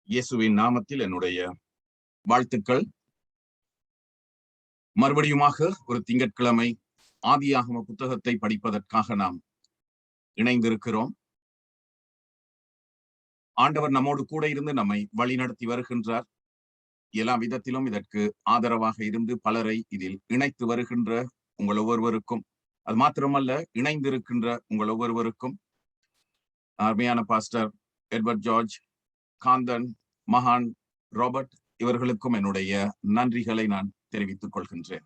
இயேசுவின் நாமத்தில் என்னுடைய வாழ்த்துக்கள். மறுபடியுமாக ஒரு திங்கட்கிழமை ஆதியாகம புத்தகத்தை படிப்பதற்காக நாம் இணைந்திருக்கிறோம். ஆண்டவர் நம்மோடு கூட இருந்து நம்மை வழிநடத்தி வருகின்றார். எல்லா விதத்திலும் இதற்கு ஆதரவாக இருந்து பலரை இதில் இணைத்து வருகின்ற உங்கள் ஒவ்வொருவருக்கும், அது மாத்திரமல்ல இணைந்திருக்கின்ற உங்கள் ஒவ்வொருவருக்கும் அருமையான பாஸ்டர் எட்வர்ட் ஜார்ஜ், காந்தன், மகான், ராபர்ட் இவர்களுக்கும் என்னுடைய நன்றிகளை நான் தெரிவித்துக் கொள்கின்றேன்.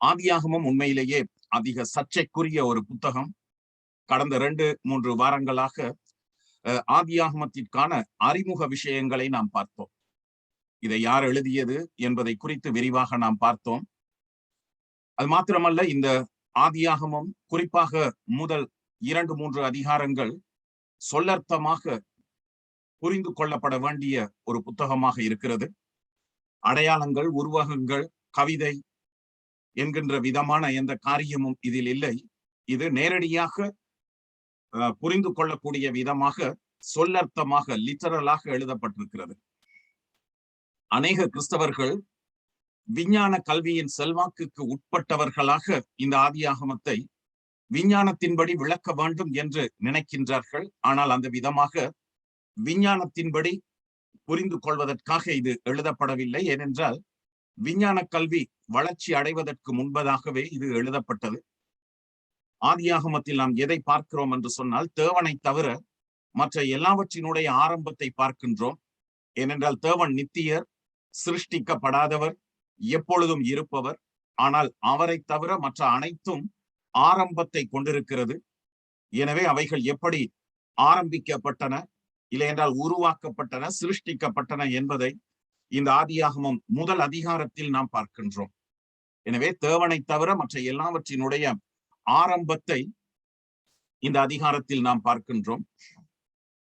ஆதியாகமம் உண்மையிலேயே அதிக சர்ச்சைக்குரிய ஒரு புத்தகம். கடந்த 2-3 வாரங்களாக ஆதியாகமத்திற்கான அறிமுக விஷயங்களை நாம் பார்த்தோம். இதை யார் எழுதியது என்பதை குறித்து விரிவாக நாம் பார்த்தோம். அது மாத்திரமல்ல, இந்த ஆதியாகமம் குறிப்பாக முதல் 2-3 அதிகாரங்கள் சொல்லர்த்தமாக புரிந்து கொள்ளப்பட வேண்டிய ஒரு புத்தகமாக இருக்கிறது. அடையாளங்கள், உருவகங்கள், கவிதை என்கின்ற விதமான எந்த காரியமும் இதில் இல்லை. இது நேரடியாக புரிந்து கொள்ளக்கூடிய விதமாக சொல்லர்த்தமாக லிட்டரலாக எழுதப்பட்டிருக்கிறது. அநேக கிறிஸ்தவர்கள் விஞ்ஞான கல்வியின் செல்வாக்குக்கு உட்பட்டவர்களாக இந்த ஆதியாகமத்தை விஞ்ஞானத்தின்படி விளக்க வேண்டும் என்று நினைக்கின்றார்கள். ஆனால் அந்த விதமாக விஞ்ஞானத்தின்படி புரிந்து கொள்வதற்காக இது எழுதப்படவில்லை. ஏனென்றால் விஞ்ஞான கல்வி வளர்ச்சி அடைவதற்கு முன்பதாகவே இது எழுதப்பட்டது. ஆதியாகமத்தில் நாம் எதை பார்க்கிறோம் என்று சொன்னால், தேவனை தவிர மற்ற எல்லாவற்றினுடைய ஆரம்பத்தை பார்க்கின்றோம். ஏனென்றால் தேவன் நித்தியர், சிருஷ்டிக்கப்படாதவர், எப்பொழுதும் இருப்பவர். ஆனால் அவரை தவிர மற்ற அனைத்தும் ஆரம்பத்தை கொண்டிருக்கிறது. எனவே அவைகள் எப்படி ஆரம்பிக்கப்பட்டன, இல்லை என்றால் உருவாக்கப்பட்டன, சிருஷ்டிக்கப்பட்டன என்பதை இந்த ஆதியாகமம் முதல் அதிகாரத்தில் நாம் பார்க்கின்றோம். எனவே தேவனை தவிர மற்ற எல்லாவற்றினுடைய ஆரம்பத்தை இந்த அதிகாரத்தில் நாம் பார்க்கின்றோம்.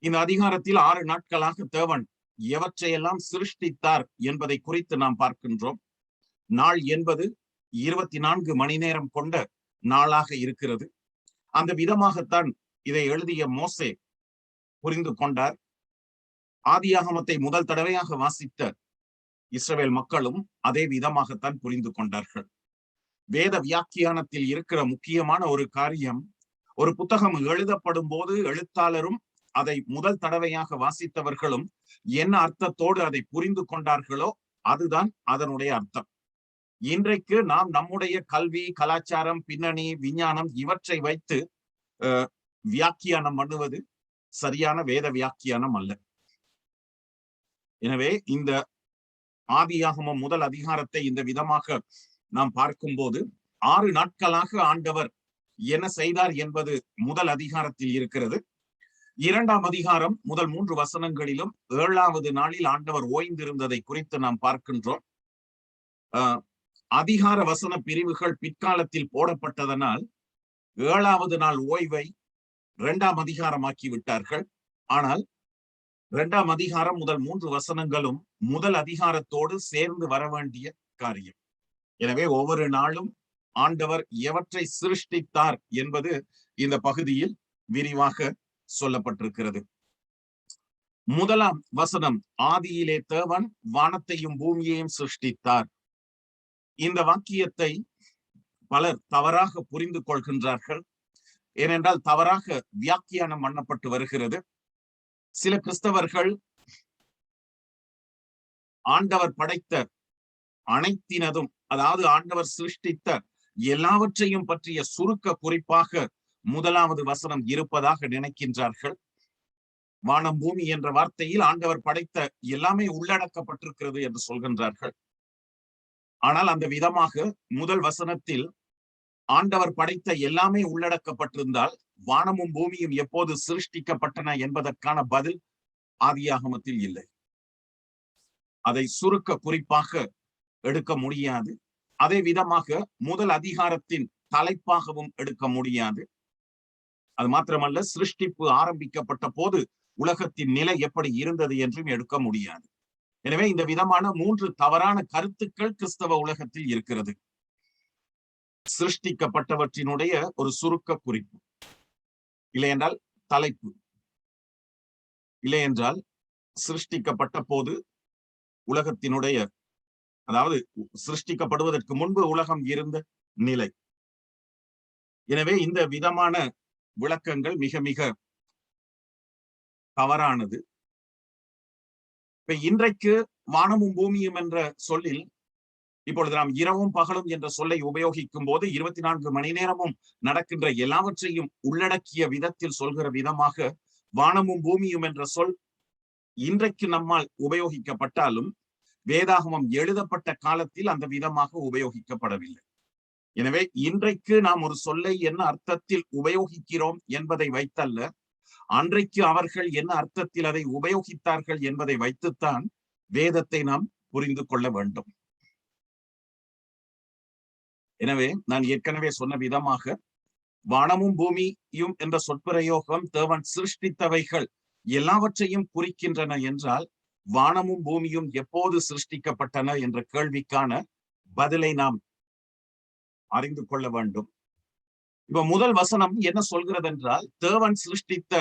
இந்த அதிகாரத்தில் 6 நாட்களாக தேவன் எவற்றையெல்லாம் சிருஷ்டித்தார் என்பதை குறித்து நாம் பார்க்கின்றோம். நாள் என்பது 24 மணி நேரம் கொண்ட நாளாக இருக்கிறது. அந்த விதமாகத்தான் இதை எழுதிய மோசே புரிந்து கொண்டார். ஆதியாகமத்தை முதல் தடவையாக வாசித்த இஸ்ரவேல் மக்களும் அதே விதமாகத்தான் புரிந்து கொண்டார்கள். வேத வியாக்கியானத்தில் இருக்கிற முக்கியமான ஒரு காரியம், ஒரு புத்தகம் எழுதப்படும் போது எழுத்தாளரும் அதை முதல் தடவையாக வாசித்தவர்களும் என்ன அர்த்தத்தோடு அதை புரிந்து கொண்டார்களோ அதுதான் அதனுடைய அர்த்தம். இன்றைக்கு நாம் நம்முடைய கல்வி, கலாச்சாரம், பின்னணி, விஞ்ஞானம் இவற்றை வைத்து வியாக்கியானம் பண்ணுவது சரியான வேத வியாக்கியானம் அல்ல. எனவே இந்த ஆதியாகமம் முதல் அதிகாரத்தை இந்த விதமாக நாம் பார்க்கும்போது 6 நாட்களாக ஆண்டவர் என்ன செய்தார் என்பது முதல் அதிகாரத்தில் இருக்கிறது. 2ஆம் அதிகாரம் முதல் 3 வசனங்களிலும் 7வது நாளில் ஆண்டவர் ஓய்ந்திருந்ததை குறித்து நாம் பார்க்கின்றோம். அதிகார வசன பிரிவுகள் பிற்காலத்தில் போடப்பட்டதனால் 7வது நாள் ஓய்வை 2ஆம் அதிகாரமாக்கி விட்டார்கள். ஆனால் 2ஆம் அதிகாரம் முதல் 3 வசனங்களும் முதல் அதிகாரத்தோடு சேர்ந்து வர வேண்டிய காரியம். எனவே ஒவ்வொரு நாளும் ஆண்டவர் எவற்றை சிருஷ்டித்தார் என்பது இந்த பகுதியில் விரிவாக சொல்லப்பட்டிருக்கிறது. முதலாம் வசனம், ஆதியிலே தேவன் வானத்தையும் பூமியையும் சிருஷ்டித்தார். இந்த வாக்கியத்தை பலர் தவறாக புரிந்து கொள்கின்றார்கள். ஏனென்றால் தவறாக வியாக்கியானம் பண்ணப்பட்டு வருகிறது. சில கிறிஸ்தவர்கள் ஆண்டவர் படைத்த அனைத்தினதும், அதாவது ஆண்டவர் சிருஷ்டித்த எல்லாவற்றையும் பற்றிய சுருக்க குறிப்பாக 1வது வசனம் இருப்பதாக நினைக்கின்றார்கள். வானம் பூமி என்ற வார்த்தையில் ஆண்டவர் படைத்த எல்லாமே உள்ளடக்கப்பட்டிருக்கிறது என்று சொல்கின்றார்கள். ஆனால் அந்த விதமாக முதல் வசனத்தில் ஆண்டவர் படைத்த எல்லாமே உள்ளடக்கப்பட்டிருந்தால் வானமும் பூமியும் எப்போது சிருஷ்டிக்கப்பட்டன என்பதற்கான பதில் ஆதியாகமத்தில் இல்லை. அதை சுருக்க குறிப்பாக எடுக்க முடியாது. அதே விதமாக முதல் அதிகாரத்தின் தலைப்பாகவும் எடுக்க முடியாது. அது மாத்திரமல்ல, சிருஷ்டிப்பு ஆரம்பிக்கப்பட்ட போது உலகத்தின் நிலை எப்படி இருந்தது என்றும் எடுக்க முடியாது. எனவே இந்த விதமான 3 தவறான கருத்துக்கள் கிறிஸ்தவ உலகத்தில் இருக்கிறது. சிருஷ்டிக்கப்பட்டவற்றினுடைய ஒரு சுருக்க குறிப்பு, இல்லை என்றால் தலைப்பு, இல்லை என்றால் சிருஷ்டிக்கப்பட்ட போது உலகத்தினுடைய, அதாவது சிருஷ்டிக்கப்படுவதற்கு முன்பு உலகம் இருந்த நிலை. எனவே இந்த விதமான விளக்கங்கள் மிக மிக தவறானது. இப்ப இன்றைக்கு வானமும் பூமியும் என்ற சொல்லில் இப்பொழுது நாம் இரவும் பகலும் என்ற சொல்லை உபயோகிக்கும் போது 24 மணி நேரமும் நடக்கின்ற எல்லாவற்றையும் உள்ளடக்கிய விதத்தில் சொல்கிற விதமாக வானமும் பூமியும் என்ற சொல் இன்றைக்கு நம்மால் உபயோகிக்கப்பட்டாலும் வேதாகமம் எழுதப்பட்ட காலத்தில் அந்த விதமாக உபயோகிக்கப்படவில்லை. எனவே இன்றைக்கு நாம் ஒரு சொல்லை என்ன அர்த்தத்தில் உபயோகிக்கிறோம் என்பதை வைத்தல்ல, அன்றைக்கு அவர்கள் என்ன அர்த்தத்தில் அதை உபயோகித்தார்கள் என்பதை வைத்துத்தான் வேதத்தை நாம் புரிந்து கொள்ள வேண்டும். எனவே நான் ஏற்கனவே சொன்ன விதமாக வானமும் பூமியும் என்ற சொற்பிரயோகம் தேவன் சிருஷ்டித்தவைகள் எல்லாவற்றையும் குறிக்கின்றன என்றால் வானமும் பூமியும் எப்போது சிருஷ்டிக்கப்பட்டன என்ற கேள்விக்கான பதிலை நாம் அறிந்து கொள்ள வேண்டும். இப்ப முதல் வசனம் என்ன சொல்கிறது என்றால், தேவன் சிருஷ்டித்த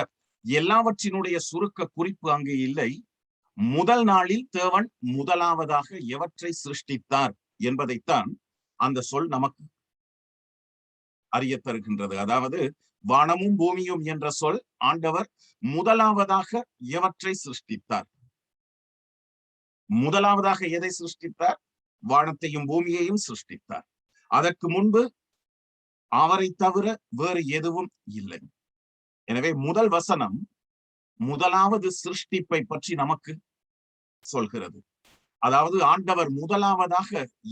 எல்லாவற்றினுடைய சுருக்க குறிப்பு அங்கு இல்லை. முதல் நாளில் தேவன் முதலாவதாக எவற்றை சிருஷ்டித்தார் என்பதைத்தான் அந்த சொல் நமக்கு அறிய தருகின்றது. அதாவது வானமும் பூமியும் என்ற சொல் ஆண்டவர் முதலாவதாக எவற்றை சிருஷ்டித்தார். முதலாவதாக எதை சிருஷ்டித்தார்? வானத்தையும் பூமியையும் சிருஷ்டித்தார். அதற்கு முன்பு அவரை தவிர வேறு எதுவும் இல்லை. எனவே முதல் வசனம் முதலாவது சிருஷ்டிப்பை பற்றி நமக்கு சொல்கிறது. அதாவது ஆண்டவர் முதலாவதாக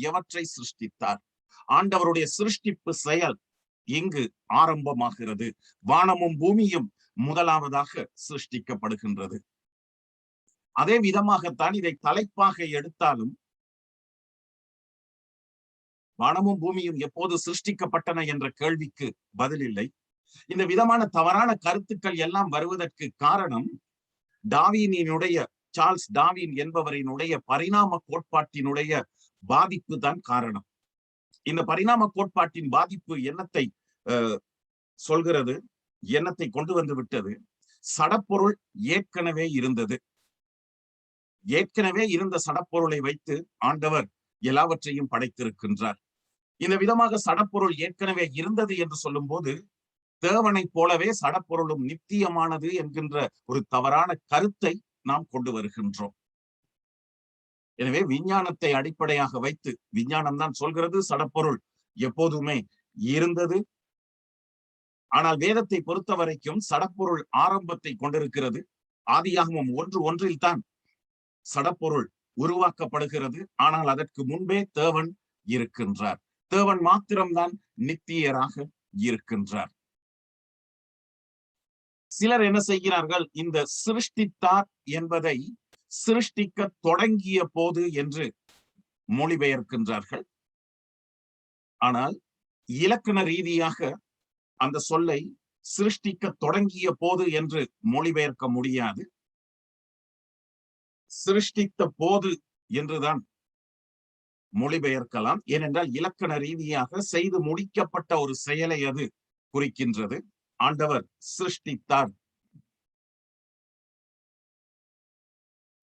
எவற்றை சிருஷ்டித்தார். ஆண்டவருடைய சிருஷ்டிப்பு செயல் இங்கு ஆரம்பமாகிறது. வானமும் பூமியும் முதலாவதாக சிருஷ்டிக்கப்படுகின்றது. அதே விதமாகத்தான் இதை தலைப்பாக எடுத்தாலும் வானமும் பூமியும் எப்போது சிருஷ்டிக்கப்பட்டன என்ற கேள்விக்கு பதில் இல்லை. இந்த விதமான தவறான கருத்துக்கள் எல்லாம் வருவதற்கு காரணம் சார்ல்ஸ் டார்வின் என்பவரினுடைய பரிணாம கோட்பாட்டினுடைய பாதிப்பு தான் காரணம். இந்த பரிணாம கோட்பாட்டின் பாதிப்பு என்னத்தை சொல்கிறது, என்னத்தை கொண்டு வந்து விட்டது? சடப்பொருள் ஏற்கனவே இருந்தது. ஏற்கனவே இருந்த சடப்பொருளை வைத்து ஆண்டவர் எல்லாவற்றையும் படைத்திருக்கின்றார். இந்த விதமாக சடப்பொருள் ஏற்கனவே இருந்தது என்று சொல்லும் போது தேவனை போலவே சடப்பொருளும் நித்தியமானது என்கின்ற ஒரு தவறான கருத்தை நாம் கொண்டு வருகின்றோம். எனவே விஞ்ஞானத்தை அடிப்படையாக வைத்து, விஞ்ஞானம் தான் சொல்கிறது சடப்பொருள் எப்போதுமே இருந்தது. ஆனால் வேதத்தை பொறுத்த வரைக்கும் சடப்பொருள் ஆரம்பத்தை கொண்டிருக்கிறது. ஆதியாகமம் 1:1 தான் சடப்பொருள் உருவாக்கப்படுகிறது. ஆனால் அதற்கு முன்பே தேவன் இருக்கின்றார். தேவன் மாத்திரம்தான் நித்தியராக இருக்கின்றார். சிலர் என்ன செய்கிறார்கள்? இந்த சிருஷ்டித்தார் என்பதை சிருஷ்டிக்க தொடங்கிய போது என்று மொழிபெயர்க்கின்றார்கள். ஆனால் இலக்கண ரீதியாக அந்த சொல்லை சிருஷ்டிக்க தொடங்கிய போது என்று மொழிபெயர்க்க முடியாது. சிருஷ்டித்த போது என்றுதான் மொழிபெயர்க்கலாம். ஏனென்றால் இலக்கண ரீதியாக செய்து முடிக்கப்பட்ட ஒரு செயலை அது குறிக்கின்றது. ஆண்டவர் சிருஷ்டித்தார்.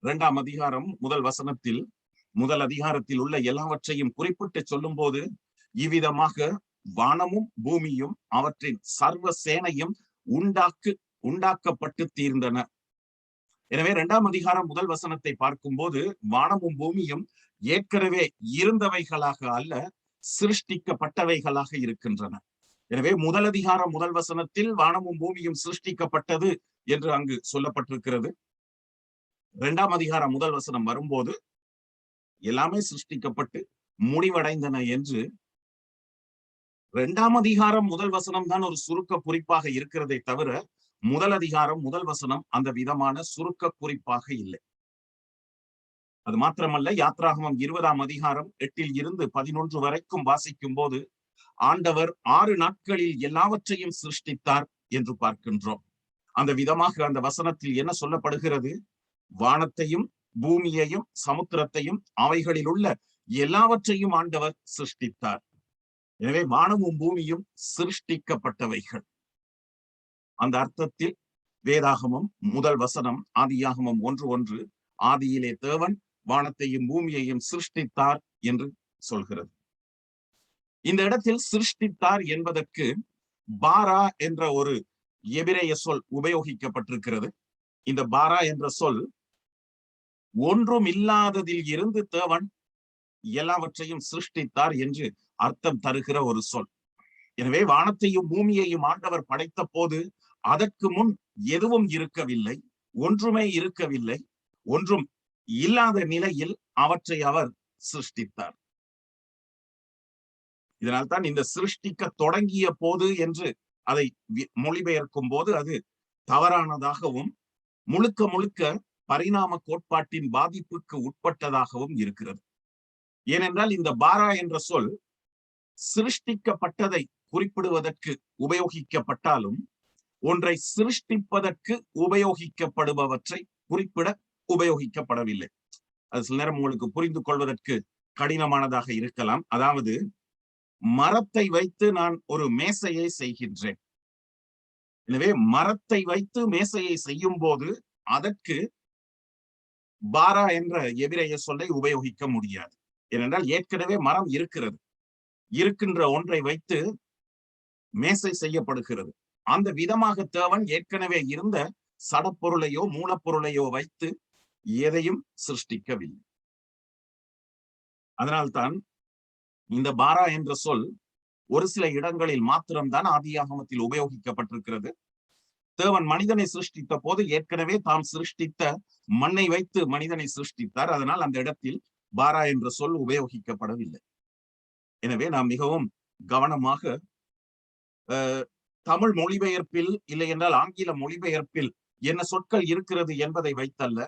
2ஆம் அதிகாரம் முதல் வசனத்தில், முதல் அதிகாரத்தில் உள்ள எல்லாவற்றையும் குறிப்பிட்டு சொல்லும் போது இவ்விதமாக வானமும் பூமியும் அவற்றின் சர்வ சேனையும் உண்டாக்கப்பட்டு தீர்ந்தன. எனவே 2ஆம் அதிகாரம் முதல் வசனத்தை பார்க்கும் போது வானமும் பூமியும் ஏற்கனவே இருந்தவைகளாக அல்ல, சிருஷ்டிக்கப்பட்டவைகளாக இருக்கின்றன. எனவே முதல் அதிகாரம் முதல் வசனத்தில் வானமும் பூமியும் சிருஷ்டிக்கப்பட்டது என்று அங்கு சொல்லப்பட்டிருக்கிறது. 2ஆம் அதிகாரம் முதல் வசனம் வரும்போது எல்லாமே சிருஷ்டிக்கப்பட்டு முடிவடைந்தன என்று 2ஆம் அதிகாரம் முதல் வசனம் தான் ஒரு சுருக்க குறிப்பாக இருக்கிறதை தவிர முதல் அதிகாரம் முதல் வசனம் அந்த விதமான சுருக்க குறிப்பாக இல்லை. அது மாத்திரமல்ல, யாத்ராகமம் 20ஆம் அதிகாரம் 8-11 வரைக்கும் வாசிக்கும் போது ஆண்டவர் 6 நாட்களில் எல்லாவற்றையும் சிருஷ்டித்தார் என்று பார்க்கின்றோம். அந்த விதமாக அந்த வசனத்தில் என்ன சொல்லப்படுகிறது? வானத்தையும் பூமியையும் சமுத்திரத்தையும் அவைகளில் உள்ள எல்லாவற்றையும் ஆண்டவர் சிருஷ்டித்தார். எனவே வானமும் பூமியும் சிருஷ்டிக்கப்பட்டவைகள். அந்த அர்த்தத்தில் வேதாகமம் முதல் வசனம் ஆதியாகமம் 1:1 ஆதியிலே தேவன் வானத்தையும் பூமியையும் சிருஷ்டித்தார் என்று சொல்கிறது. இந்த இடத்தில் சிருஷ்டித்தார் என்பதற்கு பாரா என்ற ஒரு எபிரேய சொல் உபயோகிக்கப்பட்டிருக்கிறது. இந்த பாரா என்ற சொல் ஒன்றும் இல்லாததில் இருந்து தேவன் எல்லாவற்றையும் சிருஷ்டித்தார் என்று அர்த்தம் தருகிற ஒரு சொல். எனவே வானத்தையும் பூமியையும் ஆண்டவர் படைத்த போது அதற்கு முன் எதுவும் இருக்கவில்லை, ஒன்றுமே இருக்கவில்லை, ஒன்றும் இல்லாத நிலையில் அவற்றை அவர் சிருஷ்டித்தார். இதனால்தான் இந்த சிருஷ்டிக்க தொடங்கிய போது என்று அதை மொழிபெயர்க்கும் போது அது தவறானதாகவும் முழுக்க முழுக்க பரிணாம கோட்பாட்டின் பாதிப்புக்கு உட்பட்டதாகவும் இருக்கிறது. ஏனென்றால் இந்த பாரா என்ற சொல் சிருஷ்டிக்கப்பட்டதை குறிப்பிடுவதற்கு உபயோகிக்கப்பட்டாலும் ஒன்றை சிருஷ்டிப்பதற்கு உபயோகிக்கப்படுபவற்றை குறிப்பிட உபயோகிக்கப்படவில்லை. அது சில நேரம் உங்களுக்கு புரிந்து கொள்வதற்கு கடினமானதாக இருக்கலாம். அதாவது மரத்தை வைத்து நான் ஒரு மேசையை செய்கின்றேன். எனவே மரத்தை வைத்து மேசையை செய்யும் போது அதற்கு பாரா என்ற எபிரேய சொல்லை உபயோகிக்க முடியாது. ஏனென்றால் ஏற்கனவே மரம் இருக்கிறது, இருக்கின்ற ஒன்றை வைத்து மேசை செய்யப்படுகிறது. அந்த விதமாக தேவன் ஏற்கனவே இருந்த சடப்பொருளையோ மூலப்பொருளையோ வைத்து எதையும் சிருஷ்டிக்கவில்லை. அதனால்தான் இந்த பாரா என்ற சொல் ஒரு சில இடங்களில் மாத்திரம்தான் ஆதியாகமத்தில் உபயோகிக்கப்பட்டிருக்கிறது. தேவன் மனிதனை சிருஷ்டித்த போது ஏற்கனவே தாம் சிருஷ்டித்த மண்ணை வைத்து மனிதனை சிருஷ்டித்தார். அதனால் அந்த இடத்தில் பாரா என்ற சொல் உபயோகிக்கப்படவில்லை. எனவே நாம் மிகவும் கவனமாக தமிழ் மொழிபெயர்ப்பில் இல்லை என்றால் ஆங்கில மொழிபெயர்ப்பில் என்ன சொற்கள் இருக்கிறது என்பதை வைத்தல்ல,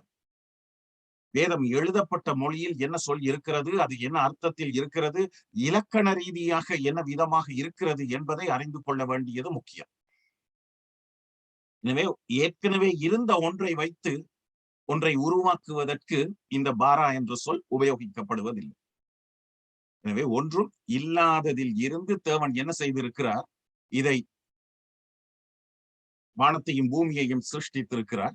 வேதம் எழுதப்பட்ட மொழியில் என்ன சொல் இருக்கிறது, அது என்ன அர்த்தத்தில் இருக்கிறது, இலக்கண ரீதியாக என்ன விதமாக இருக்கிறது என்பதை அறிந்து கொள்ள வேண்டியது முக்கியம். எனவே ஏற்கனவே இருந்த ஒன்றை வைத்து ஒன்றை உருவாக்குவதற்கு இந்த பாரா என்ற சொல் உபயோகிக்கப்படுவதில்லை. எனவே ஒன்றும் இல்லாததில் இருந்து தேவன் என்ன செய்திருக்கிறார், இதை வானத்தையும் பூமியையும் சிருஷ்டித்திருக்கிறார்.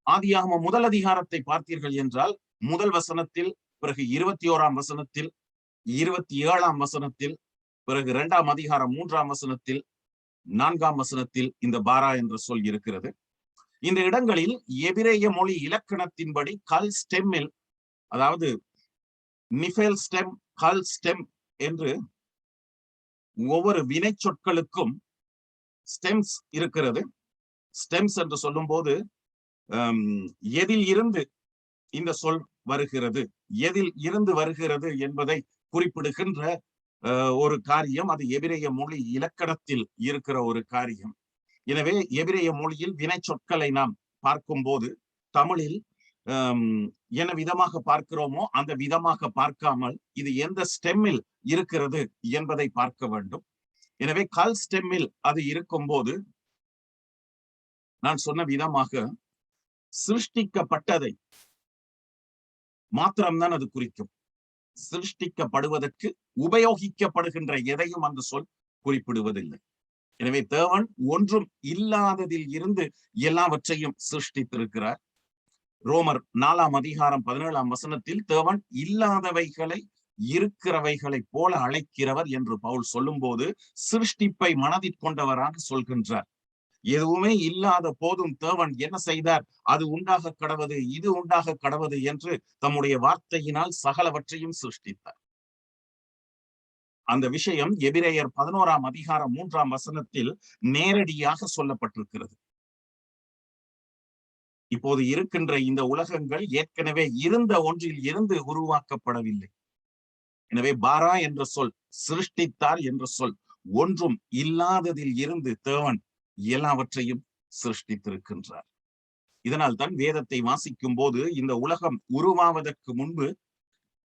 ஆதியாகமம் முதல் அதிகாரத்தை பார்த்தீர்கள் என்றால் முதல் வசனத்தில், பிறகு 21ஆம் வசனத்தில், 27ஆம் வசனத்தில், பிறகு 2ஆம் அதிகாரம் 3ஆம் வசனத்தில், 4ஆம் வசனத்தில் இந்த பாரா என்ற சொல் இருக்கிறது. இந்த இடங்களில் எபிரேய மொழி இலக்கணத்தின்படி கல் ஸ்டெம்மில், அதாவது நிஃபெல் ஸ்டெம், கல் ஸ்டெம் என்று ஒவ்வொரு வினை சொற்களுக்கும் ஸ்டெம்ஸ் இருக்கிறது. ஸ்டெம்ஸ் என்று சொல்லும் போது எதில் இருந்து இந்த சொல் வருகிறது, எதில் இருந்து வருகிறது என்பதை குறிப்பிடுகின்ற ஒரு காரியம். அது எபிரேய மொழி இலக்கணத்தில் இருக்கிற ஒரு காரியம். எனவே எபிரேய மொழியில் வினை சொற்களை நாம் பார்க்கும் போது தமிழில் என்ன விதமாக பார்க்கிறோமோ அந்த விதமாக பார்க்காமல் இது எந்த ஸ்டெம்மில் இருக்கிறது என்பதை பார்க்க வேண்டும். எனவே கல் ஸ்டெம்மில் அது இருக்கும் போது நான் சொன்ன விதமாக சிருஷ்டிக்கப்பட்டதை மாத்திரம்தான் அது குறிக்கும். சிருஷ்டிக்கப்படுவதற்கு உபயோகிக்கப்படுகின்ற எதையும் அந்த சொல் குறிப்பிடுவதில்லை. எனவே தேவன் ஒன்றும் இல்லாததில் இருந்து எல்லாவற்றையும் சிருஷ்டித்திருக்கிறார். ரோமர் 4ஆம் அதிகாரம் 17ஆம் வசனத்தில் தேவன் இல்லாதவைகளை இருக்கிறவைகளை போல அழைக்கிறவர் என்று பவுல் சொல்லும் போது சிருஷ்டிப்பை மனதிற் கொண்டவராக சொல்கின்றார். எதுவுமே இல்லாத போதும் தேவன் என்ன செய்தார், அது உண்டாக கடவது, இது உண்டாக கடவது என்று தம்முடைய வார்த்தையினால் சகலவற்றையும் சிருஷ்டித்தார். அந்த விஷயம் எபிரேயர் 11ஆம் அதிகாரம் 3ஆம் வசனத்தில் நேரடியாக சொல்லப்பட்டிருக்கிறது. இப்போது இருக்கின்ற இந்த உலகங்கள் ஏற்கனவே இருந்த ஒன்றில் இருந்து உருவாக்கப்படவில்லை. எனவே பாரா என்ற சொல், சிருஷ்டித்தார் என்ற சொல், ஒன்றும் இல்லாததில் இருந்து தேவன் எல்லாவற்றையும் சிருஷ்டித்திருக்கின்றார். இதனால் தான் வேதத்தை வாசிக்கும் போது இந்த உலகம் உருவாவதற்கு முன்பு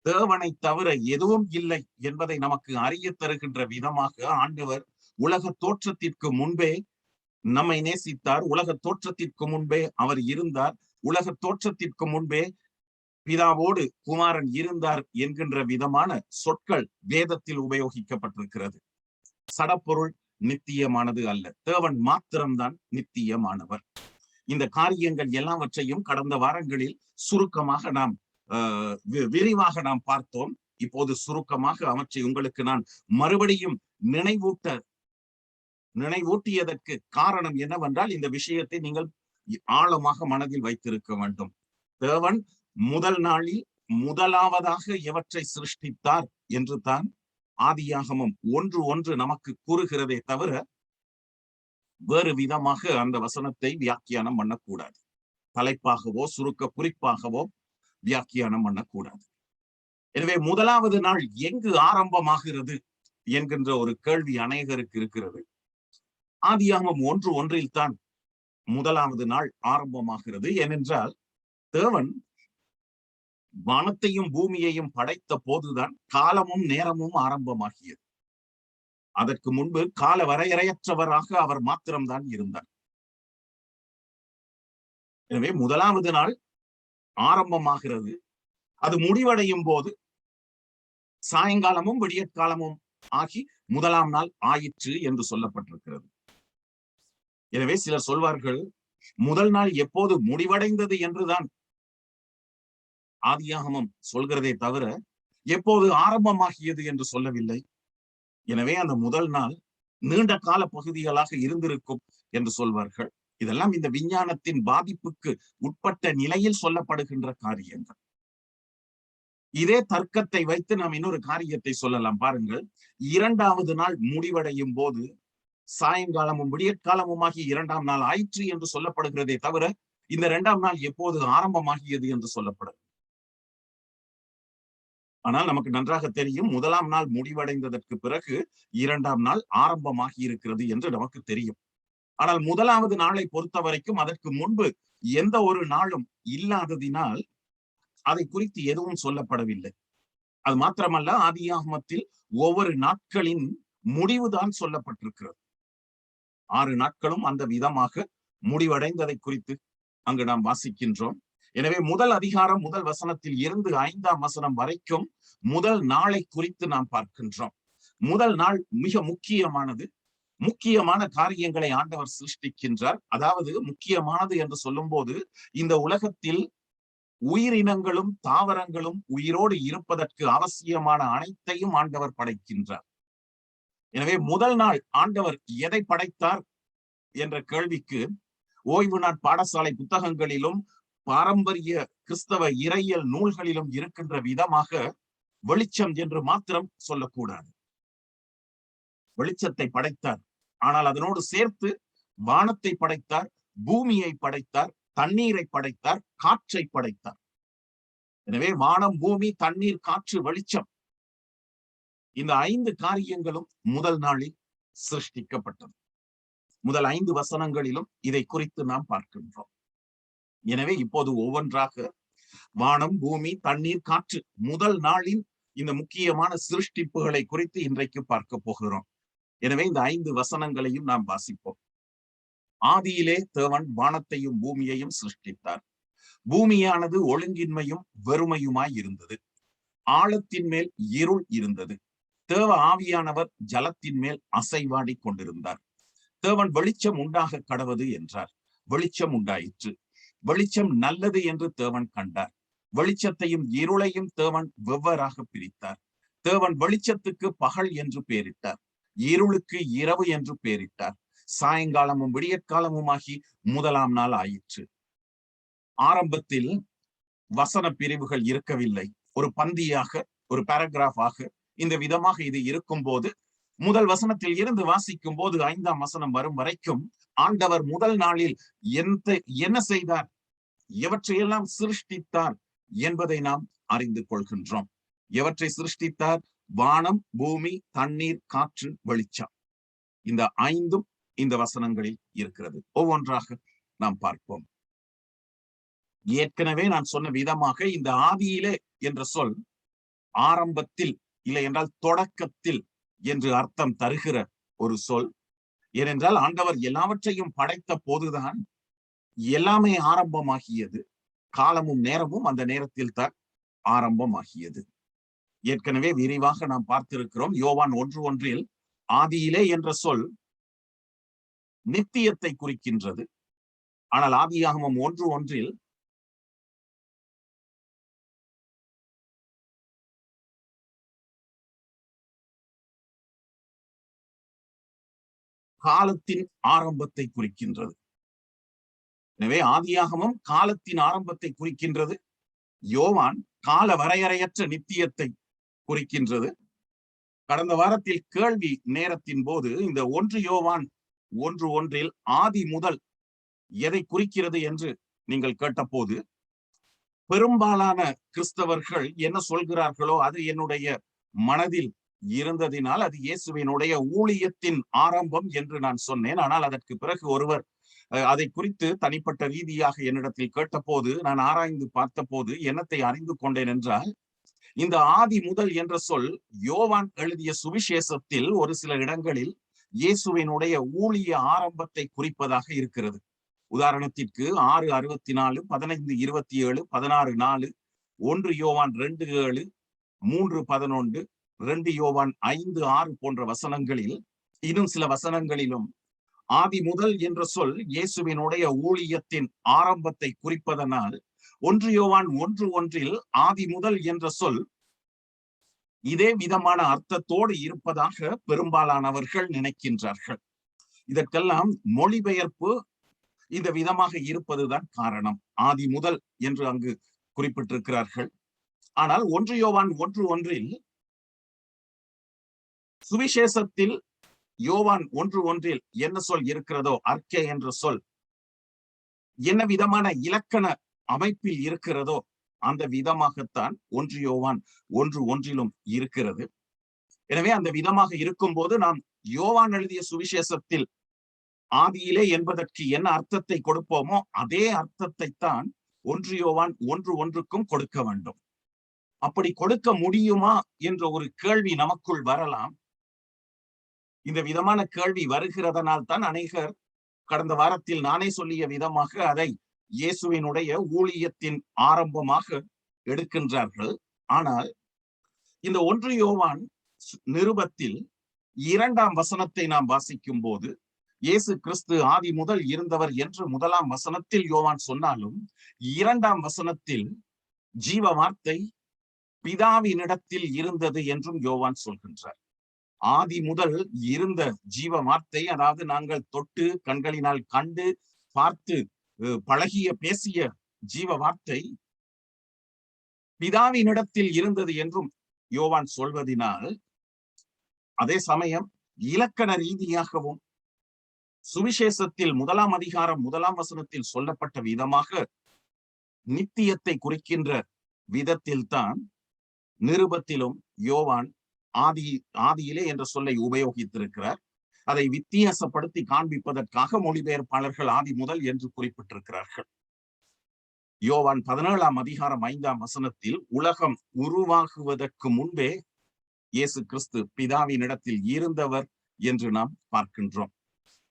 தேவனை தவிர எதுவும் இல்லை என்பதை நமக்கு அறிய தருகின்ற விதமாக ஆண்டவர் உலக தோற்றத்திற்கு முன்பே நம்மை நேசித்தார். உலக தோற்றத்திற்கு முன்பே அவர் இருந்தார். உலக தோற்றத்திற்கு முன்பே பிதாவோடு குமாரன் இருந்தார் என்கின்ற விதமான சொற்கள் வேதத்தில் உபயோகிக்கப்பட்டிருக்கிறது. சடப்பொருள் நித்தியமானது அல்ல. தேவன் மாத்திரம்தான் நித்தியமானவர். இந்த காரியங்கள் எல்லாவற்றையும் கடந்த வாரங்களில் சுருக்கமாக நாம் விரிவாக நாம் பார்த்தோம். இப்போது சுருக்கமாக அவற்றை உங்களுக்கு நான் மறுபடியும் நினைவூட்டியதற்கு காரணம் என்னவென்றால், இந்த விஷயத்தை நீங்கள் ஆழமாக மனதில் வைத்திருக்க வேண்டும். தேவன் முதல் நாளில் முதலாவதாக எவற்றை சிருஷ்டித்தார் என்று தான் ஆதியாகமம் 1:1 நமக்கு கூறுகிறதே தவிர வேறு விதமாக அந்த வசனத்தை வியாக்கியானம் பண்ணக்கூடாது. தலைப்பாகவோ சுருக்க குறிப்பாகவோ வியாக்கியானம் பண்ணக்கூடாது. எனவே முதலாவது நாள் எங்கு ஆரம்பமாகிறது என்கின்ற ஒரு கேள்வி அநேகருக்கு இருக்கிறது. ஆதியாகமம் 1:1 தான் முதலாவது நாள் ஆரம்பமாகிறது. ஏனென்றால் தேவன் வானத்தையும் பூமியையும் படைத்த போதுதான் காலமும் நேரமும் ஆரம்பமாகியது. அதற்கு முன்பு கால வரையறையற்றவராக அவர் மாத்திரம்தான் இருந்தார். எனவே முதலாவது நாள் ஆரம்பமாகிறது. அது முடிவடையும் போது சாயங்காலமும் விடியற்காலமும் ஆகி முதலாம் நாள் ஆயிற்று என்று சொல்லப்பட்டிருக்கிறது. எனவே சிலர் சொல்வார்கள், முதல் நாள் எப்போது முடிவடைந்தது என்றுதான் ஆதியாகமம் சொல்கிறதே தவிர எப்போது ஆரம்பமாகியது என்று சொல்லவில்லை. எனவே அந்த முதல் நாள் நீண்ட கால பகுதிகளாக இருந்திருக்கும் என்று சொல்வார்கள். இதெல்லாம் இந்த விஞ்ஞானத்தின் பாதிப்புக்கு உட்பட்ட நிலையில் சொல்லப்படுகின்ற காரியங்கள். இதே தர்க்கத்தை வைத்து நாம் இன்னொரு காரியத்தை சொல்லலாம். பாருங்கள், இரண்டாவது நாள் முடிவடையும் போது சாயங்காலமும் விடியற்காலமுமாகி இரண்டாம் நாள் ஆயிற்று என்று சொல்லப்படுகிறதே தவிர இந்த இரண்டாம் நாள் எப்போது ஆரம்பமாகியது என்று சொல்லப்படுது. ஆனால் நமக்கு நன்றாக தெரியும், முதலாம் நாள் முடிவடைந்ததற்கு பிறகு இரண்டாம் நாள் ஆரம்பமாகி இருக்கிறது என்று நமக்கு தெரியும். ஆனால் முதலாவது நாளை பொறுத்த வரைக்கும் அதற்கு முன்பு எந்த ஒரு நாளும் இல்லாததினால் அதை குறித்து எதுவும் சொல்லப்படவில்லை. அது மாத்திரமல்ல, ஆதியாகமத்தில் ஒவ்வொரு நாட்களின் முடிவுதான் சொல்லப்பட்டிருக்கிறது. 6 நாட்களும் அந்த விதமாக முடிவடைந்ததை குறித்து அங்கு நாம் வாசிக்கின்றோம். எனவே முதல் அதிகாரம் முதல் வசனத்தில் இருந்து 5ஆம் வசனம் வரைக்கும் முதல் நாளை குறித்து நாம் பார்க்கின்றோம். முதல் நாள் மிக முக்கியமானது. முக்கியமான காரியங்களை ஆண்டவர் சிருஷ்டிக்கின்றார். அதாவது முக்கியமானது என்று சொல்லும் போது, இந்த உலகத்தில் உயிரினங்களும் தாவரங்களும் உயிரோடு இருப்பதற்கு அவசியமான அனைத்தையும் ஆண்டவர் படைக்கின்றார். எனவே முதல் நாள் ஆண்டவர் எதை படைத்தார் என்ற கேள்விக்கு ஓய்வு நாள் பாடசாலை புத்தகங்களிலும் பாரம்பரிய கிறிஸ்தவ இறையியல் நூல்களிலும் இருக்கின்ற விதமாக வெளிச்சம் என்று மாத்திரம் சொல்லக்கூடாது. வெளிச்சத்தை படைத்தார், ஆனால் அதனோடு சேர்த்து வானத்தை படைத்தார், பூமியை படைத்தார், தண்ணீரை படைத்தார், காற்றை படைத்தார். எனவே வானம், பூமி, தண்ணீர், காற்று, வெளிச்சம், இந்த 5 காரியங்களும் முதல் நாளில் சிருஷ்டிக்கப்பட்டது. முதல் 5 வசனங்களிலும் இதை குறித்து நாம் பார்க்கின்றோம். எனவே இப்போது ஒவ்வொன்றாக வானம், பூமி, தண்ணீர், காற்று முதல் நாளின் இந்த முக்கியமான சிருஷ்டிப்புகளை குறித்து இன்றைக்கு பார்க்க போகிறோம். எனவே இந்த 5 வசனங்களையும் நாம் வாசிப்போம். ஆதியிலே தேவன் வானத்தையும் பூமியையும் சிருஷ்டித்தார். பூமியானது ஒழுங்கின்மையும் வெறுமையுமாய் இருந்தது. ஆழத்தின் மேல் இருள் இருந்தது. தேவ ஆவியானவர் ஜலத்தின் மேல் அசைவாடி கொண்டிருந்தார். தேவன் வெளிச்சம் உண்டாக கடவது என்றார். வெளிச்சம் உண்டாயிற்று. வெளிச்சம் நல்லது என்று தேவன் கண்டார். வெளிச்சத்தையும் இருளையும் தேவன் வெவ்வேறாக பிரித்தார். தேவன் வெளிச்சத்துக்கு பகல் என்று பெயரிட்டார், இருளுக்கு இரவு என்று பெயரிட்டார். சாயங்காலமும் விடியற்காலமுமாகி முதலாம் நாள் ஆயிற்று. ஆரம்பத்தில் வசன பிரிவுகள் இருக்கவில்லை. ஒரு பந்தியாக, ஒரு பாராகிராஃபாக இந்த விதமாக இது இருக்கும் போது, முதல் வசனத்தில் இருந்து வாசிக்கும் போது 5ஆம் வசனம் வரும் வரைக்கும் ஆண்டவர் முதல் நாளில் என்ன செய்தார், எவற்றையெல்லாம் சிருஷ்டித்தார் என்பதை நாம் அறிந்து கொள்கின்றோம். எவற்றை சிருஷ்டித்தார்? வானம், பூமி, தண்ணீர், காற்று, வெளிச்சம். இந்த 5ம் இந்த வசனங்களில் இருக்கிறது. ஒவ்வொன்றாக நாம் பார்ப்போம். ஏற்கனவே நான் சொன்ன விதமாக இந்த ஆதியிலே என்ற சொல் ஆரம்பத்தில், இல்லை என்றால் தொடக்கத்தில் என்று அர்த்தம் தருகிற ஒரு சொல். ஏனென்றால் ஆண்டவர் எல்லாவற்றையும் படைத்த போதுதான் எல்லாமே ஆரம்பமாகியது. காலமும் நேரமும் அந்த நேரத்தில் தான் ஆரம்பமாகியது. ஏற்கனவே விரிவாக நாம் பார்த்திருக்கிறோம். யோவான் 1:1 ஆதியிலே என்ற சொல் நித்தியத்தை குறிக்கின்றது. ஆனால் ஆதியாகமம் 1:1 காலத்தின் ஆரம்பத்தை குறிக்கின்றது. எனவே ஆதியாகமம் காலத்தின் ஆரம்பத்தை குறிக்கின்றது. யோவான் கால வரையறையற்ற நித்தியத்தை குறிக்கின்றது. கடந்த வாரத்தில் கேள்வி நேரத்தின் போது இந்த 1 யோவான் 1:1 ஆதி முதல் எதை குறிக்கிறது என்று நீங்கள் கேட்டபோது, பெரும்பாலான கிறிஸ்தவர்கள் என்ன சொல்கிறார்களோ அது என்னுடைய மனதில் இருந்ததினால் அது இயேசுவினுடைய ஊழியத்தின் ஆரம்பம் என்று நான் சொன்னேன். ஆனால் அதற்கு பிறகு ஒருவர் அதை குறித்து தனிப்பட்ட ரீதியாக என்னிடத்தில் கேட்டபோது நான் ஆராய்ந்து பார்த்தபோது என்னத்தை அறிந்து கொண்டேன் என்றால், இந்த ஆதி முதல் என்ற சொல் யோவான் எழுதிய சுவிசேஷத்தில் ஒரு சில இடங்களில் இயேசுவினுடைய ஊழிய ஆரம்பத்தை குறிப்பதாக இருக்கிறது. உதாரணத்திற்கு 6:64, 15:27, 16:4, 1 யோவான் 2:7, 3:11, 2 யோவான் 5:6 போன்ற வசனங்களில், இன்னும் சில வசனங்களிலும் ஆதி முதல் என்ற சொல் இயேசுவினுடைய ஊழியத்தின் ஆரம்பத்தை குறிப்பதனால் 1 யோவான் 1:1 ஆதி முதல் என்ற சொல் இதே விதமான அர்த்தத்தோடு இருப்பதாக பெரும்பாலானவர்கள் நினைக்கின்றார்கள். இதற்கெல்லாம் மொழிபெயர்ப்பு இந்த விதமாக இருப்பதுதான் காரணம். ஆதி முதல் என்று அங்கு குறிப்பிட்டிருக்கிறார்கள். ஆனால் 1 யோவான் 1:1 சுவிசேஷத்தில் யோவான் 1:1 என்ன சொல் இருக்கிறதோ, அர்க்கே என்ற சொல் என்ன விதமான இலக்கண அமைப்பில் இருக்கிறதோ அந்த விதமாகத்தான் 1 யோவான் 1:1 இருக்கிறது. எனவே அந்த விதமாக இருக்கும்போது நாம் யோவான் எழுதிய சுவிசேஷத்தில் ஆதியிலே என்பதற்கு என்ன அர்த்தத்தை கொடுப்போமோ அதே அர்த்தத்தை தான் 1 யோவான் 1:1 கொடுக்க வேண்டும். அப்படி கொடுக்க முடியுமா என்ற ஒரு கேள்வி நமக்குள் வரலாம். இந்த விதமான கேள்வி வருகிறதனால் தான் அநேகர் கடந்த வாரத்தில் நானே சொல்லிய விதமாக அதை இயேசுவினுடைய ஊழியத்தின் ஆரம்பமாக எடுக்கின்றார்கள். ஆனால் இந்த 1 யோவான் நிருபத்தில் 2ஆம் வசனத்தை நாம் வாசிக்கும் போது, இயேசு கிறிஸ்து ஆதி முதல் இருந்தவர் என்று 1ஆம் வசனத்தில் யோவான் சொன்னாலும் 2ஆம் வசனத்தில் ஜீவ வார்த்தை பிதாவினிடத்தில் இருந்தது என்றும் யோவான் சொல்கின்றார். ஆதி முதல் இருந்த ஜீவ வார்த்தை, அதாவது நாங்கள் தொட்டு கண்களினால் கண்டு பார்த்து பழகிய பேசிய ஜீவ வார்த்தை பிதாவினிடத்தில் இருந்தது என்றும் யோவான் சொல்வதினால், அதே சமயம் இலக்கண ரீதியாகவும் சுவிசேஷத்தில் 1ஆம் அதிகாரம் 1ஆம் வசனத்தில் சொல்லப்பட்ட விதமாக நித்தியத்தை குறிக்கின்ற விதத்தில் தான் நிருபத்திலும் யோவான் ஆதியிலே என்ற சொல்லை உபயோகித்திருக்கிறார். அதை வித்தியாசப்படுத்தி காண்பிப்பதற்காக மொழிபெயர்ப்பாளர்கள் ஆதி முதல் என்று குறிப்பிட்டிருக்கிறார்கள். யோவான் 17ஆம் அதிகாரம் 5ஆம் வசனத்தில் உலகம் உருவாகுவதற்கு முன்பே இயேசு கிறிஸ்து பிதாவினிடத்தில் இருந்தவர் என்று நாம் பார்க்கின்றோம்.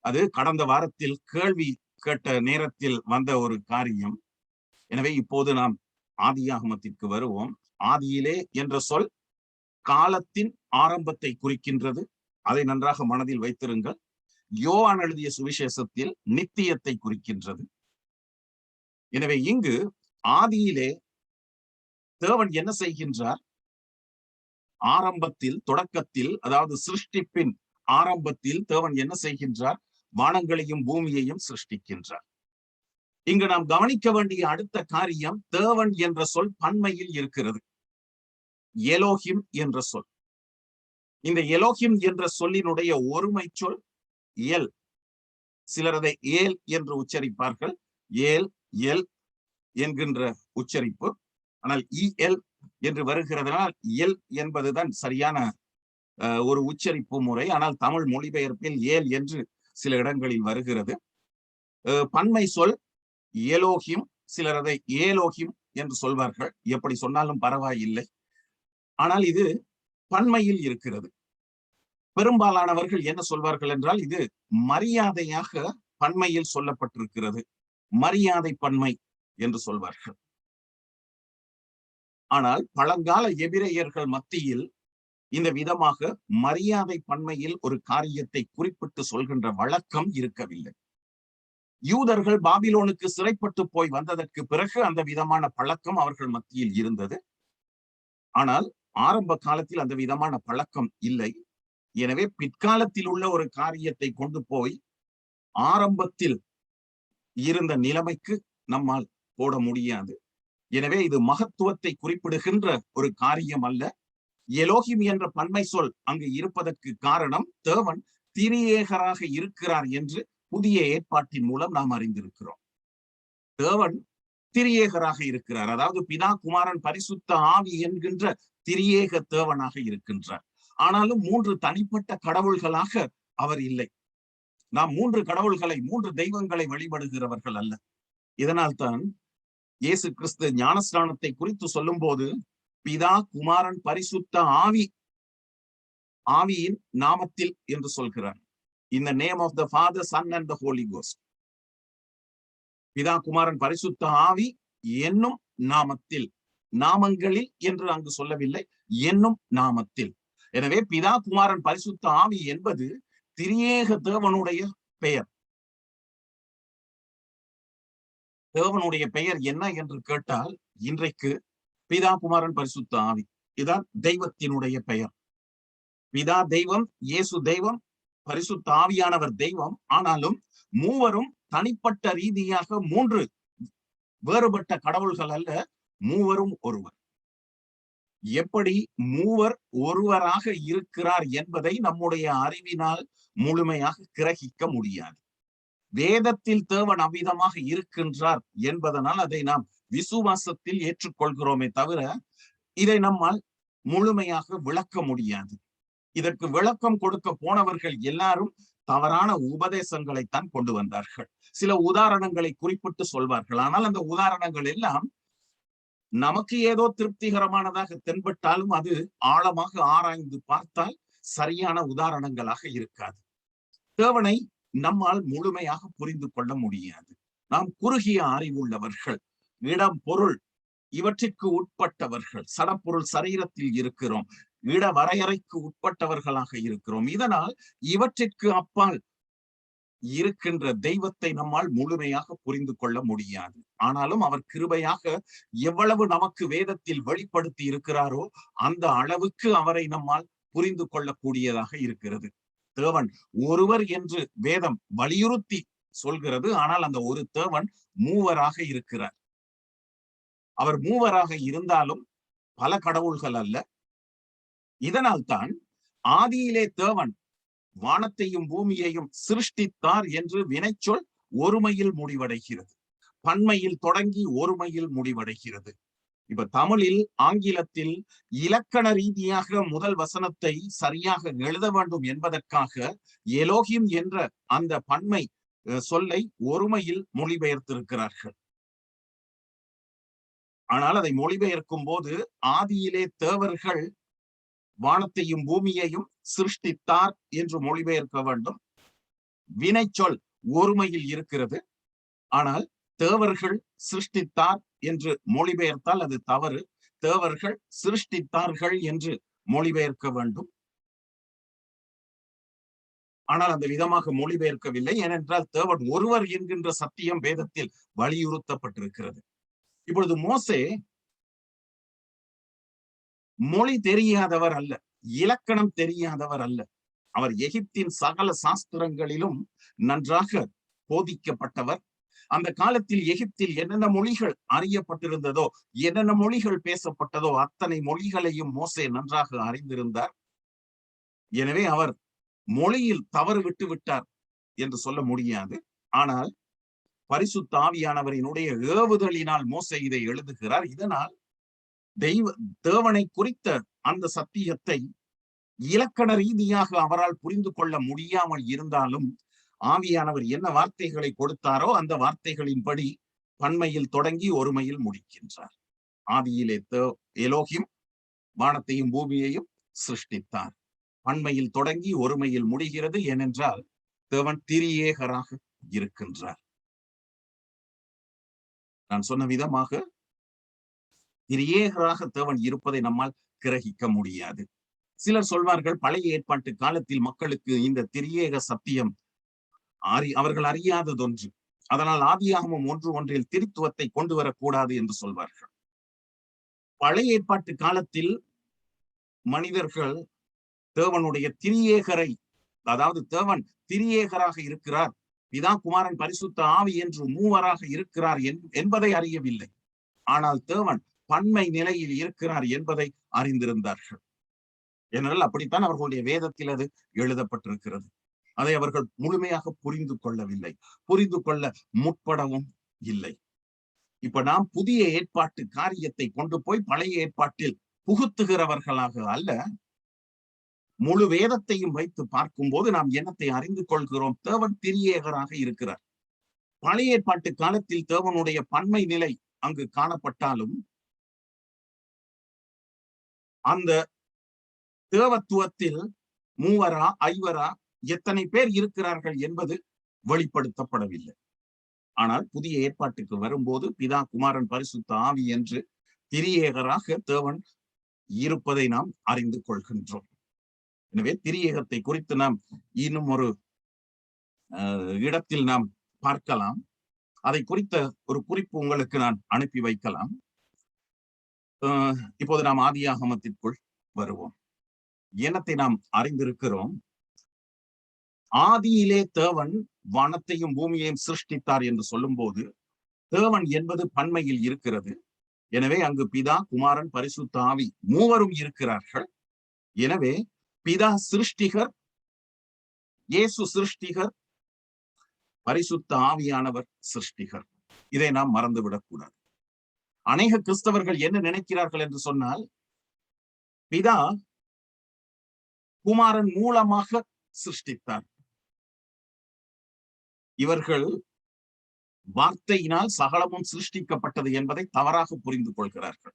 அது கடந்த வாரத்தில் கேள்வி கேட்ட நேரத்தில் வந்த ஒரு காரியம். எனவே இப்போது நாம் ஆதியாகமத்திற்கு வருவோம். ஆதியிலே என்ற சொல் காலத்தின் ஆரம்பத்தை குறிக்கின்றது. அதை நன்றாக மனதில் வைத்திருங்கள். யோவான் எழுதிய சுவிசேஷத்தில் நித்தியத்தை குறிக்கின்றது. எனவே இங்கு ஆதியிலே தேவன் என்ன செய்கின்றார்? ஆரம்பத்தில், தொடக்கத்தில், அதாவது சிருஷ்டிப்பின் ஆரம்பத்தில் தேவன் என்ன செய்கின்றார்? வானங்களையும் பூமியையும் சிருஷ்டிக்கின்றார். இங்கு நாம் கவனிக்க வேண்டிய அடுத்த காரியம், தேவன் என்ற சொல் பன்மையில் இருக்கிறது. எலோஹிம் என்ற சொல். இந்த எலோஹிம் என்ற சொல்லினுடைய ஒருமை சொல் எல். சிலர் அதை ஏல் என்று உச்சரிப்பார்கள். ஏல், எல் என்கின்ற உச்சரிப்பு. ஆனால் இஎல் என்று வருகிறதுனால் எல் என்பதுதான் சரியான ஒரு உச்சரிப்பு முறை. ஆனால் தமிழ் மொழிபெயர்ப்பில் ஏல் என்று சில இடங்களில் வருகிறது. பன்மை சொல் எலோஹிம். சிலர் அதை ஏலோஹிம் என்று சொல்வார்கள். எப்படி சொன்னாலும் பரவாயில்லை. ஆனால் இது பன்மையில் இருக்கிறது. பெரும்பாலானவர்கள் என்ன சொல்வார்கள் என்றால், இது மரியாதையாக பன்மையில் சொல்லப்பட்டிருக்கிறது, மரியாதை பன்மை என்று சொல்வார்கள். ஆனால் பழங்கால எபிரேயர்கள் மத்தியில் இந்த விதமாக மரியாதை பன்மையில் ஒரு காரியத்தை குறிப்பிட்டு சொல்கின்ற வழக்கம் இருக்கவில்லை. யூதர்கள் பாபிலோனுக்கு சிறைப்பட்டு போய் வந்ததற்கு பிறகு அந்த விதமான பழக்கம் அவர்கள் மத்தியில் இருந்தது. ஆனால் ஆரம்ப காலத்தில் அந்த விதமான பழக்கம் இல்லை. எனவே பிற்காலத்தில் உள்ள ஒரு காரியத்தை கொண்டு போய் ஆரம்பத்தில் இருந்த நிலைமைக்கு நம்மால் போட முடியாது. எனவே இது மகத்துவத்தை குறிப்பிடுகின்ற ஒரு காரியம் அல்ல. எலோகிம் என்ற பன்மை சொல் அங்கு இருப்பதற்கு காரணம் தேவன் திரியேகராக இருக்கிறார் என்று புதிய ஏற்பாட்டின் மூலம் நாம் அறிந்திருக்கிறோம். தேவன் திரியேகராக இருக்கிறார். அதாவது பிதா, குமாரன், பரிசுத்த ஆவி என்கின்ற திரியேக தேவனாக இருக்கின்றார். ஆனாலும் 3 தனிப்பட்ட கடவுள்களாக அவர் இல்லை. நாம் 3 கடவுள்களை, 3 தெய்வங்களை வழிபடுகிறவர்கள் அல்ல. இதனால் தான் இயேசு கிறிஸ்து ஞானஸ்நானத்தை குறித்து சொல்லும் போது பிதா, குமாரன், பரிசுத்த ஆவியின் நாமத்தில் என்று சொல்கிறார். In the name of the Father, Son and the Holy Ghost. பிதா, குமாரன், பரிசுத்த ஆவி என்னும் நாமத்தில், நாமங்களில் என்று அங்கு சொல்லவில்லை, என்னும் நாமத்தில். எனவே பிதா, குமாரன், பரிசுத்த ஆவி என்பது திரியேக தேவனுடைய பெயர். தேவனுடைய பெயர் என்ன என்று கேட்டால் இன்றைக்கு பிதா, குமாரன், பரிசுத்த ஆவி, இதுதான் தெய்வத்தினுடைய பெயர். பிதா தெய்வம், இயேசு தெய்வம், பரிசுத்த ஆவியானவர் தெய்வம். ஆனாலும் மூவரும் தனிப்பட்ட ரீதியாக 3 வேறுபட்ட கடவுள்கள் அல்ல, மூவரும் ஒருவர். எப்படி மூவர் ஒருவராக இருக்கிறார் என்பதை நம்முடைய அறிவினால் முழுமையாக கிரகிக்க முடியாது. வேதத்தில் தேவன் அவ்விதமாக இருக்கின்றார் என்பதனால் அதை நாம் விசுவாசத்தில் ஏற்றுக்கொள்கிறோமே தவிர இதை நம்மால் முழுமையாக விளக்க முடியாது. இதற்கு விளக்கம் கொடுக்க போனவர்கள் எல்லாரும் தவறான உபதேசங்களைத்தான் கொண்டு வந்தார்கள். சில உதாரணங்களை குறிப்பிட்டு சொல்வார்கள். ஆனால் அந்த உதாரணங்கள் எல்லாம் நமக்கு ஏதோ திருப்திகரமானதாக தென்பட்டாலும் அது ஆழமாக ஆராய்ந்து பார்த்தால் சரியான உதாரணங்களாக இருக்காது. தேவனை நம்மால் முழுமையாக புரிந்து கொள்ள முடியாது. நாம் குறுகிய அறிவுள்ளவர்கள், இடம், பொருள் இவற்றிற்கு உட்பட்டவர்கள், சடப்பொருள் சரீரத்தில் இருக்கிறோம், இட வரையறைக்கு உட்பட்டவர்களாக இருக்கிறோம். இதனால் இவற்றிற்கு அப்பால் இருக்கின்ற தெய்வத்தை நம்மால் முழுமையாக புரிந்து கொள்ள முடியாது. ஆனாலும் அவர் கிருபையாக எவ்வளவு நமக்கு வேதத்தில் வெளிப்படுத்தி இருக்கிறாரோ அந்த அளவுக்கு அவரை நம்மால் புரிந்து கொள்ளக்கூடியதாக இருக்கிறது. தேவன் ஒருவர் என்று வேதம் வலியுறுத்தி சொல்கிறது. ஆனால் அந்த ஒரு தேவன் மூவராக இருக்கிறார். அவர் மூவராக இருந்தாலும் பல கடவுள்கள் அல்ல. இதனால் தான் ஆதியிலே தேவன் வானத்தையும் பூமியையும் சிருஷ்டித்தார் என்று வினைச்சொல் ஒருமையில் முடிவடைகிறது. பன்மையில் தொடங்கி ஒருமையில் முடிவடைகிறது. இப்ப தமிழில், ஆங்கிலத்தில் இலக்கண ரீதியாக முதல் வசனத்தை சரியாக எழுத வேண்டும் என்பதற்காக எலோகிம் என்ற அந்த பன்மை சொல்லை ஒருமையில் மொழிபெயர்த்திருக்கிறார்கள். ஆனால் அதை மொழிபெயர்க்கும் போது ஆதியிலே தேவர்கள் வானத்தையும் பூமியையும் சிருஷ்டித்தார் என்று மொழிபெயர்க்க வேண்டும். வினைச்சொல் ஒருமையில் இருக்கிறது. ஆனால் தேவர்கள் சிருஷ்டித்தார் என்று மொழிபெயர்த்தால் அது தவறு. தேவர்கள் சிருஷ்டித்தார்கள் என்று மொழிபெயர்க்க வேண்டும். ஆனால் அந்த விதமாக மொழிபெயர்க்கவில்லை. ஏனென்றால் தேவன் ஒருவர் என்கின்ற சத்தியம் வேதத்தில் வலியுறுத்தப்பட்டிருக்கிறது. இப்பொழுது மோசே மொழி தெரியாதவர் அல்ல, இலக்கணம் தெரியாதவர் அல்ல. அவர் எகிப்தின் சகல சாஸ்திரங்களிலும் நன்றாக போதிக்கப்பட்டவர். அந்த காலத்தில் எகிப்தில் என்னென்ன மொழிகள் அறியப்பட்டிருந்ததோ, என்னென்ன மொழிகள் பேசப்பட்டதோ அத்தனை மொழிகளையும் மோசே நன்றாக அறிந்திருந்தார். எனவே அவர் மொழியில் தவறு விட்டு விட்டார் என்று சொல்ல முடியாது. ஆனால் பரிசுத்த ஆவியானவரினுடைய ஏவுதலினால் மோசே இதை எழுதுகிறார். இதனால் தேவனை குறித்த அந்த சத்தியத்தை இலக்கண ரீதியாக அவரால் புரிந்து கொள்ள முடியாமல் இருந்தாலும் ஆவியானவர் என்ன வார்த்தைகளை கொடுத்தாரோ அந்த வார்த்தைகளின்படி பன்மையில் தொடங்கி ஒருமையில் முடிக்கின்றார். ஆதியிலே எலோகிம் வானத்தையும் பூமியையும் சிருஷ்டித்தார். பன்மையில் தொடங்கி ஒருமையில் முடிகிறது. ஏனென்றால் தேவன் திரியேகராக இருக்கின்றார். நான் சொன்ன விதமாக திரியேகராக தேவன் இருப்பதை நம்மால் கிரகிக்க முடியாது. சிலர் சொல்வார்கள் பழைய ஏற்பாட்டு காலத்தில் மக்களுக்கு இந்த திரியேக சத்தியம் அவர்கள் அறியாததொன்று, அதனால் ஆதியாகமம் 1:1 திரித்துவத்தை கொண்டு வரக்கூடாது என்று சொல்வார்கள். பழைய ஏற்பாட்டு காலத்தில் மனிதர்கள் தேவனுடைய திரியேகரை, அதாவது தேவன் திரியேகராக இருக்கிறார், பிதா குமாரன் பரிசுத்த ஆவி என்று மூவராக இருக்கிறார் என்பதை அறியவில்லை. ஆனால் தேவன் பன்மை நிலையில் இருக்கிறார் என்பதை அறிந்திருந்தார்கள். ஏனென்றால் அப்படித்தான் அவர்களுடைய வேதத்தில் அது எழுதப்பட்டிருக்கிறது. அதை அவர்கள் முழுமையாக புரிந்து கொள்ளவில்லை, புரிந்து கொள்ள முற்படவும் இல்லை. இப்ப நாம் புதிய ஏற்பாட்டு காரியத்தை கொண்டு போய் பழைய ஏற்பாட்டில் புகுத்துகிறவர்களாக அல்ல, முழு வேதத்தையும் வைத்து பார்க்கும் போது நாம் என்னத்தை அறிந்து கொள்கிறோம்? தேவன் திரியேகராக இருக்கிறார். பழைய ஏற்பாட்டு காலத்தில் தேவனுடைய பன்மை நிலை அங்கு காணப்பட்டாலும் அந்த தேவத்துவத்தில் மூவரா ஐவரா எத்தனை பேர் இருக்கிறார்கள் என்பது வெளிப்படுத்தப்படவில்லை. ஆனால் புதிய ஏற்பாட்டுக்கு வரும்போது பிதா குமாரன் பரிசுத்த ஆவி என்று திரியேகராக தேவன் இருப்பதை நாம் அறிந்து கொள்கின்றோம். எனவே திரியேகத்தை குறித்து நாம் இன்னும் ஒரு இடத்தில் நாம் பார்க்கலாம். அதை குறித்த ஒரு குறிப்பு உங்களுக்கு நான் அனுப்பி வைக்கலாம். இப்போது நாம் ஆதியாகமத்திற்குள் வருவோம். என்னத்தை நாம் அறிந்திருக்கிறோம்? ஆதியிலே தேவன் வானத்தையும் பூமியையும் சிருஷ்டித்தார் என்று சொல்லும் போது தேவன் என்பது பன்மையில் இருக்கிறது. எனவே அங்கு பிதா குமாரன் பரிசுத்த ஆவி மூவரும் இருக்கிறார்கள். எனவே பிதா சிருஷ்டிகர், இயேசு சிருஷ்டிகர், பரிசுத்த ஆவியானவர் சிருஷ்டிகர். இதை நாம் மறந்துவிடக் கூடாது. அநேக கிறிஸ்தவர்கள் என்ன நினைக்கிறார்கள் என்று சொன்னால், பிதா குமாரன் மூலமாக சிருஷ்டித்தார். இவர்கள் வார்த்தையினால் சகலமும் சிருஷ்டிக்கப்பட்டது என்பதை தவறாக புரிந்து கொள்கிறார்கள்.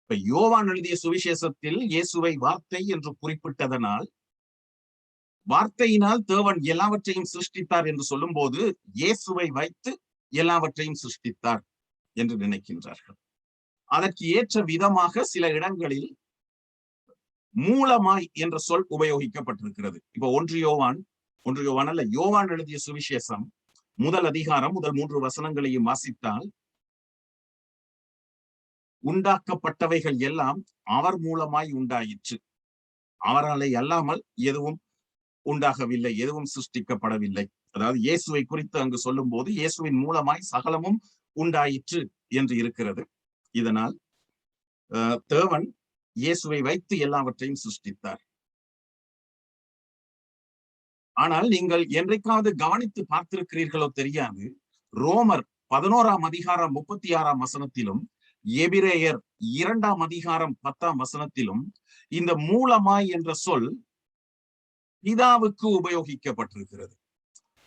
இப்ப யோவான் எழுதிய சுவிசேஷத்தில் இயேசுவை வார்த்தை என்று குறிப்பிட்டதனால், வார்த்தையினால் தேவன் எல்லாவற்றையும் சிருஷ்டித்தார் என்று சொல்லும் போது இயேசுவை வைத்து எல்லாவற்றையும் சிருஷ்டித்தார் என்று நினைக்கின்றார்கள். அதற்கு ஏற்ற விதமாக சில இடங்களில் மூலமாய் என்ற சொல் உபயோகிக்கப்பட்டிருக்கிறது. இப்ப ஒன்று யோவான் அல்ல, யோவான் எழுதிய சுவிசேஷம் முதல் அதிகாரம் முதல் 3 வசனங்களையும் வாசித்தால், உண்டாக்கப்பட்டவைகள் எல்லாம் அவர் மூலமாய் உண்டாயிற்று, அவராலே அல்லாமல் எதுவும் உண்டாகவில்லை, எதுவும் சிருஷ்டிக்கப்படவில்லை. அதாவது இயேசுவை குறித்து அங்கு சொல்லும் போது இயேசுவின் மூலமாய் சகலமும் உண்டாயிற்று என்று இருக்கிறது. இதனால் தேவன் இயேசுவை வைத்து எல்லாவற்றையும் சிருஷ்டித்தார். ஆனால் நீங்கள் என்றைக்காவது கவனித்து பார்த்திருக்கிறீர்களோ தெரியாது, ரோமர் 11ஆம் அதிகாரம் 36ஆம் வசனத்திலும் எபிரேயர் 2ஆம் அதிகாரம் 10ஆம் வசனத்திலும் இந்த மூலமாய் என்ற சொல் பிதாவுக்கு உபயோகிக்கப்பட்டிருக்கிறது.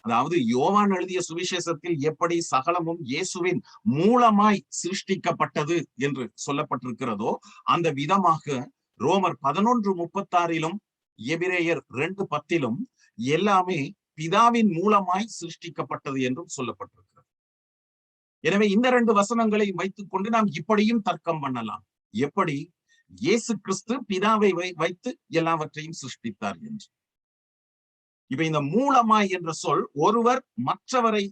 அதாவது யோவான் எழுதிய சுவிசேஷத்தில் எப்படி சகலமும் இயேசுவின் மூலமாய் சிருஷ்டிக்கப்பட்டது என்று சொல்லப்பட்டிருக்கிறதோ அந்த விதமாக ரோமர் 11:36 எபிரேயர் 2:10 எல்லாமே பிதாவின் மூலமாய் சிருஷ்டிக்கப்பட்டது என்றும் சொல்லப்பட்டிருக்கிறது. எனவே இந்த 2 வசனங்களை வைத்துக் கொண்டு நாம் இப்படியும் தர்க்கம் பண்ணலாம். எப்படி? இயேசு கிறிஸ்து பிதாவை வைத்து எல்லாவற்றையும் சிருஷ்டித்தார் என்று. இப்ப இந்த மூலமாய் என்ற சொல் ஒருவர் மற்றவரை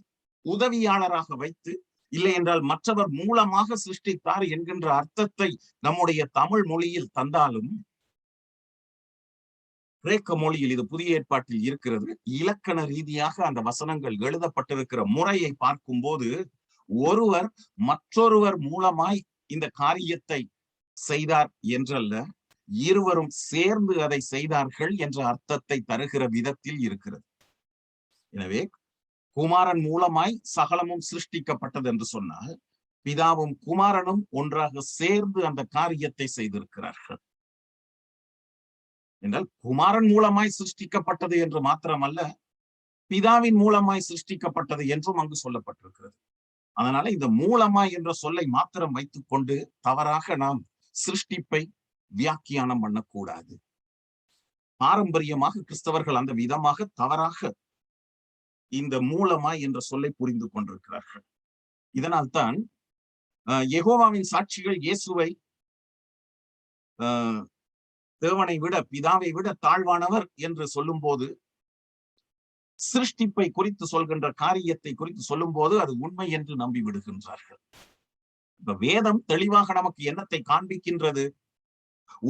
உதவியாளராக வைத்து, இல்லை என்றால் மற்றவர் மூலமாக சிருஷ்டித்தார் என்கின்ற அர்த்தத்தை நம்முடைய தமிழ் மொழியில் தந்தாலும், கிரேக்க மொழியில் இது புதிய ஏற்பாட்டில் இருக்கிறது. இலக்கண ரீதியாக அந்த வசனங்கள் எழுதப்பட்டிருக்கிற முறையை பார்க்கும் போது ஒருவர் மற்றொருவர் மூலமாய் இந்த காரியத்தை செய்தார் என்றல்ல, இருவரும் சேர்ந்து அதை செய்தார்கள் என்ற அர்த்தத்தை தருகிற விதத்தில் இருக்கிறது. எனவே குமாரன் மூலமாய் சகலமும் சிருஷ்டிக்கப்பட்டது என்று சொன்னால், பிதாவும் குமாரனும் ஒன்றாக சேர்ந்து அந்த காரியத்தை செய்திருக்கிறார்கள் என்றால், குமாரன் மூலமாய் சிருஷ்டிக்கப்பட்டது என்று மாத்திரமல்ல, பிதாவின் மூலமாய் சிருஷ்டிக்கப்பட்டது என்றும் அங்கு சொல்லப்பட்டிருக்கிறது. அதனால இந்த மூலமாய் என்ற சொல்லை மாத்திரம் வைத்துக் கொண்டு தவறாக நாம் சிருஷ்டிப்பை வியாக்கியானம் பண்ணக்கூடாது. பாரம்பரியமாக கிறிஸ்தவர்கள் அந்த விதமாக தவறாக இந்த மூலமாய் என்ற சொல்லை புரிந்து கொண்டிருக்கிறார்கள். இதனால்தான் யெகோவாவின் சாட்சிகள் இயேசுவை தேவனை விட பிதாவை விட தாழ்வானவர் என்று சொல்லும் போது, சிருஷ்டிப்பை குறித்து சொல்கின்ற காரியத்தை குறித்து சொல்லும் போது அது உண்மை என்று நம்பி விடுகின்றார்கள். இப்ப வேதம் தெளிவாக நமக்கு என்னத்தை காண்பிக்கின்றது?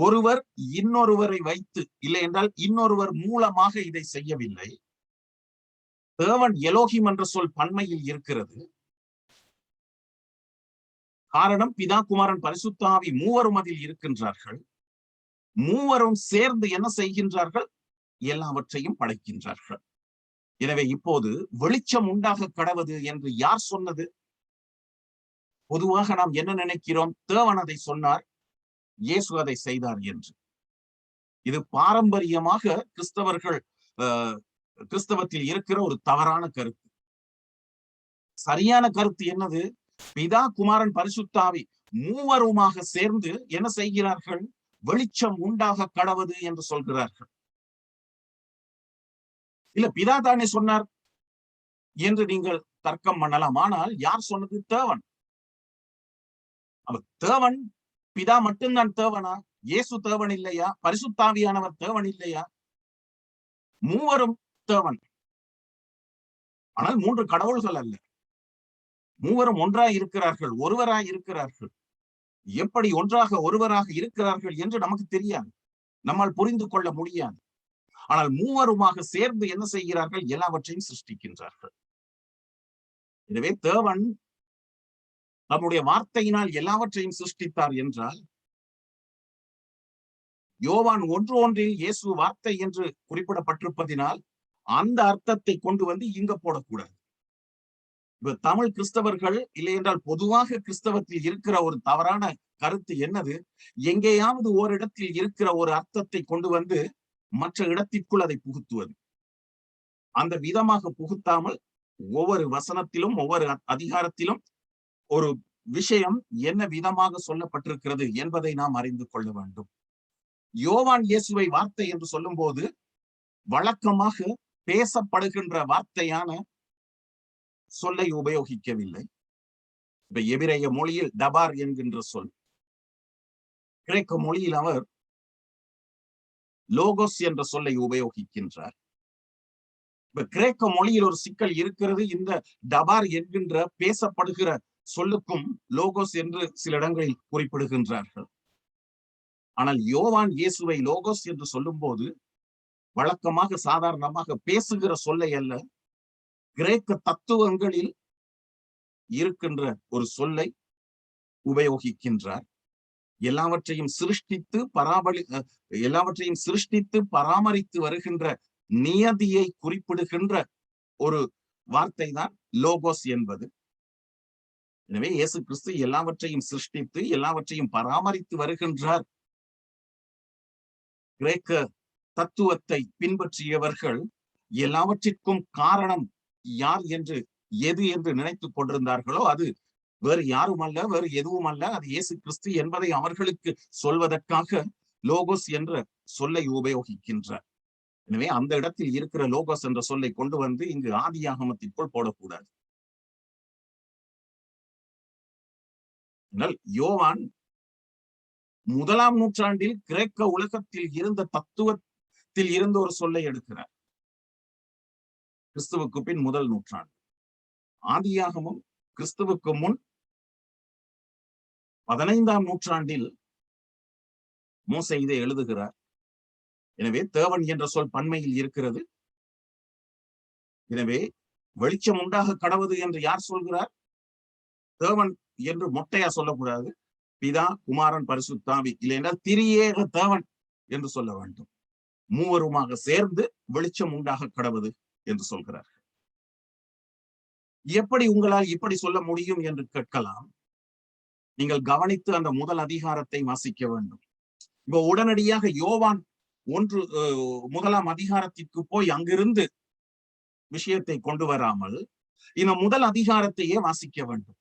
ஒருவர் இன்னொருவரை வைத்து, இல்லை என்றால் இன்னொருவர் மூலமாக இதை செய்யவில்லை. தேவன் எலோகிம் என்ற சொல் பன்மையில் இருக்கிறது. காரணம், பிதா குமாரன் பரிசுத்த ஆவி மூவரும் அதில் இருக்கின்றார்கள். மூவரும் சேர்ந்து என்ன செய்கின்றார்கள்? எல்லாவற்றையும் படைக்கின்றார்கள். எனவே இப்போது வெளிச்சம் உண்டாக கடவது என்று யார் சொன்னது? பொதுவாக நாம் என்ன நினைக்கிறோம்? தேவன் அதை சொன்னார், இயேசு அதை செய்தார் என்று. இது பாரம்பரியமாக கிறிஸ்தவத்தில் இருக்கிற ஒரு தவறான கருத்து. சரியான கருத்து என்னது? பிதா குமாரன் பரிசுத்த ஆவி மூவருமாக சேர்ந்து என்ன செய்கிறார்கள்? வெளிச்சம் உண்டாக கடவது என்று சொல்கிறார்கள். இல்ல, பிதா தானே சொன்னார் என்று நீங்கள் தர்க்கம் பண்ணலாம். ஆனால் யார் சொன்னது? தேவன். தேவன் பிதா மட்டும்தான் தேவனா? இயேசு தேவன் இல்லையா? பரிசுத்தாவியானவர் தேவன் இல்லையா? மூவரும் தேவன். ஆனால் மூன்று கடவுள்கள் அல்ல. மூவரும் ஒன்றாய் இருக்கிறார்கள், ஒருவராய் இருக்கிறார்கள். எப்படி ஒன்றாக ஒருவராக இருக்கிறார்கள் என்று நமக்கு தெரியாது, நம்மால் புரிந்து கொள்ள முடியாது. ஆனால் மூவருமாக சேர்ந்து என்ன செய்கிறார்கள்? எல்லாவற்றையும் சிருஷ்டிக்கின்றார்கள். எனவே தேவன் நம்முடைய வார்த்தையினால் எல்லாவற்றையும் சிருஷ்டித்தார் என்றால், யோவான் 1:1 இயேசு வார்த்தை என்று குறிப்பிடப்பட்டிருப்பதினால் அந்த அர்த்தத்தை கொண்டு வந்து இங்க போடக்கூடாது. இப்ப தமிழ் கிறிஸ்தவர்கள், இல்லை என்றால் பொதுவாக கிறிஸ்தவத்தில் இருக்கிற ஒரு தவறான கருத்து என்னது? எங்கேயாவது ஓரிடத்தில் இருக்கிற ஒரு அர்த்தத்தை கொண்டு வந்து மற்ற இடத்திற்குள் அதை புகுத்துவது. அந்த விதமாக புகுத்தாமல் ஒவ்வொரு வசனத்திலும் ஒவ்வொரு அதிகாரத்திலும் ஒரு விஷயம் என்ன விதமாக சொல்லப்பட்டிருக்கிறது என்பதை நாம் அறிந்து கொள்ள வேண்டும். யோவான் இயேசுவை வார்த்தை என்று சொல்லும் போது வழக்கமாக பேசப்படுகின்ற வார்த்தையான சொல்லை உபயோகிக்கவில்லை. இப்ப எபிரேய மொழியில் டபார் என்கின்ற சொல், கிரேக்க மொழியில் அவர் லோகோஸ் என்ற சொல்லை உபயோகிக்கின்றார். இப்ப கிரேக்க மொழியில் ஒரு சிக்கல் இருக்கிறது. இந்த டபார் என்கின்ற பேசப்படுகிற சொல்லுக்கும் லோகோஸ் என்று சில இடங்களில் குறிப்பிடுகின்றார்கள். ஆனால் யோவான் இயேசுவை லோகோஸ் என்று சொல்லும் போது வழக்கமாக சாதாரணமாக பேசுகிற சொல்லை அல்ல, கிரேக்க தத்துவங்களில் இருக்கின்ற ஒரு சொல்லை உபயோகிக்கின்றார். எல்லாவற்றையும் சிருஷ்டித்து பராமரித்து வருகின்ற நியதியை குறிப்பிடுகின்ற ஒரு வார்த்தை தான் லோகோஸ் என்பது. எனவே இயேசு கிறிஸ்து எல்லாவற்றையும் சிருஷ்டித்து எல்லாவற்றையும் பராமரித்து வருகின்றார். கிரேக்க தத்துவத்தை பின்பற்றியவர்கள் எல்லாவற்றிற்கும் காரணம் யார் என்று, எது என்று நினைத்துக் கொண்டிருந்தார்களோ அது வேறு யாரும் அல்ல, வேறு எதுவும் அல்ல, அது இயேசு கிறிஸ்து என்பதை அவர்களுக்கு சொல்வதற்காக லோகோஸ் என்ற சொல்லை உபயோகிக்கின்றார். எனவே அந்த இடத்தில் இருக்கிற லோகோஸ் என்ற சொல்லை கொண்டு வந்து இங்கு ஆதியாகமத்திற்குள் போடக்கூடாது. யோவான் 1ஆம் நூற்றாண்டில் கிரேக்க உலகத்தில் இருந்த தத்துவத்தில் இருந்த ஒரு சொல்லை எடுக்கிறார். கிறிஸ்துவுக்கு பின் 1 நூற்றாண்டு. ஆதியாகமம் கிறிஸ்துவுக்கு முன் 15ஆம் நூற்றாண்டில் மோசே இதை எழுதுகிறார். எனவே தேவன் என்ற சொல் பன்மையில் இருக்கிறது. எனவே வெளிச்சம் உண்டாக கடவுது என்று யார் சொல்கிறார்? தேவன் என்று மொட்டையா சொல்லக்கூடாது. பிதா குமாரன் பரிசுத்த ஆவி, இல்லை என்றால் திரியேக தேவன் என்று சொல்ல வேண்டும். மூவருமாக சேர்ந்து வெளிச்சம் உண்டாக கடவுது என்று சொல்கிறார். எப்படி உங்களால் இப்படி சொல்ல முடியும் என்று கேட்கலாம். நீங்கள் கவனித்து அந்த முதல் அதிகாரத்தை வாசிக்க வேண்டும். இப்ப உடனடியாக யோவான் 1 அதிகாரத்திற்கு போய் அங்கிருந்து விஷயத்தை கொண்டு வராமல் இந்த முதல் அதிகாரத்தையே வாசிக்க வேண்டும்.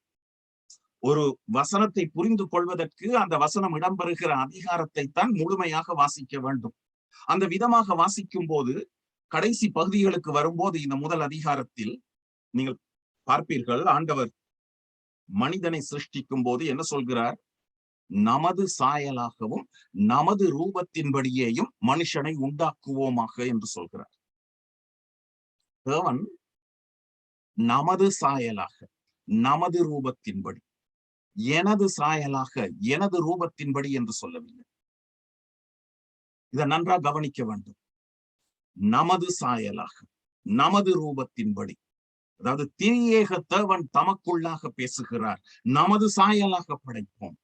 ஒரு வசனத்தை புரிந்து கொள்வதற்கு அந்த வசனம் இடம்பெறுகிற அதிகாரத்தை தான் முழுமையாக வாசிக்க வேண்டும். அந்த விதமாக வாசிக்கும் போது கடைசி பகுதிகளுக்கு வரும்போது இந்த முதல் அதிகாரத்தில் நீங்கள் பார்ப்பீர்கள், ஆண்டவர் மனிதனை சிருஷ்டிக்கும் போது என்ன சொல்கிறார்? நமது சாயலாகவும் நமது ரூபத்தின்படியேயும் மனுஷனை உண்டாக்குவோமாக என்று சொல்கிறார். தேவன் நமது சாயலாக நமது ரூபத்தின்படி, எனது சாயலாக எனது ரூபத்தின்படி என்று சொல்லவில்லை. இதை நன்றாக கவனிக்க வேண்டும். நமது சாயலாக நமது ரூபத்தின்படி, அதாவது திரியேக தேவன் தமக்குள்ளாக பேசுகிறார். நமது சாயலாக படைப்போம்.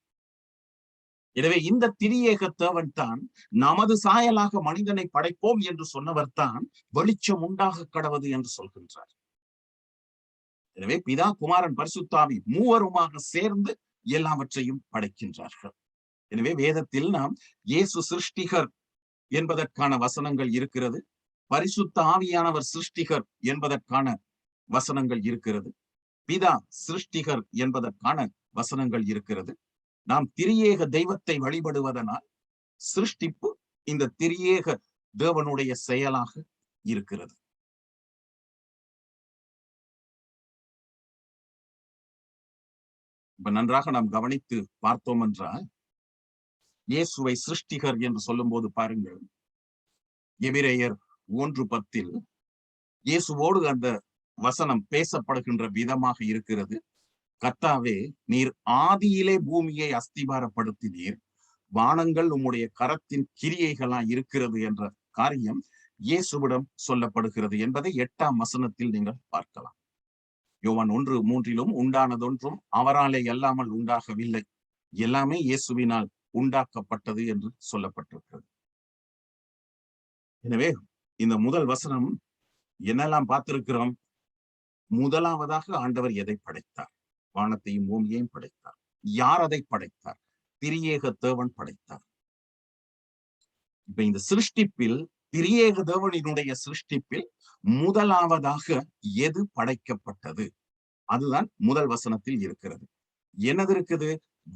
எனவே இந்த திரியேக தேவன் தான் நமது சாயலாக மனிதனை படைப்போம் என்று சொன்னவர் தான் வெளிச்சம் உண்டாக கடவது என்று சொல்கின்றார். எனவே பிதா, குமாரன், பரிசுத்தாவி மூவருமாக சேர்ந்து எல்லாவற்றையும் படைக்கின்றார்கள். எனவே வேதத்தில் நாம் இயேசு சிருஷ்டிகர் என்பதற்கான வசனங்கள் இருக்கிறது. பரிசுத்த ஆவியானவர் சிருஷ்டிகர் என்பதற்கான வசனங்கள் இருக்கிறது. பிதா சிருஷ்டிகர் என்பதற்கான வசனங்கள் இருக்கிறது. நாம் திரியேக தெய்வத்தை வழிபடுவதனால் சிருஷ்டிப்பு இந்த திரியேக தேவனுடைய செயலாக இருக்கிறது. இப்ப நன்றாக நாம் கவனித்து பார்த்தோம் என்றால், இயேசுவை சிருஷ்டிகர் என்று சொல்லும் போது பாருங்கள், எபிரேயர் 1:10 இயேசுவோடு அந்த வசனம் பேசப்படுகின்ற விதமாக இருக்கிறது. கர்த்தாவே, நீர் ஆதியிலே பூமியை அஸ்திபாரப்படுத்தினீர், வானங்கள் உம்முடைய கரத்தின் கிரியைகளா இருக்கிறது என்ற காரியம் இயேசுவிடம் சொல்லப்படுகிறது என்பதை 8ஆம் வசனத்தில் நீங்கள் பார்க்கலாம். யோவான் 1:3 உண்டானதொன்றும் அவராலே அல்லாமல் உண்டாகவில்லை, எல்லாமே இயேசுவினால் உண்டாக்கப்பட்டது என்று சொல்லப்பட்டிருக்கிறது. எனவே இந்த முதல் வசனம் என்னெல்லாம் பார்த்திருக்கிறோம்? முதலாவதாக ஆண்டவர் எதை படைத்தார்? வானத்தையும் பூமியையும் படைத்தார். யார் அதை படைத்தார்? திரியேக தேவன் படைத்தார். இப்ப இந்த சிருஷ்டிப்பில், திரியேக தேவனினுடைய சிருஷ்டிப்பில் முதலாவதாக எது படைக்கப்பட்டது? அதுதான் முதல் வசனத்தில் இருக்கிறது. என்னது இருக்குது?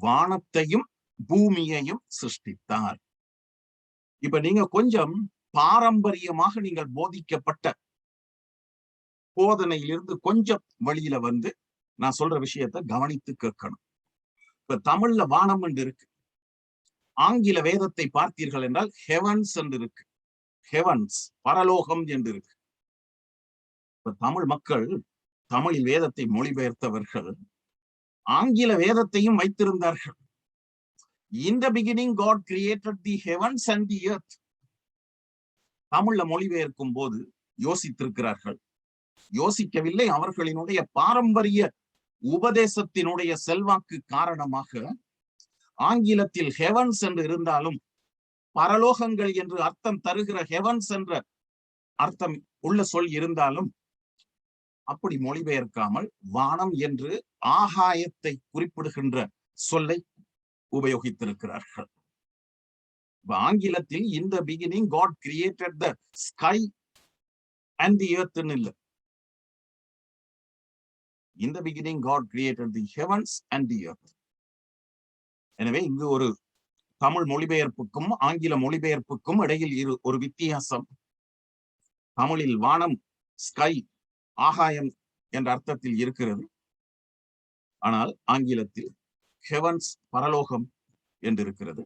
வானத்தையும் பூமியையும் சிருஷ்டித்தார். இப்ப நீங்க கொஞ்சம் பாரம்பரியமாக நீங்கள் போதிக்கப்பட்ட போதனையிலிருந்து கொஞ்சம் வழியில வந்து நான் சொல்ற விஷயத்தை கவனித்து கேட்கணும். இப்ப தமிழ்ல வானம் என்று இருக்கு. ஆங்கில வேதத்தை பார்த்தீர்கள் என்றால் ஹெவன்ஸ் என்று இருக்கு. ஹெவன்ஸ், பரலோகம் என்று இருக்கு. இப்ப தமிழ் மக்கள், தமிழில் வேதத்தை மொழிபெயர்த்தவர்கள் ஆங்கில வேதத்தையும் வைத்திருந்தார்கள். In the beginning God created the heavens and the earth. தமிழ்ல மொழிபெயர்க்கும் போது யோசித்திருக்கிறார்கள். யோசிக்கவில்லை. அவர்களினுடைய பாரம்பரிய உபதேசத்தினுடைய செல்வாக்கு காரணமாக ஆங்கிலத்தில் ஹெவன்ஸ் என்று இருந்தாலும், பரலோகங்கள் என்று அர்த்தம் தருகிற ஹெவன்ஸ் என்ற அர்த்தம் உள்ள சொல் இருந்தாலும் அப்படி மொழிபெயர்க்காமல் வானம் என்று ஆகாயத்தை குறிப்பிடுகின்ற சொல்லை உபயோகித்திருக்கிறார்கள். ஆங்கிலத்தில் in the beginning God created the sky and the earth இல்ல. In the beginning God created the heavens and the earth. எனவே இங்கு ஒரு தமிழ் மொழிபெயர்ப்புக்கும் ஆங்கில மொழிபெயர்ப்புக்கும் இடையில் ஒரு வித்தியாசம். தமிழில் வானம், ஸ்கை, ஆகாயம் என்ற அர்த்தத்தில் இருக்கிறது. ஆனால் ஆங்கிலத்தில் ஹெவன்ஸ், பரலோகம் என்று இருக்கிறது.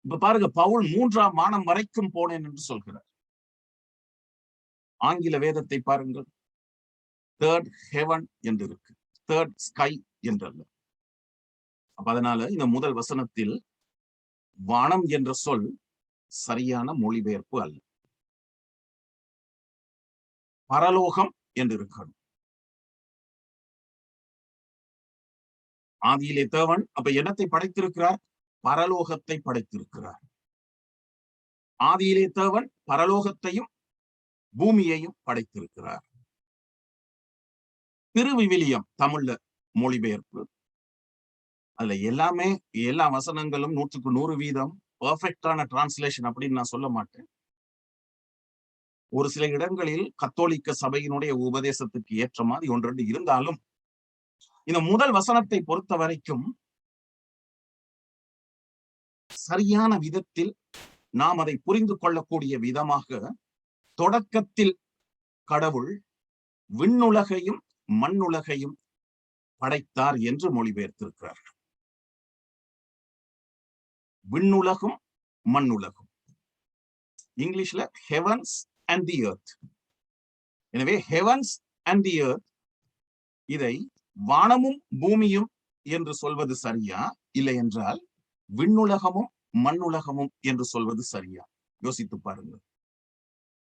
இப்ப பாருங்க, பவுல் 3ஆம் வானம் வரைக்கும் போனேன் என்று சொல்கிறார். ஆங்கில வேதத்தை பாருங்கள், தேர்ட் ஹெவன் என்று இருக்கு, தேர்ட் ஸ்கை என்றல்ல. அப்ப அதனால இந்த முதல் வசனத்தில் வானம் என்ற சொல் சரியான மொழிபெயர்ப்பு அல்ல. பரலோகம் என்று இருக்கணும். ஆதியிலே தேவன் அப்ப என்னத்தை படைத்திருக்கிறார்? பரலோகத்தை படைத்திருக்கிறார். ஆதியிலே தேவன் பரலோகத்தையும் பூமியையும் படைத்திருக்கிறார். திருவிவிலியம் தமிழ்ல மொழிபெயர்ப்பு, அதுல எல்லாமே எல்லா வசனங்களும் 100க்கு 100% பெர்ஃபெக்டான டிரான்ஸ்லேஷன் அப்படின்னு நான் சொல்ல மாட்டேன். ஒரு சில இடங்களில் கத்தோலிக்க சபையினுடைய உபதேசத்துக்கு ஏற்ற மாதிரி ஒன்று இருந்தாலும், இந்த முதல் வசனத்தை பொறுத்த வரைக்கும் சரியான விதத்தில் நாம் அதை புரிந்து கொள்ளக்கூடிய விதமாக, தொடக்கத்தில் கடவுள் விண்ணுலகையும் மண்ணுலகையும் படைத்தார் என்று மொழிபெயர்த்திருக்கிறார்கள். விண்ணுலகும் மண்ணுலகும். இங்கிலீஷ்ல ஹெவன்ஸ் அண்ட் தி எர்த். எனவே ஹெவன்ஸ் அண்ட் தி எர்த், இதை வானமும் பூமியும் என்று சொல்வது சரியா, இல்லை என்றால் விண்ணுலகமும் மண்ணுலகமும் என்று சொல்வது சரியா? யோசித்து பாருங்கள்.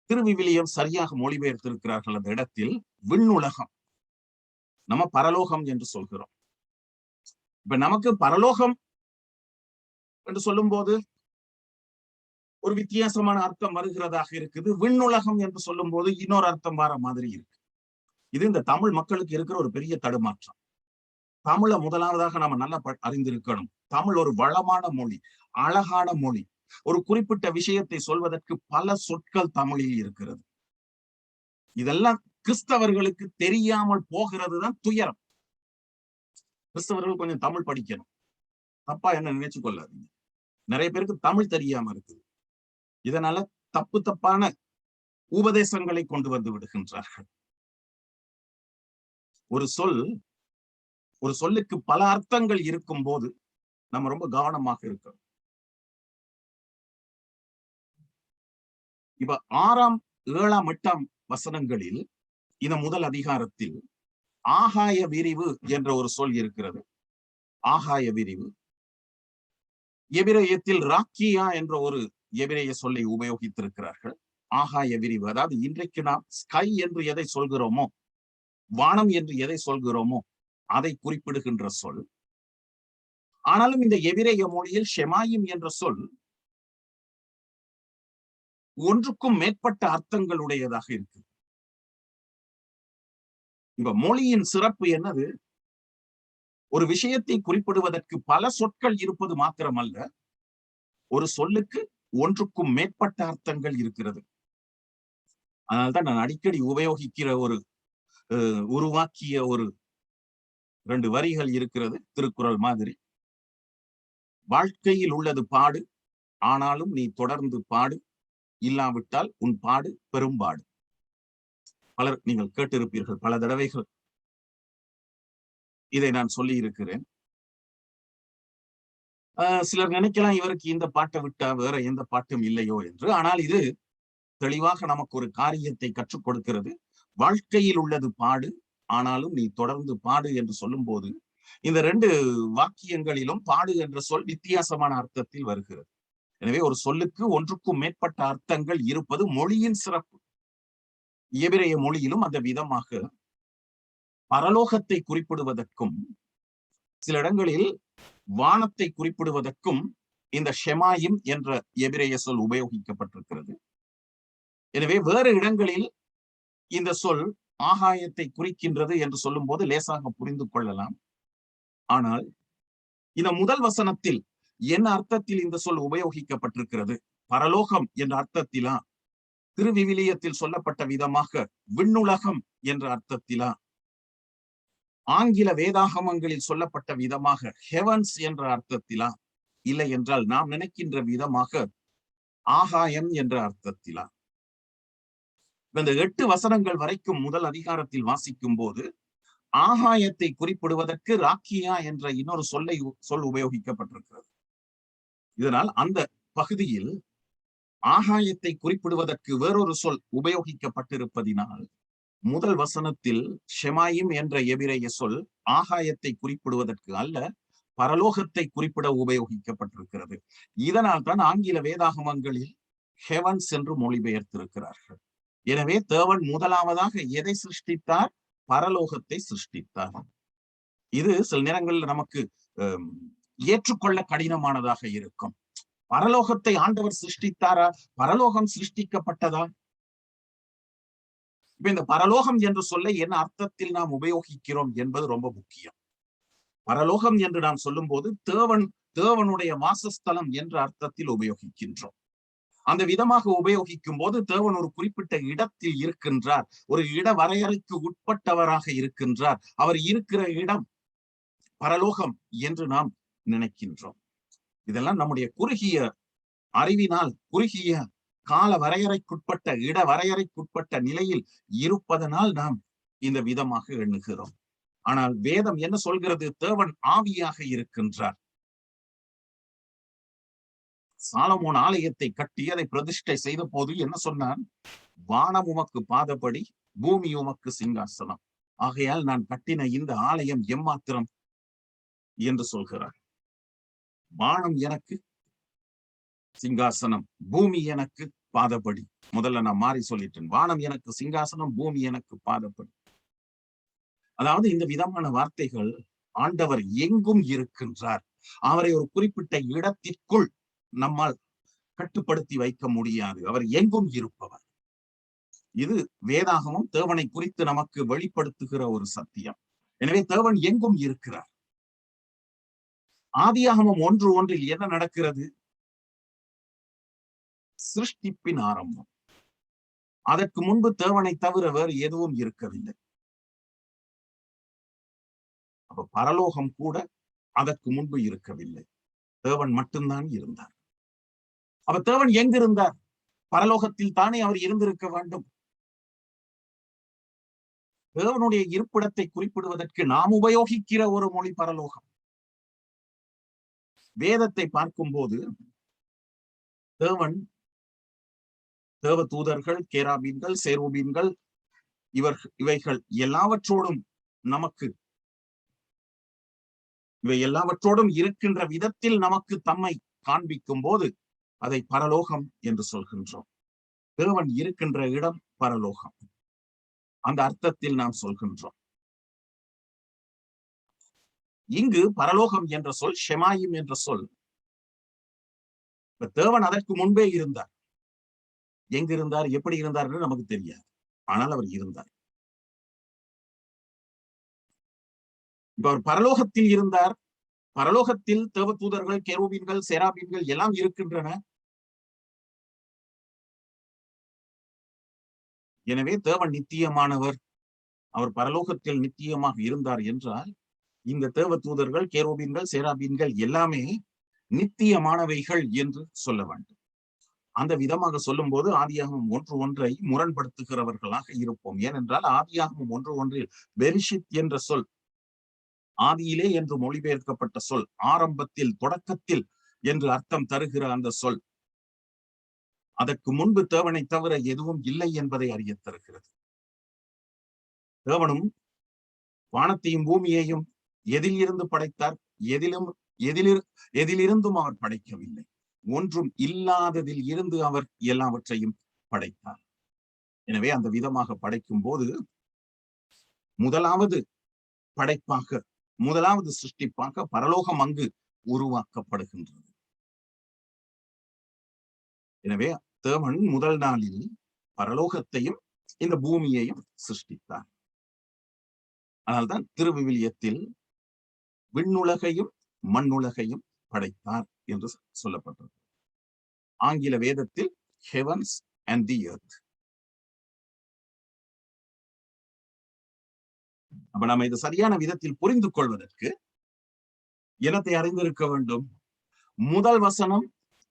திருவிவிலியம் சரியாக மொழிபெயர்த்திருக்கிறார்கள் அந்த இடத்தில் விண்ணுலகம். நம்ம பரலோகம் என்று சொல்கிறோம். இப்ப நமக்கு பரலோகம் என்று சொல்லும் போது ஒரு வித்தியாசமான அர்த்தம் வருகிறதாக இருக்குது. விண்ணுலகம் என்று சொல்லும் போது இன்னொரு அர்த்தம் வர மாதிரி இருக்கு. இது இந்த தமிழ் மக்களுக்கு இருக்கிற ஒரு பெரிய தடுமாற்றம். தமிழை முதலாவதாக நம்ம நல்லா அறிந்திருக்கணும். தமிழ் ஒரு வளமான மொழி, அழகான மொழி. ஒரு குறிப்பிட்ட விஷயத்தை சொல்வதற்கு பல சொற்கள் தமிழில் இருக்கிறது. இதெல்லாம் கிறிஸ்தவர்களுக்கு தெரியாமல் போகிறது தான் துயரம். கிறிஸ்தவர்கள் கொஞ்சம் தமிழ் படிக்கணும். தப்பா என்ன நினைச்சு கொள்ளாதீங்க. நிறைய பேருக்கு தமிழ் தெரியாம இருக்குது. இதனால தப்பு தப்பான உபதேசங்களை கொண்டு வந்து விடுகின்றார்கள். ஒரு சொல்லுக்கு பல அர்த்தங்கள் இருக்கும் போது நம்ம ரொம்ப கவனமாக இருக்கணும். இப்ப 6ஆம் 7ஆம் 8ஆம் வசனங்களில் இந்த முதல் அதிகாரத்தில் ஆகாய விரிவு என்ற ஒரு சொல் இருக்கிறது. ஆகாய விரிவு எபிரேயத்தில் ராக்கியா என்ற ஒரு எபிரேய சொல்லை உபயோகித்திருக்கிறார்கள். ஆகாய விரிவு, அதாவது இன்றைக்கு நாம் ஸ்கை என்று எதை சொல்கிறோமோ, வானம் என்று எதை சொல்கிறோமோ அதை குறிப்பிடுகின்ற சொல். ஆனாலும் இந்த எபிரேய மொழியில் ஷெமாயிம் என்ற சொல் ஒன்றுக்கும் மேற்பட்ட அர்த்தங்களுடையதாக இருக்கு. இப்ப மொழியின் சிறப்பு என்னது? ஒரு விஷயத்தை குறிப்பிடுவதற்கு பல சொற்கள் இருப்பது மாத்திரமல்ல, ஒரு சொல்லுக்கு ஒன்றுக்கும் மேற்பட்ட அர்த்தங்கள் இருக்கிறது. அதனால்தான் நான் அடிக்கடி உபயோகிக்கிற உருவாக்கிய ஒரு 2 வரிகள் இருக்கிறது, திருக்குறள் மாதிரி. வாழ்க்கையில் உள்ளது பாடு, ஆனாலும் நீ தொடர்ந்து பாடு, இல்லாவிட்டால் உன் பாடு பெரும்பாடு. பலர் நீங்கள் கேட்டிருப்பீர்கள், பல தடவைகள் இதை நான் சொல்லி இருக்கிறேன். சிலர் நினைக்கலாம் இவருக்கு இந்த பாட்டை விட்டா வேற எந்த பாட்டும் இல்லையோ என்று. ஆனால் இது தெளிவாக நமக்கு ஒரு காரியத்தை கற்றுக் கொடுக்கிறது. வாழ்க்கையில் உள்ளது பாடு, ஆனாலும் நீ தொடர்ந்து பாடு என்று சொல்லும் போது இந்த 2 வாக்கியங்களிலும் பாடு என்ற சொல் வித்தியாசமான அர்த்தத்தில் வருகிறது. எனவே ஒரு சொல்லுக்கு ஒன்றுக்கும் மேற்பட்ட அர்த்தங்கள் இருப்பது மொழியின் சிறப்பு. எபிரேய மொழியிலும் அந்த விதமாக பரலோகத்தை குறிப்பிடுவதற்கும் சில இடங்களில் வானத்தை குறிப்பிடுவதற்கும் இந்த ஷெமாயிம் என்ற எபிரேய சொல் உபயோகிக்கப்பட்டிருக்கிறது. எனவே வேறு இடங்களில் இந்த சொல் ஆகாயத்தை குறிக்கின்றது என்று சொல்லும் போது லேசாக புரிந்து கொள்ளலாம். ஆனால் இந்த முதல் வசனத்தில் என்ன அர்த்தத்தில் இந்த சொல் உபயோகிக்கப்பட்டிருக்கிறது? பரலோகம் என்ற அர்த்தத்திலா, திருவிவிலியத்தில் சொல்லப்பட்ட விதமாக விண்ணுலகம் என்ற அர்த்தத்திலா, ஆங்கில வேதாகமங்களில் சொல்லப்பட்ட விதமாக ஹெவன்ஸ் என்ற அர்த்தத்திலா, இல்லை என்றால் நாம் நினைக்கின்ற விதமாக ஆகாயம் என்ற அர்த்தத்திலா? இந்த 8 வசனங்கள் வரைக்கும் முதல் அதிகாரத்தில் வாசிக்கும் போது ஆகாயத்தை குறிப்பிடுவதற்கு ராக்கியா என்ற இன்னொரு சொல் உபயோகிக்கப்பட்டிருக்கிறது. இதனால் அந்த பகுதியில் ஆகாயத்தை குறிப்பிடுவதற்கு வேறொரு சொல் உபயோகிக்கப்பட்டிருப்பதினால் முதல் வசனத்தில் ஷெமாயிம் என்ற எபிரேய சொல் ஆகாயத்தை குறிப்பிடுவதற்கு அல்ல, பரலோகத்தை குறிப்பிட உபயோகிக்கப்பட்டிருக்கிறது. இதனால் தான் ஆங்கில வேதாகமங்களில் ஹெவன்ஸ் என்று மொழிபெயர்த்திருக்கிறார்கள். எனவே தேவன் முதலாவதாக எதை சிருஷ்டித்தார்? பரலோகத்தை சிருஷ்டித்தார். இது சில நேரங்களில் நமக்கு ஏற்றுக்கொள்ள கடினமானதாக இருக்கும். பரலோகத்தை ஆண்டவர் சிருஷ்டித்தாரா? பரலோகம் சிருஷ்டிக்கப்பட்டதா? இப்ப இந்த பரலோகம் என்று சொல்ல என்ன அர்த்தத்தில் நாம் உபயோகிக்கிறோம் என்பது ரொம்ப முக்கியம். பரலோகம் என்று நாம் சொல்லும் போது தேவனுடைய வாசஸ்தலம் என்ற அர்த்தத்தில் உபயோகிக்கின்றோம். அந்த விதமாக உபயோகிக்கும் போது தேவன் ஒரு குறிப்பிட்ட இடத்தில் இருக்கின்றார், ஒரு இட வரையறைக்கு உட்பட்டவராக இருக்கின்றார். அவர் இருக்கிற இடம் பரலோகம் என்று நாம் நினைக்கின்றோம். இதெல்லாம் நம்முடைய குறுகிய அறிவினால், குறுகிய கால வரையறைக்குட்பட்ட, இட வரையறைக்குட்பட்ட நிலையில் இருப்பதனால் நாம் இந்த விதமாக எண்ணுகிறோம். ஆனால் வேதம் என்ன சொல்கிறது? தேவன் ஆவியாக இருக்கின்றார். சாலமோன் ஆலயத்தை கட்டி அதை பிரதிஷ்டை செய்த போது என்ன சொன்னான்? வானம் உமக்கு பாதப்படி, பூமி உமக்கு சிங்காசனம், ஆகையால் நான் கட்டின இந்த ஆலயம் எம்மாத்திரம் என்று சொல்கிறார். வானம் எனக்கு சிங்காசனம், பூமி எனக்கு பாதப்படி. முதல்ல நான் மாறி சொல்லிட்டேன். வானம் எனக்கு சிங்காசனம், பூமி எனக்கு பாதப்படி. அதாவது இந்த விதமான வார்த்தைகள், ஆண்டவர் எங்கும் இருக்கின்றார். அவரை ஒரு குறிப்பிட்ட இடத்திற்குள் நம்மால் கட்டுப்படுத்தி வைக்க முடியாது. அவர் எங்கும் இருப்பவர். இது வேதாகமும் தேவனை குறித்து நமக்கு வெளிப்படுத்துகிற ஒரு சத்தியம். எனவே தேவன் எங்கும் இருக்கிறார். ஆதியாகமம் 1:1 என்ன நடக்கிறது? சிருஷ்டிப்பின் ஆரம்பம். அதற்கு முன்பு தேவனை தவிர வேறு எதுவும் இருக்கவில்லை. அப்ப பரலோகம் கூட அதற்கு முன்பு இருக்கவில்லை. தேவன் மட்டும்தான் இருந்தார். அப்ப தேவன் எங்கிருந்தார்? பரலோகத்தில் தானே அவர் இருந்திருக்க வேண்டும். தேவனுடைய இருப்பிடத்தை குறிப்பிடுவதற்கு நாம் உபயோகிக்கிற ஒரு மொழி பரலோகம். வேதத்தை பார்க்கும்போது தேவன், தேவ தூதர்கள், கேராபீன்கள், சேரூபீன்கள், இவைகள் எல்லாவற்றோடும் இவை எல்லாவற்றோடும் இருக்கின்ற விதத்தில் நமக்கு தம்மை காண்பிக்கும் போது அதை பரலோகம் என்று சொல்கின்றோம். தேவன் இருக்கின்ற இடம் பரலோகம். அந்த அர்த்தத்தில் நாம் சொல்கின்றோம். இங்கு பரலோகம் என்ற சொல், ஷெமாயிம் என்ற சொல், தேவன் அதற்கு முன்பே இருந்தார். எங்கிருந்தார், எப்படி இருந்தார் என்று நமக்கு தெரியாது. ஆனால் அவர் இருந்தார். இப்ப அவர் பரலோகத்தில் இருந்தார். பரலோகத்தில் தேவ தூதர்கள், கெரூபீன்கள், சேராபீன்கள் எல்லாம் இருக்கின்றன. எனவே தேவன் நித்தியமானவர். அவர் பரலோகத்தில் நித்தியமாக இருந்தார் என்றால் இந்த தேவ தூதர்கள், கேரோபீன்கள், சேராபீன்கள் எல்லாமே நித்தியமானவைகள் என்று சொல்ல வேண்டும். அந்த விதமாக சொல்லும் போது ஆதியாகமம் 1:1 முரண்படுத்துகிறவர்களாக இருப்போம். ஏனென்றால் ஆதியாகமம் 1:1 பெரிஷித் என்ற சொல், ஆதியிலே என்று மொழிபெயர்க்கப்பட்ட சொல், ஆரம்பத்தில், தொடக்கத்தில் என்று அர்த்தம் தருகிற அந்த சொல், அதற்கு முன்பு தேவனை தவிர எதுவும் இல்லை என்பதை அறிய தருகிறது. தேவனும் வானத்தையும் பூமியையும் எதில் இருந்து படைத்தார்? எதிலிருந்தும் அவர் படைக்கவில்லை. ஒன்றும் இல்லாததில் இருந்து அவர் எல்லாவற்றையும் படைத்தார். எனவே அந்த விதமாக படைக்கும் போது முதலாவது படைப்பாக, முதலாவது சிருஷ்டிப்பாக பரலோகம் அங்கு உருவாக்கப்படுகின்றது. எனவே தேவன் முதல் நாளில் பரலோகத்தையும் இந்த பூமியையும் சிருஷ்டித்தார். அதனால்தான் திருவிவிலியத்தில் விண்ணுலகையும் மண்ணுலகையும் படைத்தார் என்று சொல்லப்பட்டது. ஆங்கில வேதத்தில் ஹெவன்ஸ் அண்ட் தி எர்த். அப்ப நம்ம இது சரியான விதத்தில் புரிந்து கொள்வதற்கு என்னத்தை அறிந்திருக்க வேண்டும்? முதல் வசனம்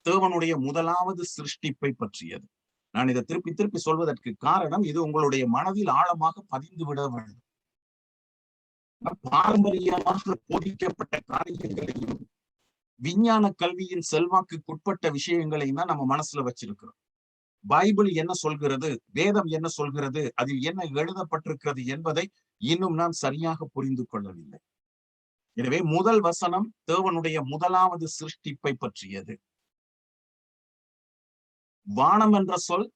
தேவனுடைய முதலாவது சிருஷ்டிப்பை பற்றியது. நான் இதை திருப்பி திருப்பி சொல்வதற்கு காரணம், இது உங்களுடைய மனதில் ஆழமாக பதிந்து விட வேண்டும். பாரம்பரியமாக போதிக்கப்பட்ட காரியங்களையும் விஞ்ஞான கல்வியின் செல்வாக்குட்பட்ட விஷயங்களையும் தான் நம்ம மனசுல வச்சிருக்கிறோம். பைபிள் என்ன சொல்கிறது, வேதம் என்ன சொல்கிறது, அதில் என்ன எழுதப்பட்டிருக்கிறது என்பதை இன்னும் நாம் சரியாக புரிந்து கொள்ளவில்லை. எனவே முதல் வசனம் தேவனுடைய முதலாவது சிருஷ்டிப்பை பற்றியது. வானம் என்ற சொல்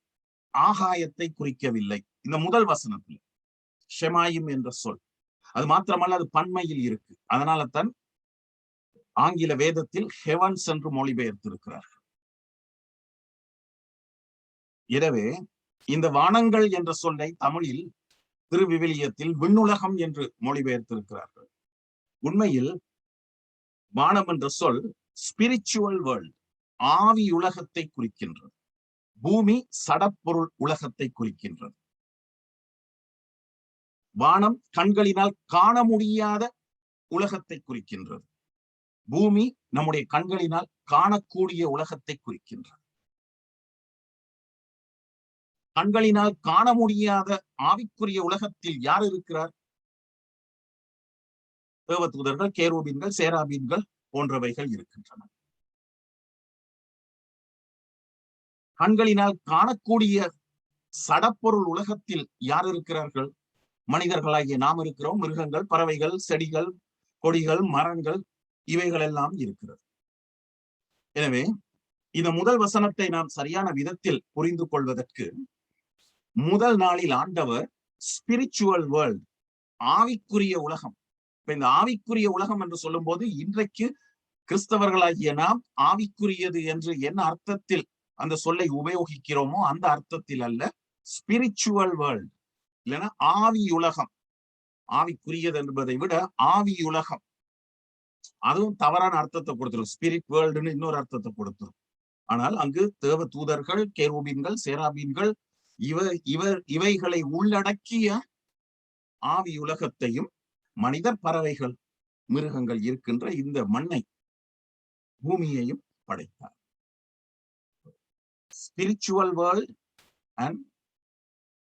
ஆகாயத்தை குறிக்கவில்லை இந்த முதல் வசனத்தில். ஷெமாயிம் என்ற சொல் அது மாத்திரமல்ல, அது பன்மையில் இருக்கு. அதனால தான் ஆங்கில வேதத்தில் ஹெவன்ஸ் என்று மொழிபெயர்த்திருக்கிறார்கள். எனவே இந்த வானங்கள் என்ற சொல்லை தமிழில் திருவிவிலியத்தில் விண்ணுலகம் என்று மொழிபெயர்த்திருக்கிறார்கள். உண்மையில் வானம் என்ற சொல் ஸ்பிரிச்சுவல் வேர்ல்ட், ஆவி உலகத்தை குறிக்கின்றது. பூமி சடப்பொருள் உலகத்தை குறிக்கின்றது. வானம் கண்களினால் காண முடியாத உலகத்தை குறிக்கின்றது. பூமி நம்முடைய கண்களினால் காணக்கூடிய உலகத்தை குறிக்கின்றது. கண்களினால் காண முடியாத ஆவிக்குரிய உலகத்தில் யார் இருக்கிறார்? தேவதூதர்கள், கேரூபீன்கள், சேராபீன்கள் போன்றவைகள் இருக்கின்றன. கண்களினால் காணக்கூடிய சடப்பொருள் உலகத்தில் யார் இருக்கிறார்கள்? மனிதர்களாகிய நாம் இருக்கிறோம். மிருகங்கள், பறவைகள், செடிகள், கொடிகள், மரங்கள் இவைகள் எல்லாம் இருக்கிறது. எனவே இந்த முதல் வசனத்தை நாம் சரியான விதத்தில் புரிந்து கொள்வதற்கு முதல் நாளில் ஆண்டவர் ஸ்பிரிச்சுவல் வேர்ல்ட், ஆவிக்குரிய உலகம். இப்ப இந்த ஆவிக்குரிய உலகம் என்று சொல்லும் போது இன்றைக்கு கிறிஸ்தவர்களாகிய நாம் ஆவிக்குரியது என்று என்ன அர்த்தத்தில் அந்த சொல்லை உபயோகிக்கிறோமோ அந்த அர்த்தத்தில் அல்ல, ஸ்பிரிச்சுவல் வேர்ல்ட் இல்லைன்னா ஆவி உலகம். ஆவிக்குரியது என்பதை விட ஆவி உலகம், அதுவும் தவறான அர்த்தத்தை கொடுத்துரும். ஸ்பிரிட் வேர்ல்டுன்னு இன்னொரு அர்த்தத்தை கொடுத்துரும். ஆனால் அங்கு தேவ தூதர்கள், கேரூபீன்கள், சேராபீன்கள் இவைகளை உள்ளடக்கிய ஆவி உலகத்தையும் மனிதர், பறவைகள், மிருகங்கள் இருக்கின்ற இந்த மண்ணை, பூமியையும் படைத்தார். Spiritual world and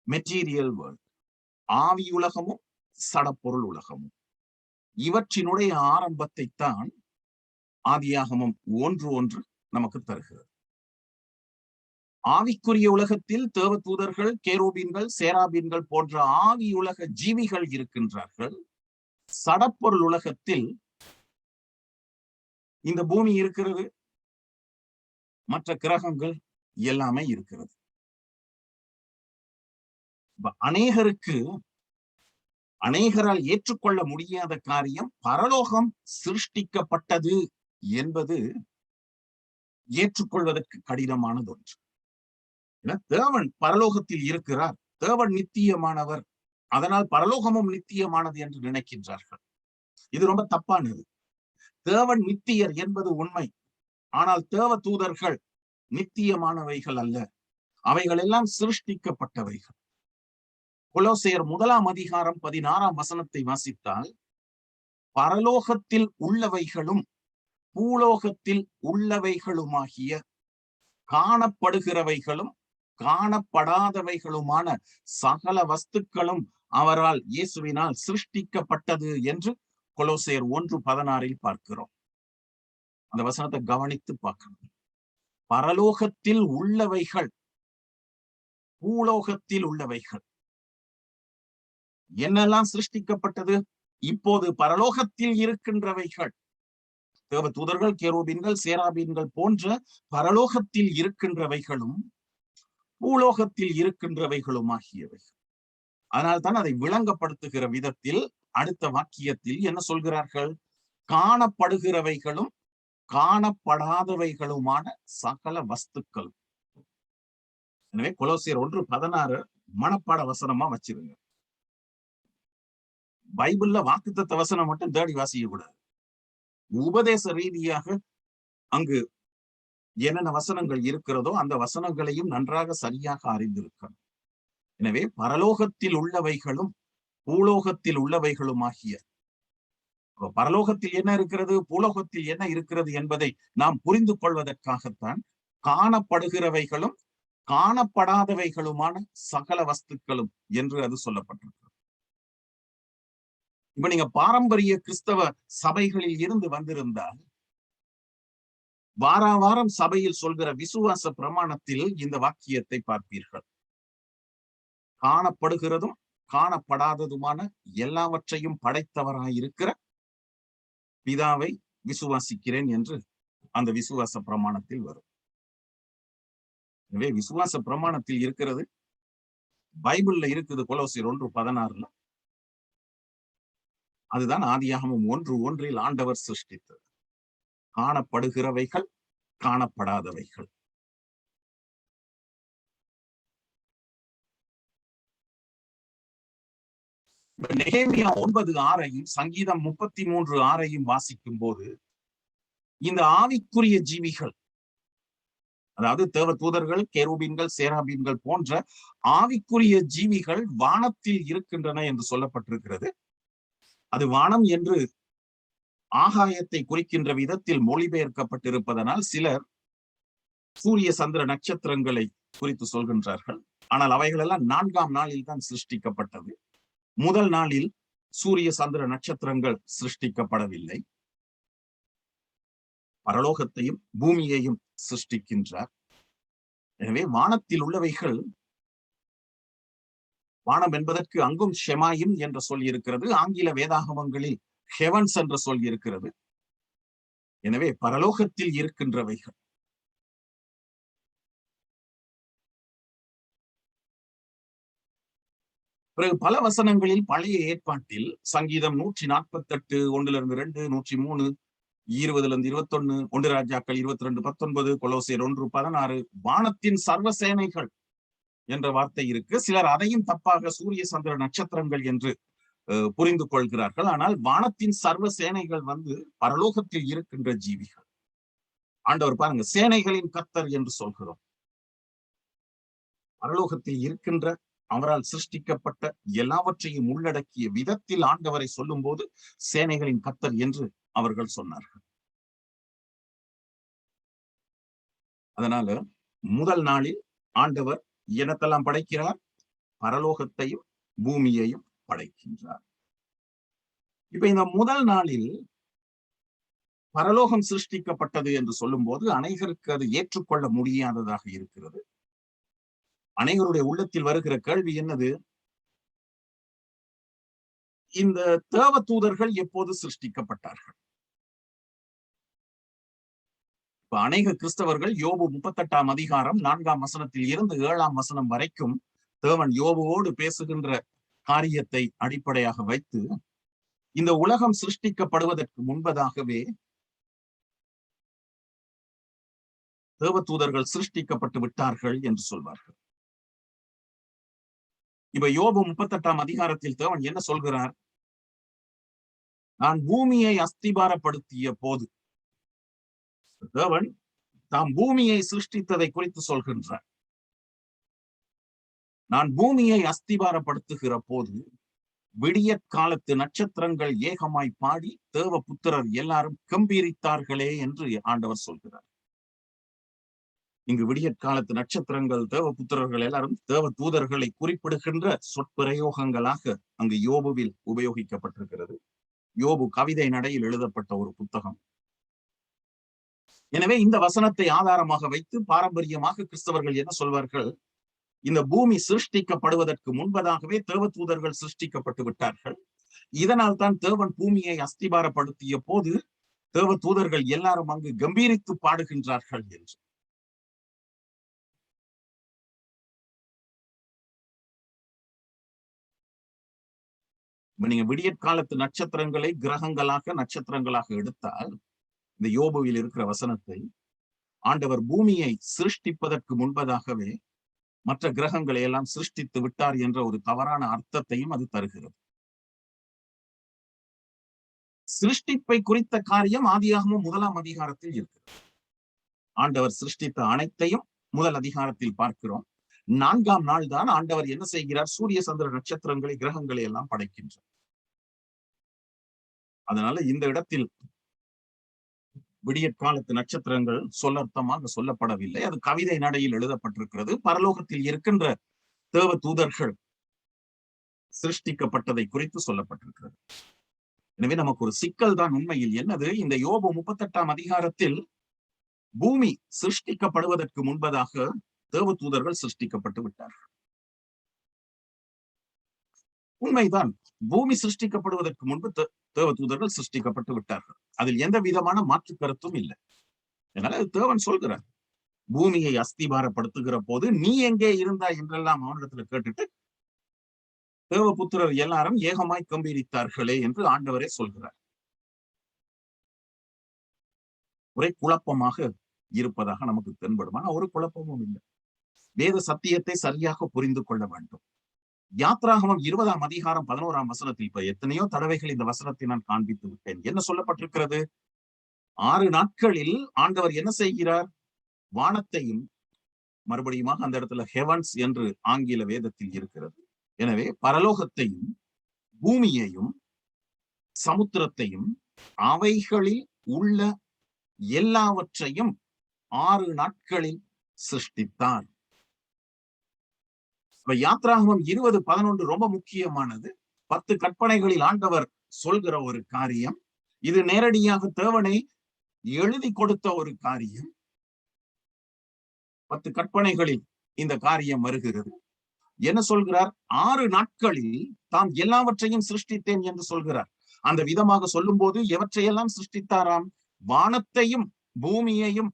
material world, ஆவி உலகமும் சடப்பொருள் உலகமும். இவற்றினுடைய ஆரம்பத்தை தான் ஆதியாகமம் 1:1 நமக்கு தருகிறது. ஆவிக்குரிய உலகத்தில் தேவ தூதர்கள், கேரூபீன்கள், சேராபீன்கள் போன்ற ஆவி உலக ஜீவிகள் இருக்கின்றார்கள். சடப்பொருள் உலகத்தில் இந்த பூமி இருக்கிறது, மற்ற கிரகங்கள் எல்லாமே இருக்கிறது. அநேகரால் ஏற்றுக்கொள்ள முடியாத காரியம் பரலோகம் சிருஷ்டிக்கப்பட்டது என்பது ஏற்றுக்கொள்வதற்கு கடினமானது ஒன்று. தேவன் பரலோகத்தில் இருக்கிறார், தேவன் நித்தியமானவர், அதனால் பரலோகமும் நித்தியமானது என்று நினைக்கின்றார்கள். இது ரொம்ப தப்பானது. தேவன் நித்தியர் என்பது உண்மை, ஆனால் தேவ தூதர்கள் நித்தியமானவைகள் அல்ல, அவைகள் எல்லாம் சிருஷ்டிக்கப்பட்டவைகள். கொலோசையர் 1:16 வாசித்தால், பரலோகத்தில் உள்ளவைகளும் பூலோகத்தில் உள்ளவைகளுமாகிய காணப்படுகிறவைகளும் காணப்படாதவைகளுமான சகல வஸ்துக்களும் அவரால், இயேசுவினால் சிருஷ்டிக்கப்பட்டது என்று கொலோசையர் 1:16 பார்க்கிறோம். அந்த வசனத்தை கவனித்து பார்க்கணும். பரலோகத்தில் உள்ளவைகள், பூலோகத்தில் உள்ளவைகள் என்னெல்லாம் சிருஷ்டிக்கப்பட்டது? இப்போது பரலோகத்தில் இருக்கின்றவைகள், தேவ தூதர்கள், கேரூபீன்கள், சேராபீன்கள் போன்ற பரலோகத்தில் இருக்கின்றவைகளும் பூலோகத்தில் இருக்கின்றவைகளும் ஆகியவைகள். அதனால்தான் அதை விளங்கப்படுத்துகிற விதத்தில் அடுத்த வாக்கியத்தில் என்ன சொல்கிறார்கள்? காணப்படுகிறவைகளும் காணப்படாதவைகளுமான சகல வஸ்துக்கள். எனவே கொலோசியர் 1:16 மனப்பாட வசனமா வச்சிருங்க. பைபிள்ல வாக்குத்தத்த வசனம் மட்டும் தேடி வாசிக்க கூடாது. உபதேச ரீதியாக அங்கு என்னென்ன வசனங்கள் இருக்கிறதோ அந்த வசனங்களையும் நன்றாக சரியாக அறிந்திருக்கணும். எனவே பரலோகத்தில் உள்ளவைகளும் பூலோகத்தில் உள்ளவைகளும் ஆகிய, பரலோகத்தில் என்ன இருக்கிறது, பூலோகத்தில் என்ன இருக்கிறது என்பதை நாம் புரிந்து கொள்வதற்காகத்தான் காணப்படுகிறவைகளும் காணப்படாதவைகளுமான சகல வஸ்துக்களும் என்று அது சொல்லப்பட்டிருக்கிறது. இப்ப நீங்க பாரம்பரிய கிறிஸ்தவ சபைகளில் இருந்து வந்திருந்தால், வாரம் சபையில் சொல்கிற விசுவாச பிரமாணத்தில் இந்த வாக்கியத்தை பார்ப்பீர்கள். காணப்படுகிறதும் காணப்படாததுமான எல்லாவற்றையும் படைத்தவராயிருக்கிற பிதாவை விசுவாசிக்கிறேன் என்று அந்த விசுவாச பிரமாணத்தில் வரும். எனவே விசுவாச பிரமாணத்தில் இருக்கிறது, பைபிள்ல இருக்குது. கொலோசியர் 1:16 அதுதான் ஆதியாகமம் 1:1 ஆண்டவர் சிருஷ்டித்தது. காணப்படுகிறவைகள் காணப்படாதவைகள். நெகேமியா 9:6 சங்கீதம் 33:6 வாசிக்கும் போது இந்த ஆவிக்குரிய ஜீவிகள், அதாவது தேவ தூதர்கள், கேரூபீன்கள், சேராபீன்கள் போன்ற ஆவிக்குரிய ஜீவிகள் வானத்தில் இருக்கின்றன என்று சொல்லப்பட்டிருக்கிறது. அது வானம் என்று ஆகாயத்தை குறிக்கின்ற விதத்தில் மொழிபெயர்க்கப்பட்டிருப்பதனால் சிலர் சூரிய சந்திர நட்சத்திரங்களை குறித்து சொல்கின்றார்கள். ஆனால் அவைகளெல்லாம் 4ஆம் நாளில் தான் சிருஷ்டிக்கப்பட்டது. முதல் நாளில் சூரிய சந்திர நட்சத்திரங்கள் சிருஷ்டிக்கப்படவில்லை. பரலோகத்தையும் பூமியையும் சிருஷ்டிக்கின்றார். எனவே வானத்தில் உள்ளவைகள், வானம் என்பதற்கு அங்கும் ஷெமாயும் என்ற சொல் இருக்கிறது. ஆங்கில வேதாகமங்களில் ஹெவன்ஸ் என்ற சொல் இருக்கிறது. எனவே பரலோகத்தில் இருக்கின்றவைகள். பிறகு பல வசனங்களில் பழைய ஏற்பாட்டில் சங்கீதம் 148 1 2 103 20 21 1 ராஜாக்கள் 22 19 கொலோசியர் 1 16 வானத்தின் சர்வ சேனைகள் என்ற வார்த்தை இருக்கு. சிலர் அதையும் தப்பாக சூரிய சந்திர நட்சத்திரங்கள் என்று புரிந்து கொள்கிறார்கள். ஆனால் வானத்தின் சர்வ சேனைகள் பரலோகத்தில் இருக்கின்ற ஜீவிகள். ஆண்டவர் பாருங்க, சேனைகளின் கர்த்தர் என்று சொல்கிறோம். பரலோகத்தில் இருக்கின்ற, அவரால் சிருஷ்டிக்கப்பட்ட எல்லாவற்றையும் உள்ளடக்கிய விதத்தில் ஆண்டவரை சொல்லும் போது சேனைகளின் கர்த்தர் என்று அவர்கள் சொன்னார்கள். அதனால முதல் நாளில் ஆண்டவர் என்னத்தெல்லாம் படைக்கிறார்? பரலோகத்தையும் பூமியையும் படைக்கின்றார். இப்ப இந்த முதல் நாளில் பரலோகம் சிருஷ்டிக்கப்பட்டது என்று சொல்லும் போது அனைவருக்கு அது ஏற்றுக்கொள்ள முடியாததாக இருக்கிறது. அனைவருடைய உள்ளத்தில் வருகிற கேள்வி என்னது? இந்த தேவ தூதர்கள் எப்போது சிருஷ்டிக்கப்பட்டார்கள்? இப்ப அநேக கிறிஸ்தவர்கள் யோபு 38 அதிகாரம் 4 வசனத்தில் இருந்து 7 வசனம் வரைக்கும் தேவன் யோபுவோடு பேசுகின்ற காரியத்தை அடிப்படையாக வைத்து இந்த உலகம் சிருஷ்டிக்கப்படுவதற்கு முன்பதாகவே தேவ தூதர்கள் சிருஷ்டிக்கப்பட்டு விட்டார்கள் என்று சொல்வார்கள். இப்ப யோபு 38 அதிகாரத்தில் தேவன் என்ன சொல்கிறார்? நான் பூமியை அஸ்திபாரப்படுத்திய போது, தேவன் தாம் பூமியை சிருஷ்டித்ததை குறித்து சொல்கின்றார். நான் பூமியை அஸ்திபாரப்படுத்துகிற போது விடிய காலத்து நட்சத்திரங்கள் ஏகமாய் பாடி தேவ புத்திரர் எல்லாரும் கம்பீரித்தார்களே என்று ஆண்டவர் சொல்கிறார். இங்கு விடிய காலத்து நட்சத்திரங்கள், தேவ புத்திரர்கள் எல்லாரும் தேவ தூதர்களை குறிப்பிடுகின்ற சொற்பிரயோகங்களாக அங்கு யோபுவில் உபயோகிக்கப்பட்டிருக்கிறது. யோபு கவிதை நடையில் எழுதப்பட்ட ஒரு புத்தகம். எனவே இந்த வசனத்தை ஆதாரமாக வைத்து பாரம்பரியமாக கிறிஸ்தவர்கள் என்ன சொல்வார்கள்? இந்த பூமி சிருஷ்டிக்கப்படுவதற்கு முன்பதாகவே தேவ தூதர்கள் சிருஷ்டிக்கப்பட்டு விட்டார்கள். இதனால் தான் தேவன் பூமியை அஸ்திபாரப்படுத்திய போது தேவ தூதர்கள் எல்லாரும் அங்கு கம்பீரித்து பாடுகின்றார்கள் என்று. நீங்க விடியற்காலத்து நட்சத்திரங்களை கிரகங்களாக நட்சத்திரங்களாக எடுத்தால், இந்த யோபுவில் இருக்கிற வசனத்தை ஆண்டவர் பூமியை சிருஷ்டிப்பதற்கு முன்பதாகவே மற்ற கிரகங்களை எல்லாம் சிருஷ்டித்து விட்டார் என்ற ஒரு தவறான அர்த்தத்தையும் அது தருகிறது. சிருஷ்டிப்பை குறித்த காரியம் ஆதியாகமம் 1 அதிகாரத்தில் இருக்கிறது. ஆண்டவர் சிருஷ்டித்த அனைத்தையும் முதல் அதிகாரத்தில் பார்க்கிறோம். 4ஆம் நாள் தான் ஆண்டவர் என்ன செய்கிறார்? சூரிய சந்திர நட்சத்திரங்களை, கிரகங்களை எல்லாம் படைக்கின்றார். அதனால இந்த இடத்தில் விடியற்காலத்து நட்சத்திரங்கள் சொல்லர்த்தமாக சொல்லப்படவில்லை. அது கவிதை நடையில் எழுதப்பட்டிருக்கிறது. பரலோகத்தில் இருக்கின்ற தேவ தூதர்கள் சிருஷ்டிக்கப்பட்டதை குறித்து சொல்லப்பட்டிருக்கிறது. எனவே நமக்கு ஒரு சிக்கல் தான் உண்மையில் என்னது? இந்த யோபு 38 அதிகாரத்தில் பூமி சிருஷ்டிக்கப்படுவதற்கு முன்பதாக தேவ தூதர்கள் சிருஷ்டிக்கப்பட்டு விட்டார்கள். உண்மைதான், பூமி சிருஷ்டிக்கப்படுவதற்கு முன்பு தேவ தூதர்கள் சிருஷ்டிக்கப்பட்டு விட்டார்கள். அதில் எந்த விதமான மாற்று கருத்தும் இல்லை. அதனால தேவன் சொல்கிறார், பூமியை அஸ்திபாரப்படுத்துகிற போது நீ எங்கே இருந்தாய் என்றெல்லாம் அவனிடத்துல கேட்டுட்டு தேவ புத்திரர் எல்லாரும் ஏகமாய் கம்பீரித்தார்களே என்று ஆண்டவரே சொல்கிறார். ஒரே குழப்பமாக இருப்பதாக நமக்கு தென்படும். ஆனா ஒரு குழப்பமும் இல்லை. வேத சத்தியத்தை சரியாக புரிந்து கொள்ள வேண்டும். யாத்ராகமம் 20 அதிகாரம் 11 வசனத்தில், இப்ப எத்தனையோ தடவைகள் இந்த வசனத்தை நான் காண்பித்து விட்டேன். என்ன சொல்லப்பட்டிருக்கிறது? 6 நாட்களில் ஆண்டவர் என்ன செய்கிறார்? வானத்தையும், மறுபடியும் அந்த இடத்துல ஹெவன்ஸ் என்று ஆங்கில வேதத்தில் இருக்கிறது. எனவே பரலோகத்தையும் பூமியையும் சமுத்திரத்தையும் அவைகளில் உள்ள எல்லாவற்றையும் 6 நாட்களில் சிருஷ்டித்தார். யாத்ராகமம் 20:11 ரொம்ப முக்கியமானது. 10 கற்பனைகளில் ஆண்டவர் சொல்கிற ஒரு காரியம். இது நேரடியாக தேவனை எழுதி கொடுத்த ஒரு காரியம். 10 கற்பனைகளில் இந்த காரியம் வருகிறது. என்ன சொல்கிறார்? 6 நாட்களில் தாம் எல்லாவற்றையும் சிருஷ்டித்தேன் என்று சொல்கிறார். அந்த விதமாக சொல்லும் போது எவற்றையெல்லாம் சிருஷ்டித்தாராம்? வானத்தையும் பூமியையும்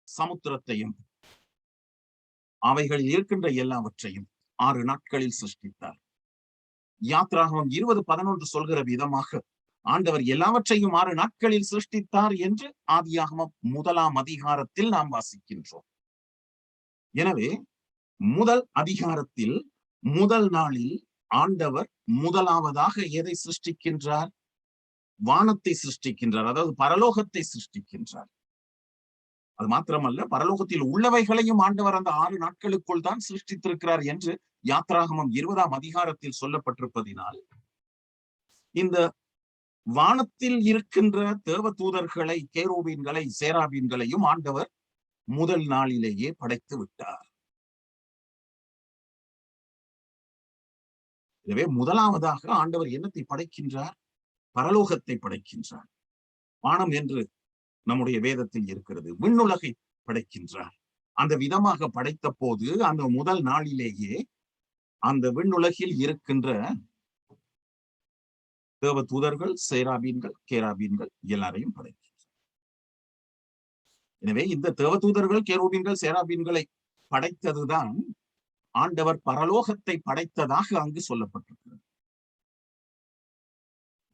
சமுத்திரத்தையும் அவைகளில் இருக்கின்ற எல்லாவற்றையும் 6 நாட்களில் சிருஷ்டித்தார். யாத்ராகமம் 20:11 சொல்கிற விதமாக ஆண்டவர் எல்லாவற்றையும் 6 நாட்களில் சிருஷ்டித்தார் என்று ஆதியாகமம் 1ஆம் அதிகாரத்தில் நாம் வாசிக்கின்றோம். எனவே முதல் அதிகாரத்தில் முதல் நாளில் ஆண்டவர் முதலாவதாக எதை சிருஷ்டிக்கின்றார்? வானத்தை சிருஷ்டிக்கின்றார், அதாவது பரலோகத்தை சிருஷ்டிக்கின்றார். அது மாத்திரமல்ல, பரலோகத்தில் உள்ளவைகளையும் ஆண்டவர் அந்த 6 நாட்களுக்குள் தான் சிருஷ்டித்திருக்கிறார் என்று யாத்ராகமம் 20ஆம் அதிகாரத்தில் சொல்லப்பட்டிருப்பதினால் இந்த வானத்தில் இருக்கின்ற தேவ தூதர்களை, கேருபீன்களை, சேராபீன்களையும் ஆண்டவர் முதல் நாளிலேயே படைத்து விட்டார். எனவே முதலாவதாக ஆண்டவர் என்னத்தை படைக்கின்றார்? பரலோகத்தை படைக்கின்றார். வானம் என்று நம்முடைய வேதத்தில் இருக்கிறது. விண்ணுலகை படைக்கின்றார். அந்த விதமாக படைத்த போது அந்த முதல் நாளிலேயே அந்த விண்ணுலகில் இருக்கின்ற தேவ தூதர்கள், சேராபீன்கள், கேராபீன்கள் எல்லாரையும் படைக்கின்றார். எனவே இந்த தேவ தூதர்கள், கேருபீன்கள், சேராபீன்களை படைத்ததுதான் ஆண்டவர் பரலோகத்தை படைத்ததாக அங்கு சொல்லப்பட்டிருக்கிறது.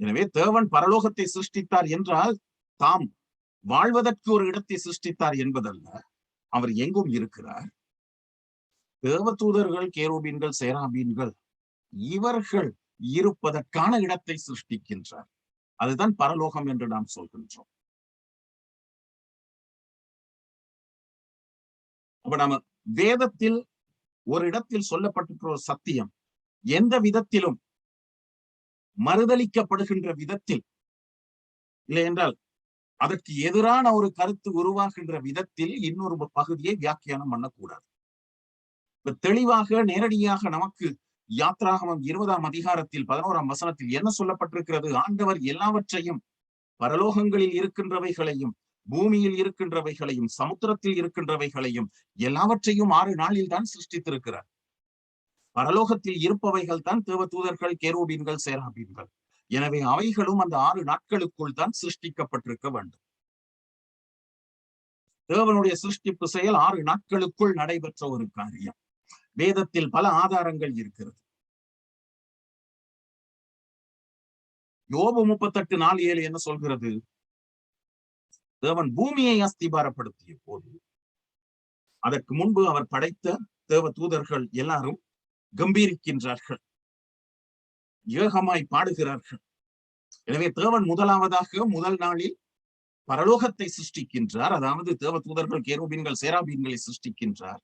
எனவே தேவன் பரலோகத்தை சிருஷ்டித்தார் என்றால் தாம் வாழ்வதற்கு ஒரு இடத்தை சிருஷ்டித்தார் என்பதல்ல, அவர் எங்கும் இருக்கிறார். தேவ தூதர்கள், கேருபீன்கள், சேராபீன்கள் இவர்கள் இருப்பதற்கான இடத்தை சிருஷ்டிக்கின்றார். அதுதான் பரலோகம் என்று நாம் சொல்கின்றோம். அப்ப நம்ம வேதத்தில் ஒரு இடத்தில் சொல்லப்பட்டிருக்கிற சத்தியம் எந்த விதத்திலும் மறுதளிக்கப்படுகின்ற விதத்தில் இல்லை என்றால் அதற்கு எதிரான ஒரு கருத்து உருவாகின்ற விதத்தில் இன்னொரு பகுதியை வியாக்கியானம் பண்ணக்கூடாது. தெளிவாக நேரடியாக நமக்கு யாத்ராகமம் 20ஆம் அதிகாரத்தில் 11ஆம் வசனத்தில் என்ன சொல்லப்பட்டிருக்கிறது? ஆண்டவர் எல்லாவற்றையும், பரலோகங்களில் இருக்கின்றவைகளையும், பூமியில் இருக்கின்றவைகளையும், சமுத்திரத்தில் இருக்கின்றவைகளையும் எல்லாவற்றையும் 6 நாளில் தான் சிருஷ்டித்திருக்கிறார். பரலோகத்தில் இருப்பவைகள் தான் தேவ தூதர்கள், கேருபீன்கள், சேராபீன்கள். எனவே அவைகளும் அந்த 6 நாட்களுக்குள் தான் சிருஷ்டிக்கப்பட்டிருக்க வேண்டும். தேவனுடைய சிருஷ்டிப்பு செயல் 6 நாட்களுக்குள் நடைபெற்ற ஒரு காரியம். வேதத்தில் பல ஆதாரங்கள் இருக்கிறது. யோபு 38:4-7 என்ன சொல்கிறது? தேவன் பூமியை அஸ்திபாரப்படுத்திய போது அதற்கு முன்பு அவர் படைத்த தேவ தூதர்கள் எல்லாரும் கம்பீரிக்கின்றார்கள், ஏகமாய் பாடுகிறார்கள். எனவே தேவன் முதலாவதாக முதல் நாளில் பரலோகத்தை சிருஷ்டிக்கின்றார். அதாவது தேவ தூதர்கள், கேருபீன்கள், சேராபீன்களை சிருஷ்டிக்கின்றார்.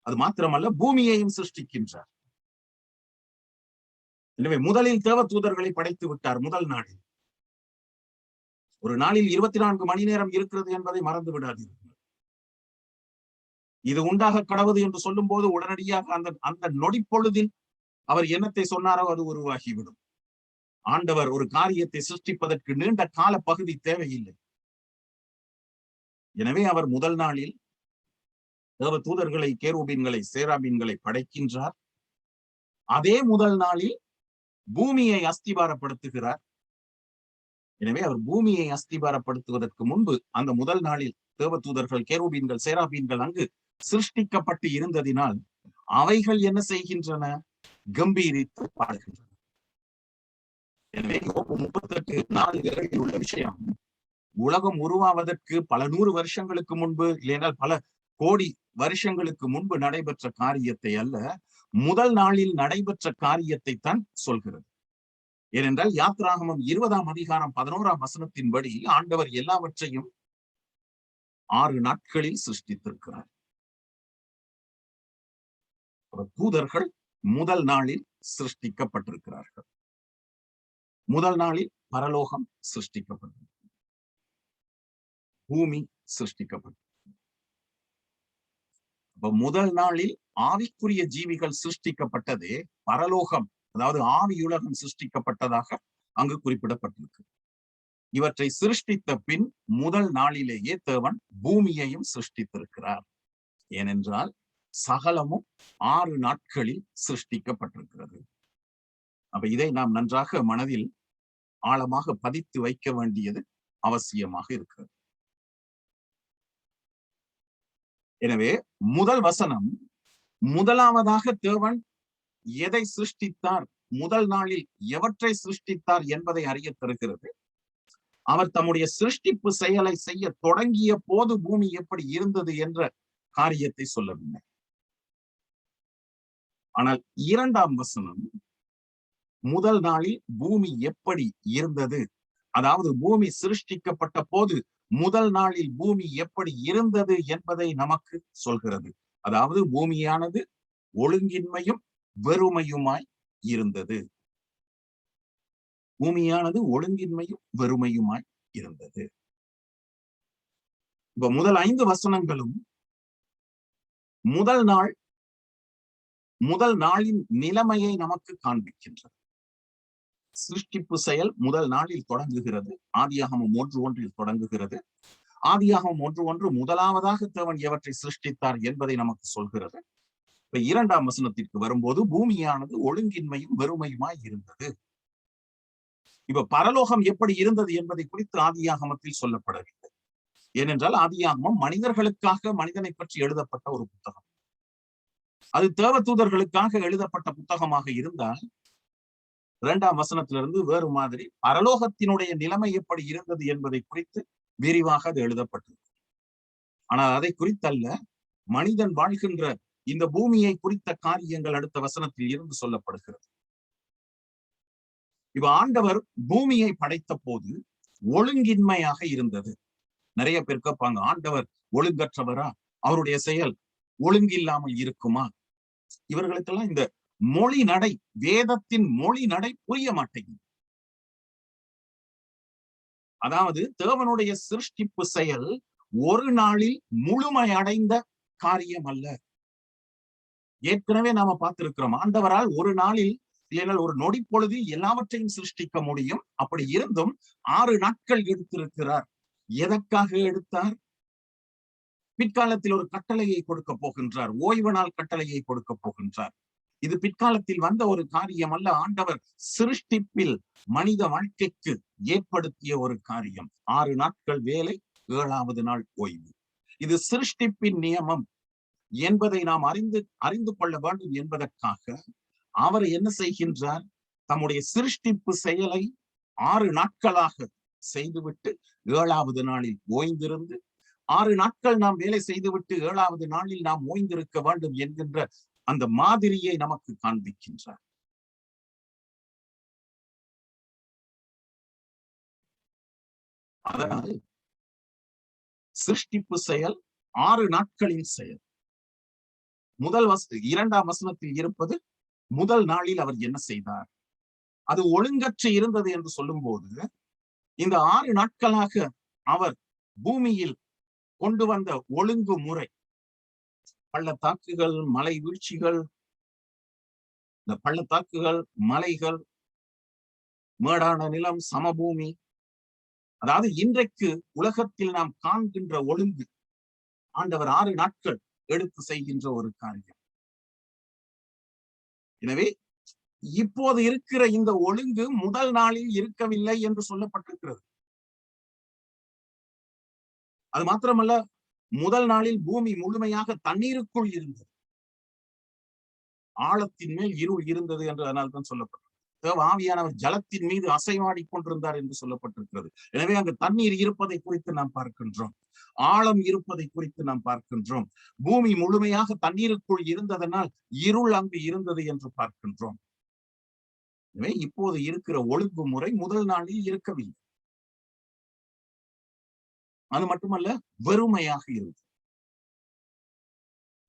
அது மாத்திரமல்ல, பூமியையும் சிருஷ்டிக்கின்றார். எனவே முதலில் தேவ தூதர்களை படைத்து விட்டார் முதல் நாளில். ஒரு நாளில் 24 மணி நேரம் இருக்கிறது என்பதை மறந்து விடாதீர்கள். இது உண்டாக கடவுது என்று சொல்லும் போது உடனடியாக அந்த நொடி பொழுதில் அவர் என்னத்தை சொன்னாரோ அது உருவாகிவிடும். ஆண்டவர் ஒரு காரியத்தை சிருஷ்டிப்பதற்கு நீண்ட கால பகுதி தேவையில்லை. எனவே அவர் முதல் நாளில் தேவ தூதர்களை, கேருபீன்களை, சேராபீன்களை படைக்கின்றார். அதே முதல் நாளில் பூமியை அஸ்திபாரப்படுத்துகிறார். எனவே அவர் பூமியை அஸ்திபாரப்படுத்துவதற்கு முன்பு அந்த முதல் நாளில் தேவ தூதர்கள், கேருபீன்கள், சேராபீன்கள் அங்கு சிருஷ்டிக்கப்பட்டு இருந்ததினால் அவைகள் என்ன செய்கின்றன? கம்பீரித்து பாடுகின்றன. எனவே 38:4 உள்ள விஷயம் உலகம் உருவாவதற்கு பல 100 வருஷங்களுக்கு முன்பு, இல்லையென்றால் பல கோடி வருஷங்களுக்கு முன்பு நடைபெற்ற காரியத்தை அல்ல, முதல் நாளில் நடைபெற்ற காரியத்தை தான் சொல்கிறது. ஏனென்றால் யாத்ராகமம் 20ஆம் அதிகாரம் 11ஆம் வசனத்தின்படி ஆண்டவர் எல்லாவற்றையும் 6 நாட்களில் சிருஷ்டித்திருக்கிறார். தூதர்கள் முதல் நாளில் சிருஷ்டிக்கப்பட்டிருக்கிறார்கள். முதல் நாளில் பரலோகம் சிருஷ்டிக்கப்பட்டது, பூமி சிருஷ்டிக்கப்பட்டது. முதல் நாளில் ஆவிக்குரிய ஜீவிகள் சிருஷ்டிக்கப்பட்டதே பரலோகம், அதாவது ஆவியுலகம் சிருஷ்டிக்கப்பட்டதாக அங்கு குறிப்பிடப்பட்டிருக்கு. இவற்றை சிருஷ்டித்த பின் முதல் நாளிலேயே தேவன் பூமியையும் சிருஷ்டித்திருக்கிறார். ஏனென்றால் சகலமும் 6 நாட்களில் சிருஷ்டிக்கப்பட்டிருக்கிறது. அப்ப இதை நாம் நன்றாக மனதில் ஆழமாக பதித்து வைக்க வேண்டியது அவசியமாக இருக்கிறது. எனவே முதல் வசனம் முதலாவதாக தேவன் எதை சிருஷ்டித்தார், முதல் நாளில் எவற்றை சிருஷ்டித்தார் என்பதை அறிய தருகிறது. அவர் தம்முடைய சிருஷ்டிப்பு செயலை செய்ய தொடங்கிய போது பூமி எப்படி இருந்தது என்ற காரியத்தை சொல்லவில்லை. ஆனால் 2ஆம் வசனம் முதல் நாளில் பூமி எப்படி இருந்தது, அதாவது பூமி சிருஷ்டிக்கப்பட்ட போது முதல் நாளில் பூமி எப்படி இருந்தது என்பதை நமக்கு சொல்கிறது. அதாவது பூமியானது ஒழுங்கின்மையும் வெறுமையுமாய் இருந்தது. பூமியானது ஒழுங்கின்மையும் வெறுமையுமாய் இருந்தது. இப்ப முதல் 5 வசனங்களும் முதல் நாளின் நிலைமையை நமக்கு காண்பிக்கின்றது. சிருஷ்டிப்பு செயல் முதல் நாளில் தொடங்குகிறது. ஆதியாகமம் 1:1 தொடங்குகிறது. ஆதியாகமம் 1:1 முதலாவதாக தேவன் எவற்றை சிருஷ்டித்தார் என்பதை நமக்கு சொல்கிறது. இப்ப 2ஆம் வசனத்திற்கு வரும்போது பூமியானது ஒழுங்கின்மையும் வெறுமையுமாய் இருந்தது. இப்ப பரலோகம் எப்படி இருந்தது என்பதை குறித்து ஆதியாகமத்தில் சொல்லப்படவில்லை. ஏனென்றால் ஆதியாகமம் மனிதர்களுக்காக மனிதனை பற்றி எழுதப்பட்ட ஒரு புத்தகம். அது தேவதூதர்களுக்காக எழுதப்பட்ட புத்தகமாக இருந்தால் 2ஆம் வசனத்திலிருந்து வேறு மாதிரி பரலோகத்தினுடைய நிலைமை எப்படி இருந்தது என்பதை குறித்து விரிவாக அது எழுதப்பட்டது. ஆனால் அதை குறித்தல்ல, மனிதன் வாழ்கின்ற இந்த பூமியை குறித்த காரியங்கள் அடுத்த வசனத்தில் இருந்து சொல்லப்படுகிறது. இப்ப ஆண்டவர் பூமியை படைத்த போது ஒழுங்கின்மையாக இருந்தது. நிறைய பேர் கேட்பாங்க, ஆண்டவர் ஒழுங்கற்றவரா, அவருடைய செயல் ஒழுங்கில்லாமல் இருக்குமா? இவர்களுக்கெல்லாம் இந்த மொழி நடை, வேதத்தின் மொழி நடை புரிய மாட்டேங்குது. அதாவது தேவனுடைய சிருஷ்டிப்பு செயல் ஒரு நாளில் முழுமையடைந்த காரியம் அல்ல. ஏற்கனவே நாம பார்த்திருக்கிறோம், ஆண்டவரால் ஒரு நாளில் இல்லைனால் ஒரு நொடி பொழுதில் எல்லாவற்றையும் சிருஷ்டிக்க முடியும். அப்படி இருந்தும் 6 நாட்கள் எடுத்திருக்கிறார். எதற்காக எடுத்தார்? பிற்காலத்தில் ஒரு கட்டளையை கொடுக்க போகின்றார். ஓய்வு நாள் கட்டளையை கொடுக்க போகின்றார். இது பிற்காலத்தில் வந்த ஒரு காரியம் அல்ல. ஆண்டவர் சிருஷ்டிப்பில் மனித வாழ்க்கைக்கு ஏற்படுத்திய ஒரு காரியம். 6 நாட்கள் வேலை, 7ஆவது நாள் ஓய்வு. இது சிருஷ்டிப்பின் நியமம் என்பதை நாம் அறிந்து கொள்ள வேண்டும் என்பதற்காக அவர் என்ன செய்கின்றார்? தம்முடைய சிருஷ்டிப்பு செயலை 6 நாட்களாக செய்துவிட்டு 7ஆவது நாளில் ஓய்ந்திருந்து, 6 நாட்கள் நாம் வேலை செய்துவிட்டு 7ஆவது நாளில் நாம் ஓய்ந்திருக்க வேண்டும் என்கின்ற அந்த மாதிரியை நமக்கு காண்பிக்கின்றார். அதனால் சிருஷ்டிப்பு செயல் 6 நாட்களின் செயல். 2ஆம் வசனத்தில் இருப்பது முதல் நாளில் அவர் என்ன செய்தார், அது ஒழுங்கற்று இருந்தது என்று சொல்லும் போது, இந்த 6 நாட்களாக அவர் பூமியில் கொண்டு வந்த ஒழுங்கு முறை, பள்ளத்தாக்குகள், மலை வீழ்ச்சிகள், இந்த பள்ளத்தாக்குகள், மலைகள், மேடான நிலம், சமபூமி, அதாவது இன்றைக்கு உலகத்தில் நாம் காண்கின்ற ஒழுங்கு ஆண்டவர் 6 நாட்கள் எடுத்து செய்கின்ற ஒரு காரியம். எனவே இப்போது இருக்கிற இந்த ஒழுங்கு முதல் நாளில் இருக்கவில்லை என்று சொல்லப்பட்டிருக்கிறது. அது மாத்திரமல்ல, முதல் நாளில் பூமி முழுமையாக தண்ணீருக்குள் இருந்தது. ஆழத்தின் மேல் இருள் இருந்தது என்று அதனால் தான் சொல்லப்பட்டது. தேவ ஆவியானவர் ஜலத்தின் மீது அசைவாடி கொண்டிருந்தார் என்று சொல்லப்பட்டிருக்கிறது. எனவே அங்கு தண்ணீர் இருப்பதை குறித்து நாம் பார்க்கின்றோம். ஆழம் இருப்பதை குறித்து நாம் பார்க்கின்றோம். பூமி முழுமையாக தண்ணீருக்குள் இருந்ததனால் இருள் அங்கு இருந்தது என்று பார்க்கின்றோம். எனவே இப்போது இருக்கிற ஒழுங்குமுறை முதல் நாளில் இருக்கவில்லை. அது மட்டுமல்ல, வெறுமையாக இருந்தது.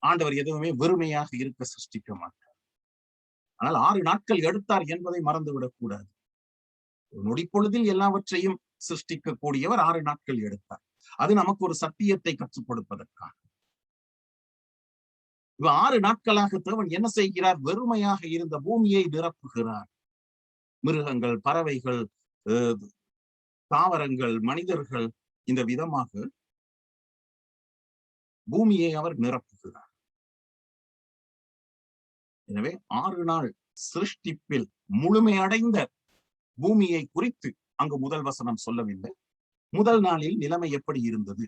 ஆண்டவர் எதுவுமே வெறுமையாக இருக்க சிருஷ்டிக்க மாட்டார். ஆனால் 6 நாட்கள் எடுத்தார் என்பதை மறந்துவிடக் கூடாது. நொடிப்பொழுதில் எல்லாவற்றையும் சிருஷ்டிக்கக்கூடியவர் 6 நாட்கள் எடுத்தார். அது நமக்கு ஒரு சத்தியத்தை கற்றுக் கொடுப்பதற்காக. 6 நாட்களாக தேவன் என்ன செய்கிறார்? வெறுமையாக இருந்த பூமியை நிரப்புகிறார். மிருகங்கள், பறவைகள், தாவரங்கள், மனிதர்கள், இந்த விதமாக பூமியை அவர் நிரப்புகிறார். எனவே 6 நாள் சிருஷ்டிப்பில் முழுமையடைந்த பூமியை குறித்து அங்கு முதல் வசனம் சொல்லவில்லை. முதல் நாளில் நிலைமை எப்படி இருந்தது?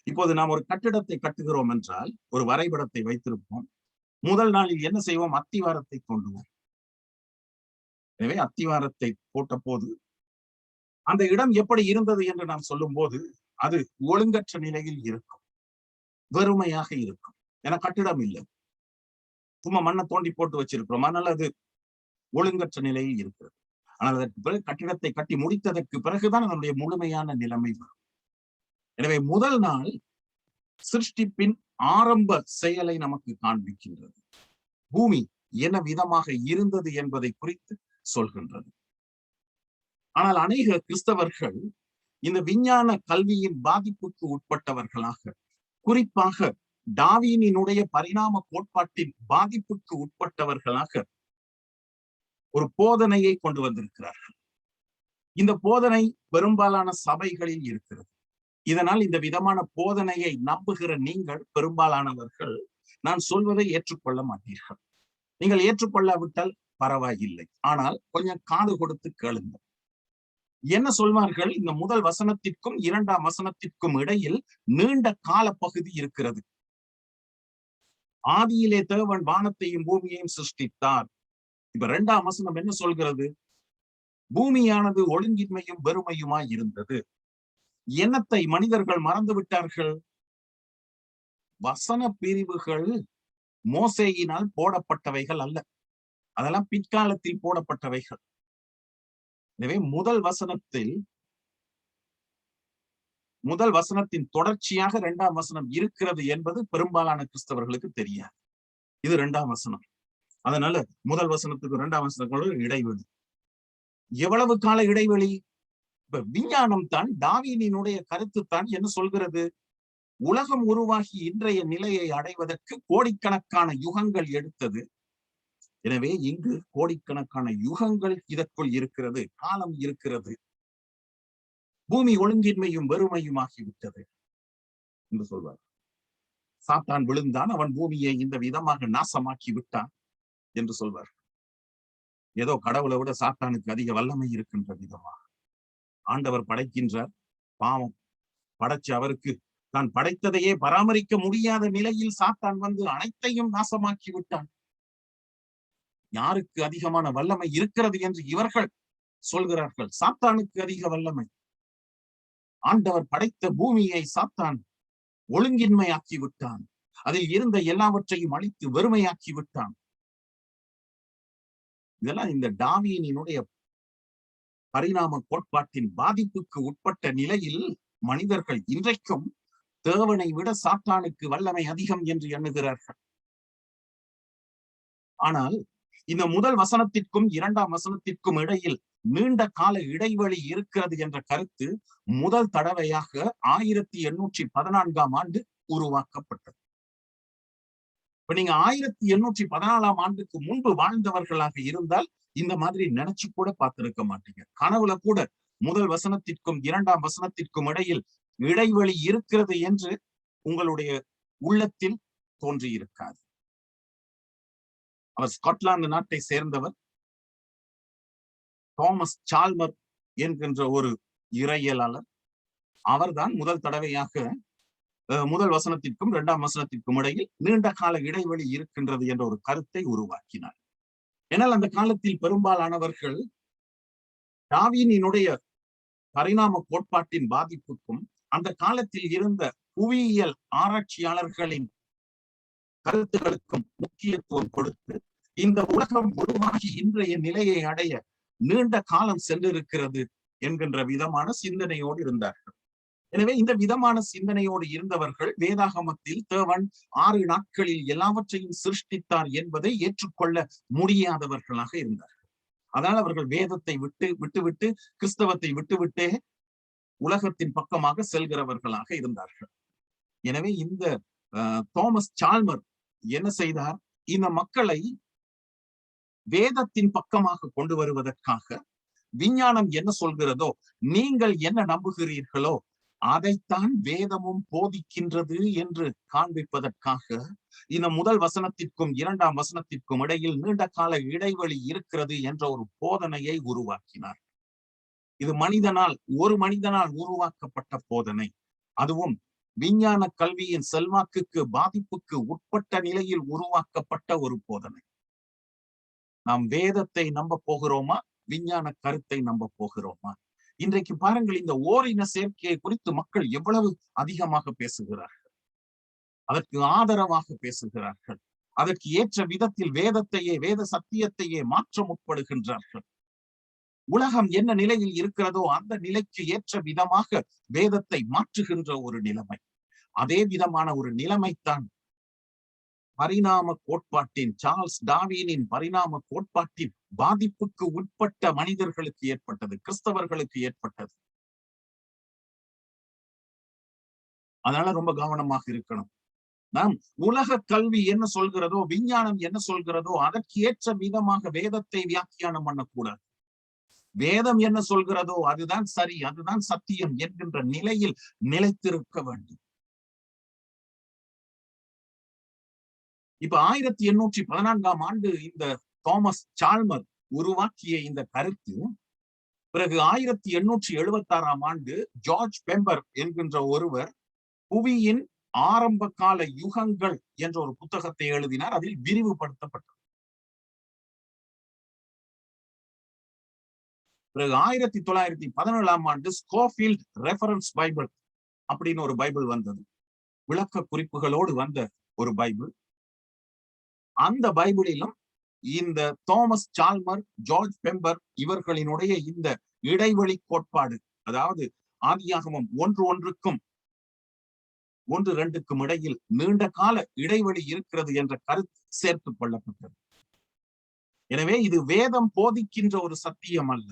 இப்போது நாம் ஒரு கட்டிடத்தை கட்டுகிறோம் என்றால் ஒரு வரைபடத்தை வைத்திருப்போம். முதல் நாளில் என்ன செய்வோம்? அத்திவாரத்தை தோண்டுவோம். எனவே அத்திவாரத்தை போட்ட போது அந்த இடம் எப்படி இருந்தது என்று நாம் சொல்லும் போது அது ஒழுங்கற்ற நிலையில் இருக்கும், வெறுமையாக இருக்கும். என கட்டிடம் இல்லை, சும்மா மண்ணை தோண்டி போட்டு வச்சிருக்கிறோம், அதனால அது ஒழுங்கற்ற நிலையில் இருக்கிறது. ஆனால் அதற்கு பிறகு கட்டிடத்தை கட்டி முடித்ததற்கு பிறகுதான் நம்முடைய முழுமையான நிலைமை வரும். எனவே முதல் நாள் சிருஷ்டிப்பின் ஆரம்ப செயலை நமக்கு காண்பிக்கின்றது. பூமி என்ன விதமாக இருந்தது என்பதை குறித்து சொல்கின்றது. ஆனால் அநேக கிறிஸ்தவர்கள் இந்த விஞ்ஞான கல்வியின் பாதிப்புக்கு உட்பட்டவர்களாக, குறிப்பாக டார்வினினுடைய பரிணாம கோட்பாட்டின் பாதிப்புக்கு உட்பட்டவர்களாக ஒரு போதனையை கொண்டு வந்திருக்கிறார்கள். இந்த போதனை பெரும்பாலான சபைகளில் இருக்கிறது. இதனால் இந்த விதமான போதனையை நம்புகிற நீங்கள் பெரும்பாலானவர்கள் நான் சொல்வதை ஏற்றுக்கொள்ள மாட்டீர்கள். நீங்கள் ஏற்றுக்கொள்ளாவிட்டால் பரவாயில்லை, ஆனால் கொஞ்சம் காது கொடுத்து கேளுங்கள். என்ன சொல்வார்கள்? இந்த முதல் வசனத்திற்கும் 2ஆம் வசனத்திற்கும் இடையில் நீண்ட கால பகுதி இருக்கிறது. ஆதியிலே தேவன் வானத்தையும் பூமியையும் சிருஷ்டித்தார். இப்ப 2ஆம் வசனம் என்ன சொல்கிறது? பூமியானது ஒழுங்கின்மையும் வெறுமையுமாய் இருந்தது. என்னத்தை மனிதர்கள் மறந்து விட்டார்கள்? வசன பிரிவுகள் மோசேயினால் போடப்பட்டவைகள் அல்ல, அதெல்லாம் பிற்காலத்தில் போடப்பட்டவைகள். எனவே முதல் வசனத்தின் தொடர்ச்சியாக 2ஆம் வசனம் இருக்கிறது என்பது பெரும்பாலான கிறிஸ்தவர்களுக்கு தெரியாது. இது 2ஆம் வசனம். அதனால முதல் வசனத்துக்கு 2ஆம் வசனத்துக்கு இடைவெளி. எவ்வளவு கால இடைவெளி? இப்ப விஞ்ஞானம் தான், டார்வினினுடைய கருத்து தான் என்ன சொல்கிறது? உலகம் உருவாகி இன்றைய நிலையை அடைவதற்கு கோடிக்கணக்கான யுகங்கள் எடுத்தது. எனவே இங்கு கோடிக்கணக்கான யுகங்கள் இதற்குள் இருக்கிறது, காலம் இருக்கிறது. பூமி ஒழுங்கின்மையும் வெறுமையுமாகிவிட்டது என்று சொல்வார். சாத்தான் விழுந்தான், அவன் பூமியை இந்த விதமாக நாசமாக்கி விட்டான் என்று சொல்வார். ஏதோ கடவுளை விட சாத்தானுக்கு அதிக வல்லமை இருக்கின்ற விதமாக ஆண்டவர் படைக்கின்றார். பாவம் படைச்சு அவருக்கு தான் படைத்ததையே பராமரிக்க முடியாத நிலையில் சாத்தான் வந்து அனைத்தையும் நாசமாக்கி விட்டான். யாருக்கு அதிகமான வல்லமை இருக்கிறது என்று இவர்கள் சொல்கிறார்கள். சாத்தானுக்கு அதிக வல்லமை. ஆண்டவர் படைத்த பூமியை சாத்தான் ஒழுங்கின்மையாக்கி விட்டான். அதில் இருந்த எல்லாவற்றையும் அழித்து வெறுமையாக்கி விட்டான். இதெல்லாம் இந்த டார்வினினுடைய பரிணாம கோட்பாட்டின் பாதிப்புக்கு உட்பட்ட நிலையில் மனிதர்கள் இன்றைக்கும் தேவனை விட சாத்தானுக்கு வல்லமை அதிகம் என்று எண்ணுகிறார்கள். ஆனால் இந்த முதல் வசனத்திற்கும் 2ஆம் வசனத்திற்கும் இடையில் நீண்ட கால இடைவெளி இருக்கிறது என்ற கருத்து முதல் தடவையாக 1814ஆம் ஆண்டு உருவாக்கப்பட்டது. இப்ப நீங்க 1814ஆம் ஆண்டுக்கு முன்பு வாழ்ந்தவர்களாக இருந்தால் இந்த மாதிரி நினைச்சு கூட பார்த்திருக்க மாட்டீங்க. கனவுல கூட முதல் வசனத்திற்கும் 2ஆம் வசனத்திற்கும் இடையில் இடைவெளி இருக்கிறது என்று உங்களுடைய உள்ளத்தில் தோன்றியிருக்காது. அவர் ஸ்காட்லாந்து நாட்டை சேர்ந்தவர். தாமஸ் சால்மர் என்கின்ற ஒரு இறையியலாளர். அவர்தான் முதல் தடவையாக முதல் வசனத்திற்கும் 2ஆம் வசனத்திற்கும் இடையில் நீண்ட கால இடைவெளி இருக்கின்றது என்ற ஒரு கருத்தை உருவாக்கினார். ஏனால் அந்த காலத்தில் பெரும்பாலானவர்கள் டார்வினினுடைய பரிணாம கோட்பாட்டின் பாதிப்புக்கும் அந்த காலத்தில் இருந்த புவியியல் ஆராய்ச்சியாளர்களின் கருத்துகளுக்கும் முக்கியத்துவம் கொடுத்து இந்த உலகம் உருவாகி இன்றைய நிலையை அடைய நீண்ட காலம் சென்றிருக்கிறது என்கின்ற விதமான சிந்தனையோடு இருந்தார்கள். எனவே இந்த விதமான சிந்தனையோடு இருந்தவர்கள் வேதாகமத்தில் தேவன் 6 நாட்களில் எல்லாவற்றையும் சிருஷ்டித்தார் என்பதை ஏற்றுக்கொள்ள முடியாதவர்களாக இருந்தார்கள். அதனால் அவர்கள் வேதத்தை விட்டு கிறிஸ்தவத்தை விட்டுவிட்டே உலகத்தின் பக்கமாக செல்கிறவர்களாக இருந்தார்கள். எனவே இந்த தாமஸ் சால்மர் என்ன செய்தார்? இந்த மக்களை வேதத்தின் பக்கமாக கொண்டு வருவதற்காக விஞ்ஞானம் என்ன சொல்கிறதோ, நீங்கள் என்ன நம்புகிறீர்களோ அதைத்தான் வேதமும் போதிக்கின்றது என்று காண்பிப்பதற்காக இந்த முதல் வசனத்திற்கும் இரண்டாம் வசனத்திற்கும் இடையில் நீண்ட கால இடைவெளி இருக்கிறது என்ற ஒரு போதனையை உருவாக்கினார். இது ஒரு மனிதனால் உருவாக்கப்பட்ட போதனை, அதுவும் விஞ்ஞான கல்வியின் செல்வாக்குக்கு பாதிப்புக்கு உட்பட்ட நிலையில் உருவாக்கப்பட்ட ஒரு போதனை. நாம் வேதத்தை நம்ப போகிறோமா, விஞ்ஞான கருத்தை நம்ப போகிறோமா? இன்றைக்கு பாருங்கள், இந்த ஓரின சேர்க்கையை குறித்து மக்கள் எவ்வளவு அதிகமாக பேசுகிறார்கள், அதற்கு ஆதரவாக பேசுகிறார்கள், அதற்கு ஏற்ற விதத்தில் வேத சத்தியத்தையே மாற்ற முற்படுகின்றார்கள். உலகம் என்ன நிலையில் இருக்கிறதோ அந்த நிலைக்கு ஏற்ற விதமாக வேதத்தை மாற்றுகின்ற ஒரு நிலைமை. அதே விதமான ஒரு நிலைமைத்தான் பரிணாம கோட்பாட்டின், சார்ல்ஸ் டார்வினின் பரிணாம கோட்பாட்டின் பாதிப்புக்கு உட்பட்ட மனிதர்களுக்கு ஏற்பட்டது, கிறிஸ்தவர்களுக்கு ஏற்பட்டது. அதனால ரொம்ப கவனமாக இருக்கணும். நாம் உலக கல்வி என்ன சொல்கிறதோ, விஞ்ஞானம் என்ன சொல்கிறதோ அதற்கு ஏற்ற விதமாக வேதத்தை வியாக்கியானம் பண்ணக்கூடாது. வேதம் என்ன சொல்கிறதோ அதுதான் சரி, அதுதான் சத்தியம் என்கின்ற நிலையில் நிலைத்திருக்க வேண்டும். இப்ப 1814ஆம் ஆண்டு இந்த தாமஸ் சால்மர் உருவாக்கிய இந்த கருத்து பிறகு 1876ஆம் ஆண்டு ஜார்ஜ் பெம்பர் என்கின்ற ஒருவர் புவியின் ஆரம்ப கால யுகங்கள் என்ற ஒரு புத்தகத்தை எழுதினார். அதில் விரிவுபடுத்தப்பட்டது. பிறகு 1917ஆம் ஆண்டு ஸ்கோஃபீல்ட் ரெஃபரன்ஸ் பைபிள் அப்படின்னு ஒரு பைபிள் வந்தது, விளக்க குறிப்புகளோடு வந்த ஒரு பைபிள். அந்த பைபிளிலும் இந்த தாமஸ் சால்மர், ஜார்ஜ் பெம்பர் இவர்களினுடைய இந்த இடைவெளி கோட்பாடு, அதாவது ஆதியாகமம் 1:1க்கும் 1:2க்கும் இடையில் நீண்ட கால இடைவெளி இருக்கிறது என்ற கருத்து சேர்த்துக் கொள்ளப்பட்டது. எனவே இது வேதம் போதிக்கின்ற ஒரு சத்தியம் அல்ல.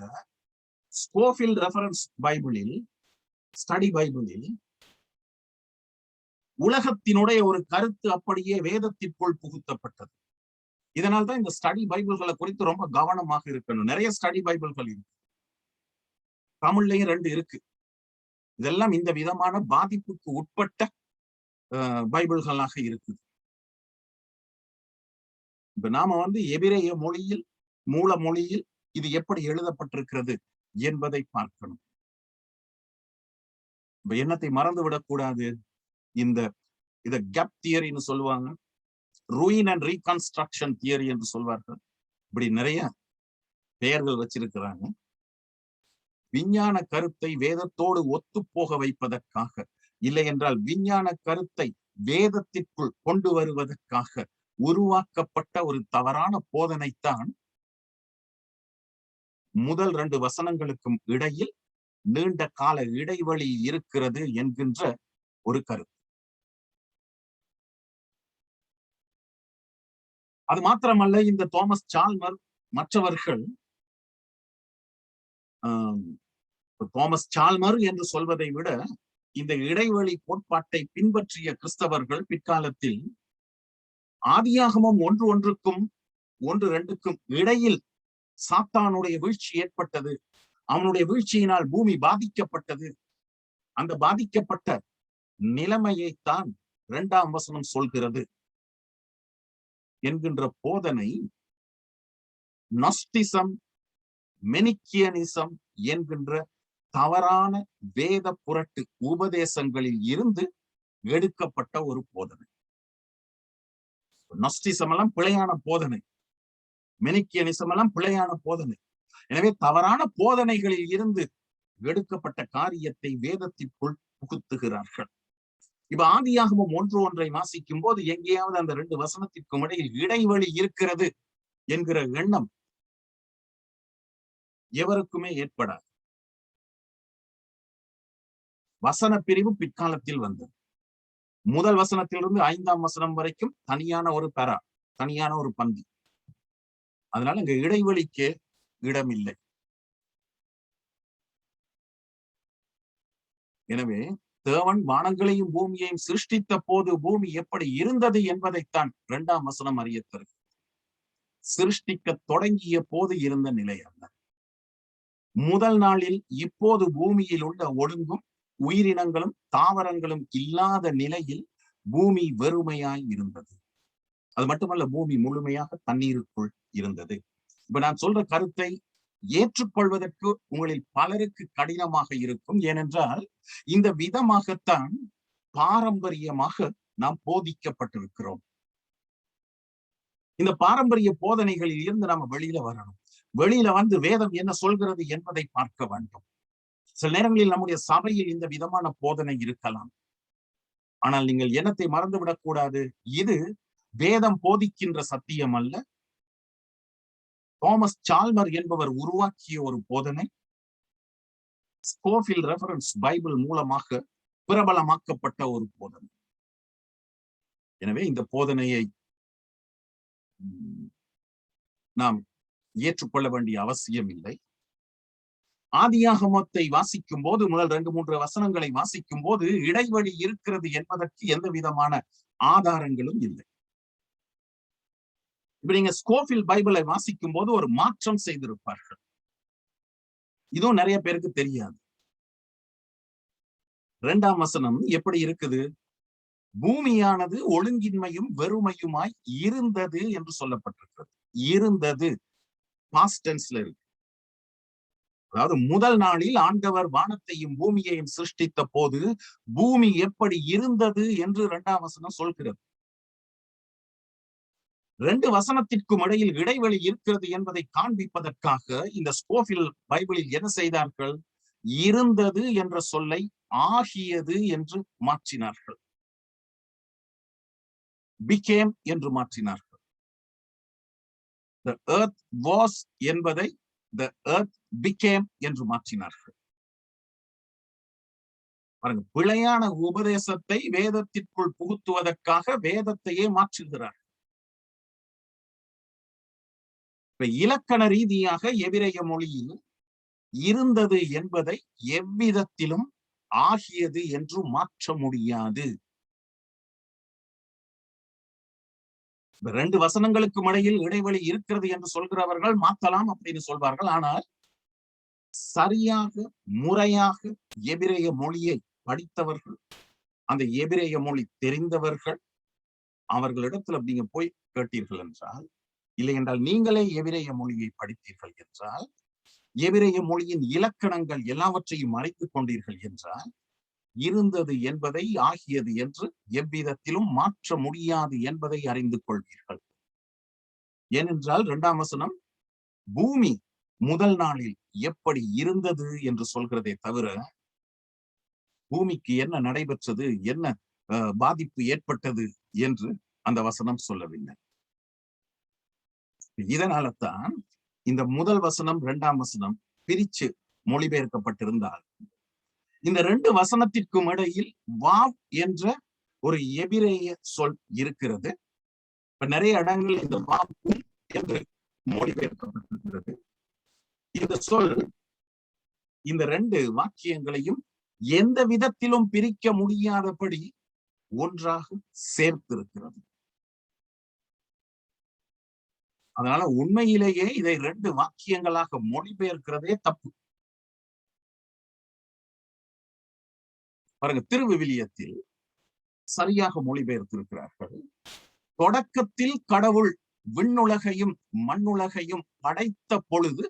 ஸ்கோஃபீல்ட் ரெஃபரன்ஸ் பைபிளில், ஸ்டடி பைபிளில் உலகத்தினுடைய ஒரு கருத்து அப்படியே வேதத்திற்குள் புகுத்தப்பட்டது. இதனால்தான் இந்த ஸ்டடி பைபிள்களை குறித்து ரொம்ப கவனமாக இருக்கணும். நிறைய ஸ்டடி பைபிள்கள் இருக்கு, தமிழ்லயும் 2 இருக்கு. இதெல்லாம் இந்த விதமான பாதிப்புக்கு உட்பட்ட பைபிள்களாக இருக்குது. இப்ப நாம எபிரேய மொழியில், மூல மொழியில் இது எப்படி எழுதப்பட்டிருக்கிறது என்பதை பார்க்கணும். இப்ப என்னத்தை மறந்து விடக்கூடாது, இத கேப் தியரின்னு சொல்லுவாங்க, ரூயின் அண்ட் ரீகன்ஸ்ட்ரக்ஷன் தியரி என்று சொல்வார்கள். இப்படி நிறைய பெயர்கள் வச்சிருக்கிறாங்க. விஞ்ஞான கருத்தை வேதத்தோடு ஒத்துப்போக வைப்பதற்காக, இல்லை என்றால் விஞ்ஞான கருத்தை வேதத்திற்குள் கொண்டு வருவதற்காக உருவாக்கப்பட்ட ஒரு தவறான போதனைத்தான் முதல் 2 வசனங்களுக்கும் இடையில் நீண்ட கால இடைவெளி இருக்கிறது என்கின்ற ஒரு கருத்து. அது மாத்திரமல்ல, இந்த தாமஸ் சால்மர் மற்றவர்கள், தாமஸ் சால்மர் என்று சொல்வதை விட இந்த இடைவெளி கோட்பாட்டை பின்பற்றிய கிறிஸ்தவர்கள் பிற்காலத்தில் ஆதியாகமம் 1:1க்கும் 1:2க்கும் இடையில் சாத்தானுடைய வீழ்ச்சி ஏற்பட்டது, அவனுடைய வீழ்ச்சியினால் பூமி பாதிக்கப்பட்டது, அந்த பாதிக்கப்பட்ட நிலைமையைத்தான் 2ஆம் வசனம் சொல்கிறது என்கின்ற போதனை நொஸ்டிசம், மெனிக்கியனிசம் என்கின்ற தவறான வேத புரட்டு உபதேசங்களில் இருந்து எடுக்கப்பட்ட ஒரு போதனை. நொஸ்டிசம் எல்லாம் பிழையான போதனை, மெனிக்கியனிசம் எல்லாம் பிழையான போதனை. எனவே தவறான போதனைகளில் இருந்து எடுக்கப்பட்ட காரியத்தை வேதத்திற்குள் புகுத்துகிறார்கள். இப்ப ஆதியாகமம் 1:1 வாசிக்கும் போது எங்கேயாவது அந்த 2 வசனத்திற்கும் இடையில் இடைவெளி இருக்கிறது என்கிற எண்ணம் எவருக்குமே ஏற்படாது. வசன பிரிவு பிற்காலத்தில் வந்தது. முதல் வசனத்திலிருந்து 5ஆம் வசனம் வரைக்கும் தனியான ஒரு பெரா, தனியான ஒரு பந்தி. அதனால இங்க இடைவெளிக்கே இடமில்லை. எனவே தேவன் வானங்களையும் பூமியையும் சிருஷ்டித்த போது பூமி எப்படி இருந்தது என்பதைத்தான் 2ஆம் வசனம் அறிய தருகிறது. சிருஷ்டிக்க தொடங்கிய போது இருந்த நிலை அல்ல. முதல் நாளில் இப்போது பூமியில் உள்ள ஒழுங்கும் உயிரினங்களும் தாவரங்களும் இல்லாத நிலையில் பூமி வெறுமையாய் இருந்தது. அது மட்டுமல்ல, பூமி முழுமையாக தண்ணீருக்குள் இருந்தது. இப்ப நான் சொல்ற கருத்தை ஏற்றுக்கொள்வதற்கு உங்களில் பலருக்கு கடினமாக இருக்கும். ஏனென்றால் இந்த விதமாகத்தான் பாரம்பரியமாக நாம் போதிக்கப்பட்டிருக்கிறோம். இந்த பாரம்பரிய போதனைகளில் இருந்து நாம வெளியில வரணும். வெளியில வந்து வேதம் என்ன சொல்கிறது என்பதை பார்க்க வேண்டும். சில நேரங்களில் நம்முடைய சபையில் இந்த விதமான போதனை இருக்கலாம். ஆனால் நீங்கள் என்னத்தை மறந்துவிடக் கூடாது, இது வேதம் போதிக்கின்ற சத்தியம் அல்ல. தாமஸ் சால்மர் என்பவர் உருவாக்கிய ஒரு போதனை, ஸ்கோஃபீல்ட் ரெஃபரன்ஸ் பைபிள் மூலமாக பிரபலமாக்கப்பட்ட ஒரு போதனை. எனவே இந்த போதனையை நாம் ஏற்றுக்கொள்ள வேண்டிய அவசியம் இல்லை. ஆதியாகமத்தை வாசிக்கும் போது, முதல் 2-3 வசனங்களை வாசிக்கும் போது இடைவெளி இருக்கிறது என்பதற்கு எந்த விதமான ஆதாரங்களும் இல்லை. இப்ப நீங்க ஸ்கோஃபீல்ட் பைபிளை வாசிக்கும் போது ஒரு மாற்றம் செய்திருப்பார்கள். இதுவும் நிறைய பேருக்கு தெரியாது. 2ஆம் வசனம் எப்படி இருக்குது? பூமியானது ஒழுங்கின்மையும் வெறுமையுமாய் இருந்தது என்று சொல்லப்பட்டிருக்கிறது. இருந்தது பாஸ்ட் டென்ஸ்ல இருக்கு. அதாவது முதல் நாளில் ஆண்டவர் வானத்தையும் பூமியையும் சிருஷ்டித்த போது பூமி எப்படி இருந்தது என்று 2ஆம் வசனம் சொல்கிறது. 2 வசனத்திற்கும் இடையில் இடைவெளி இருக்கிறது என்பதை காண்பிப்பதற்காக இந்த ஸ்கோஃபீல்ட் பைபிளில் என்ன செய்தார்கள்? இருந்தது என்ற சொல்லை ஆகியது என்று மாற்றினார்கள். became என்று மாற்றினார்கள். The earth was என்பதை the earth became என்று மாற்றினார்கள். பாருங்க, பிழையான உபதேசத்தை வேதத்திற்குள் புகுத்துவதற்காக வேதத்தையே மாற்றுகிறார். இப்ப இலக்கண ரீதியாக எபிரேய மொழியில் இருந்தது என்பதை எவ்விதத்திலும் ஆகியது என்று மாற்ற முடியாது. 2 வசனங்களுக்கு இடையில் இடைவெளி இருக்கிறது என்று சொல்கிறவர்கள் மாற்றலாம் அப்படின்னு சொல்வார்கள். ஆனால் சரியாக முறையாக எபிரேய மொழியை படித்தவர்கள், அந்த எபிரேய மொழி தெரிந்தவர்கள், அவர்களிடத்துல நீங்க போய் கேட்டீர்கள் என்றால், இல்லை என்றால் நீங்களே எபிரேய மொழியை படித்தீர்கள் என்றால், எபிரேய மொழியின் இலக்கணங்கள் எல்லாவற்றையும் மறைத்துக் கொண்டீர்கள் என்றால், இருந்தது என்பதை ஆகியது என்று எவ்விதத்திலும் மாற்ற முடியாது என்பதை அறிந்து கொள்வீர்கள். ஏனென்றால் 2ஆம் வசனம் பூமி முதல் நாளில் எப்படி இருந்தது என்று சொல்கிறதே தவிர, பூமிக்கு என்ன நடைபெற்றது, என்ன பாதிப்பு ஏற்பட்டது என்று அந்த வசனம் சொல்லவில்லை. இதனால தான் இந்த முதல் வசனம் 2ஆம் வசனம் பிரிச்சு மொழிபெயர்க்கப்பட்டிருந்தால், இந்த 2 வசனத்திற்கும் இடையில் வாவ் என்ற ஒரு எபிரேய சொல் இருக்கிறது. இப்ப நிறைய இடங்கள் இந்த வாவ் என்று மொழிபெயர்க்கப்பட்டிருக்கிறது. இந்த சொல் இந்த 2 வாக்கியங்களையும் எந்த விதத்திலும் பிரிக்க முடியாதபடி ஒன்றாக சேர்த்திருக்கிறது. அதனால உண்மையிலேயே இதை 2 வாக்கியங்களாக மொழிபெயர்க்கிறதே தப்பு. பாருங்க, திருவிவிலியத்தில் சரியாக மொழிபெயர்த்திருக்கிறார்கள். தொடக்கத்தில் கடவுள் விண்ணுலகையும் மண்ணுலகையும் படைத்த பொழுது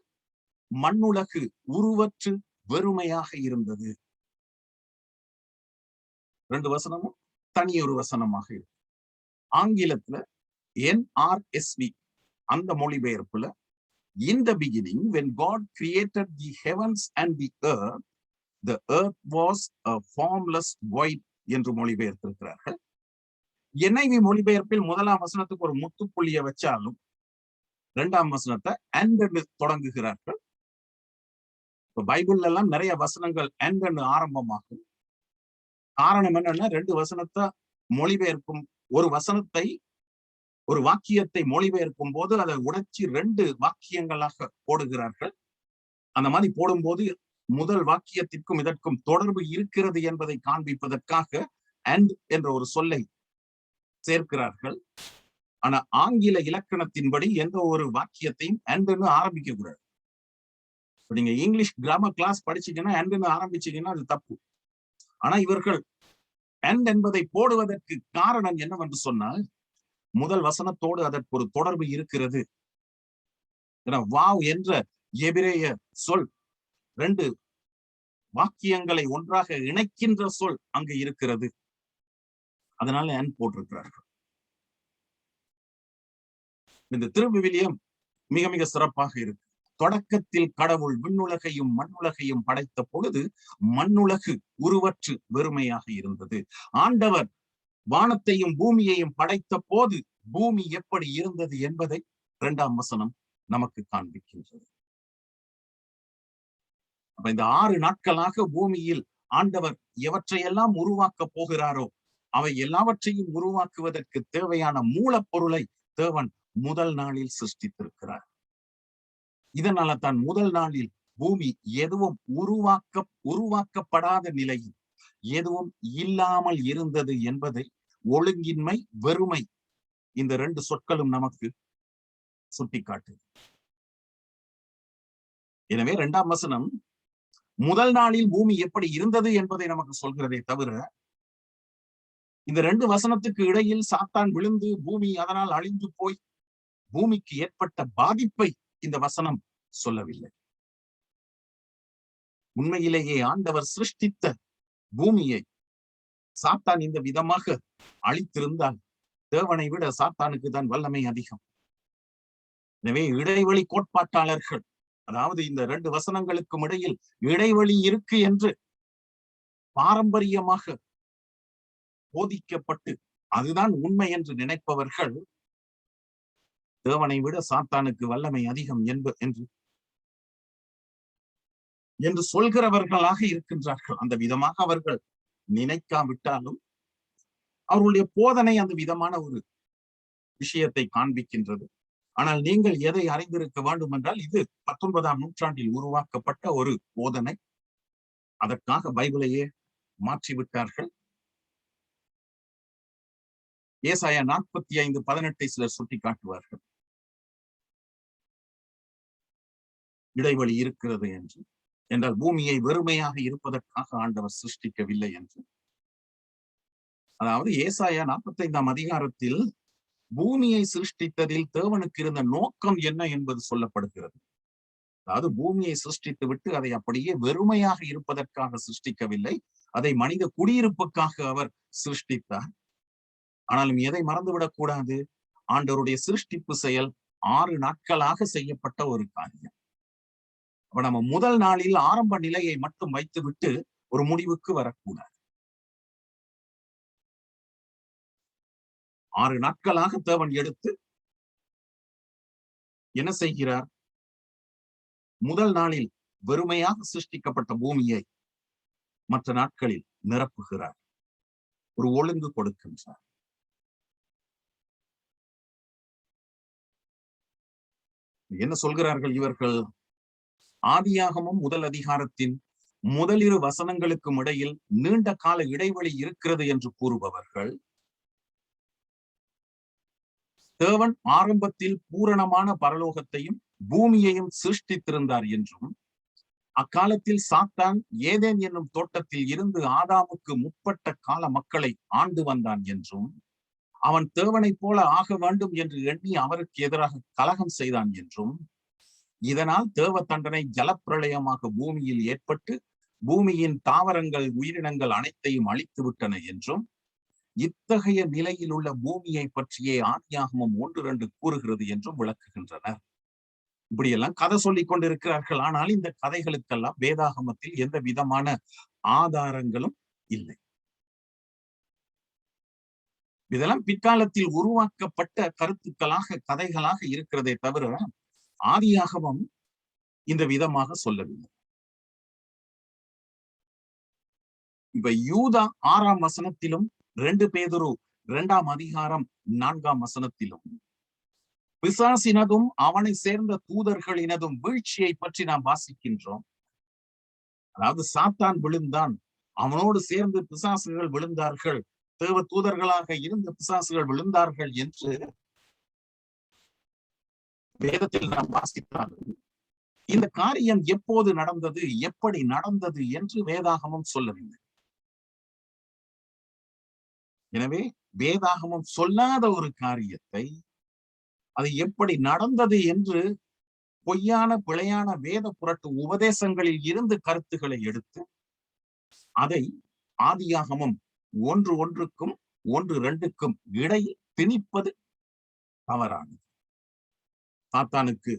மண்ணுலகு உருவற்று வெறுமையாக இருந்தது. 2 வசனமும் தனியொரு வசனமாக இருக்கு. ஆங்கிலத்துல NRSV அந்த மொழிபெயர்ப்புல, in the beginning when God created the heavens and the earth was a formless void என்று மொழிபெயர்த்திருக்கிறார்கள். NIV மொழிபெயர்ப்பில் 1ஆம் வசனத்துக்கு ஒரு முத்துப்புள்ளிய வச்சாலும் 2ஆம் வசனத்தை and தொடங்குகிறார்கள். இப்ப பைபிள்ல எல்லாம் நிறைய வசனங்கள் and ஆரம்பமாகும். காரணம் என்னன்னா, 2 வசனத்தை மொழிபெயர்க்கும், ஒரு வசனத்தை ஒரு வாக்கியத்தை மொழிபெயர்க்கும் போது அதை உடைச்சி 2 வாக்கியங்களாக போடுகிறார்கள். அந்த மாதிரி போடும்போது முதல் வாக்கியத்திற்கும் இதற்கும் தொடர்பு இருக்கிறது என்பதை காண்பிப்பதற்காக and என்ற ஒரு சொல்லை சேர்க்கிறார்கள். ஆனா ஆங்கில இலக்கணத்தின்படி எந்த ஒரு வாக்கியத்தையும் and ஆரம்பிக்க கூடாது. நீங்க இங்கிலீஷ் கிராமர் கிளாஸ் படிச்சீங்கன்னா and ஆரம்பிச்சீங்கன்னா அது தப்பு. ஆனா இவர்கள் அண்ட் என்பதை போடுவதற்கு காரணம் என்னவென்று சொன்னால், முதல் வசனத்தோடு அதற்கு ஒரு தொடர்பு இருக்கிறது. வாவ் என்ற எபிரேய சொல் 2 வாக்கியங்களை ஒன்றாக இணைக்கின்ற சொல் அங்கு இருக்கிறது. அதனால அண்ட் போட்டிருக்கிறார்கள். இந்த திருவிவிலியம் மிக மிக சிறப்பாக இருக்கு. தொடக்கத்தில் கடவுள் விண்ணுலகையும் மண்ணுலகையும் படைத்த பொழுது மண்ணுலகு உருவற்று வெறுமையாக இருந்தது. ஆண்டவர் வானத்தையும் பூமியையும் படைத்த போது பூமி எப்படி இருந்தது என்பதை 2ஆம் வசனம் நமக்கு காண்பிக்கின்றது. அப்ப இந்த 6 நாட்களாக பூமியில் ஆண்டவர் எவற்றையெல்லாம் உருவாக்க போகிறாரோ அவை எல்லாவற்றையும் உருவாக்குவதற்கு தேவையான மூலப்பொருளை தேவன் முதல் நாளில் சிருஷ்டித்திருக்கிறார். இதனால தான் முதல் நாளில் பூமி எதுவும் உருவாக்கப்படாத நிலையில் எதுவும் இல்லாமல் இருந்தது என்பதை ஒழுங்கின்மை, வெறுமை இந்த 2 சொற்களும் நமக்கு சுட்டிக்காட்டு. எனவே 2ஆம் வசனம் முதல் நாளில் பூமி எப்படி இருந்தது என்பதை நமக்கு சொல்கிறதே தவிர, இந்த 2 வசனத்துக்கு இடையில் சாத்தான் விழுந்து பூமி அதனால் அழிந்து போய் பூமிக்கு ஏற்பட்ட பாதிப்பை இந்த வசனம் சொல்லவில்லை. உண்மையிலேயே ஆண்டவர் சிருஷ்டித்த பூமியை சாத்தான் இந்த விதமாக அழித்திருந்தால் தேவனை விட சாத்தானுக்கு தான் வல்லமை அதிகம். எனவே இடைவெளி கோட்பாட்டாளர்கள், அதாவது இந்த 2 வசனங்களுக்கும் இடையில் இடைவெளி இருக்கு என்று பாரம்பரியமாக போதிக்கப்பட்டு அதுதான் உண்மை என்று நினைப்பவர்கள் தேவனை விட சாத்தானுக்கு வல்லமை அதிகம் என்று சொல்கிறவர்களாக இருக்கின்றார்கள். அந்த விதமாக அவர்கள் நினைக்காவிட்டாலும் அவர்களுடைய போதனை அந்த விதமான ஒரு விஷயத்தை காண்பிக்கின்றது. ஆனால் நீங்கள் எதை அறிந்திருக்க வேண்டும் என்றால், இது 19ஆம் நூற்றாண்டில் உருவாக்கப்பட்ட ஒரு போதனை. அதற்காக பைபிளையே மாற்றிவிட்டார்கள். ஏசாயா 45:18 சிலர் சுட்டி காட்டுவார்கள். இடைவெளி இருக்கிறது என்று, என்றால் பூமியை வெறுமையாக இருப்பதற்காக ஆண்டவர் சிருஷ்டிக்கவில்லை என்று. அதாவது ஏசாயா 45ஆம் அதிகாரத்தில் பூமியை சிருஷ்டித்ததில் தேவனுக்கு இருந்த நோக்கம் என்ன என்பது சொல்லப்படுகிறது. அதாவது பூமியை சிருஷ்டித்து விட்டு அதை அப்படியே வெறுமையாக இருப்பதற்காக சிருஷ்டிக்கவில்லை, அதை மனித குடியிருப்புக்காக அவர் சிருஷ்டித்தார். ஆனாலும் எதை மறந்துவிடக் கூடாது, ஆண்டவருடைய சிருஷ்டிப்பு செயல் 6 நாட்களாக செய்யப்பட்ட ஒரு காரியம். அப்ப நம்ம முதல் நாளில் ஆரம்ப நிலையை மட்டும் வைத்துவிட்டு ஒரு முடிவுக்கு வரக்கூடாது. 6 நாட்களாக தேவன் எடுத்து என்ன செய்கிறார்? முதல் நாளில் வெறுமையாக சிருஷ்டிக்கப்பட்ட பூமியை மற்ற நாட்களில் நிரப்புகிறார், ஒரு ஒழுங்கு கொடுக்கின்றார். என்ன சொல்கிறார்கள் இவர்கள்? ஆதியாகமும் முதல் அதிகாரத்தின் முதலிரு வசனங்களுக்கும் இடையில் நீண்ட கால இடைவெளி இருக்கிறது என்று கூறுபவர்கள், தேவன் ஆரம்பத்தில் பூரணமான பரலோகத்தையும் பூமியையும் சிருஷ்டித்திருந்தார் என்றும், அக்காலத்தில் சாத்தான் ஏதேன் என்னும் தோட்டத்தில் இருந்து ஆதாமுக்கு முற்பட்ட கால மக்களை ஆண்டு வந்தான் என்றும், அவன் தேவனைப் போல ஆக வேண்டும் என்று எண்ணி அவருக்கு எதிராக கலகம் செய்தான் என்றும், இதனால் தேவ தண்டனை ஜலப்பிரளயமாக பூமியில் ஏற்பட்டு பூமியின் தாவரங்கள் உயிரினங்கள் அனைத்தையும் அழித்து விட்டன என்றும், இத்தகைய நிலையில் உள்ள பூமியை பற்றியே ஆதியாகமம் 1:2 கூறுகிறது என்றும் விளக்குகின்றனர். இப்படியெல்லாம் கதை சொல்லிக் கொண்டிருக்கிறார்கள். ஆனால் இந்த கதைகளுக்கெல்லாம் வேதாகமத்தில் எந்த விதமான ஆதாரங்களும் இல்லை. இதெல்லாம் பிற்காலத்தில் உருவாக்கப்பட்ட கருத்துக்களாக, கதைகளாக இருக்கிறதே தவிர ஆதியாகமம் இந்த விதமாக சொல்லவில்லை. இப்ப யூதா 6ஆம் வசனத்திலும் 2 பேதுரு 2ஆம் அதிகாரம் 4ஆம் வசனத்திலும் பிசாசினதும் அவனை சேர்ந்த தூதர்களினதும் வீழ்ச்சியை பற்றி நாம் வாசிக்கின்றோம். அதாவது சாத்தான் விழுந்தான், அவனோடு சேர்ந்து பிசாசுகள் விழுந்தார்கள், தேவ தூதர்களாக இருந்த பிசாசுகள் விழுந்தார்கள் என்று வேதத்தில் நாம் வாசித்தார்கள். இந்த காரியம் எப்போது நடந்தது, எப்படி நடந்தது என்று வேதாகமம் சொல்லவில்லை. எனவே வேதாகமம் சொல்லாத ஒரு காரியத்தை அது எப்படி நடந்தது என்று பொய்யான பிழையான வேத புரட்டு உபதேசங்களில் இருந்து கருத்துக்களை எடுத்து அதை ஆதியாகமம் 1:1க்கும் 1:2க்கும் இடையில் திணிப்பது தவறானது. சாத்தானுக்கு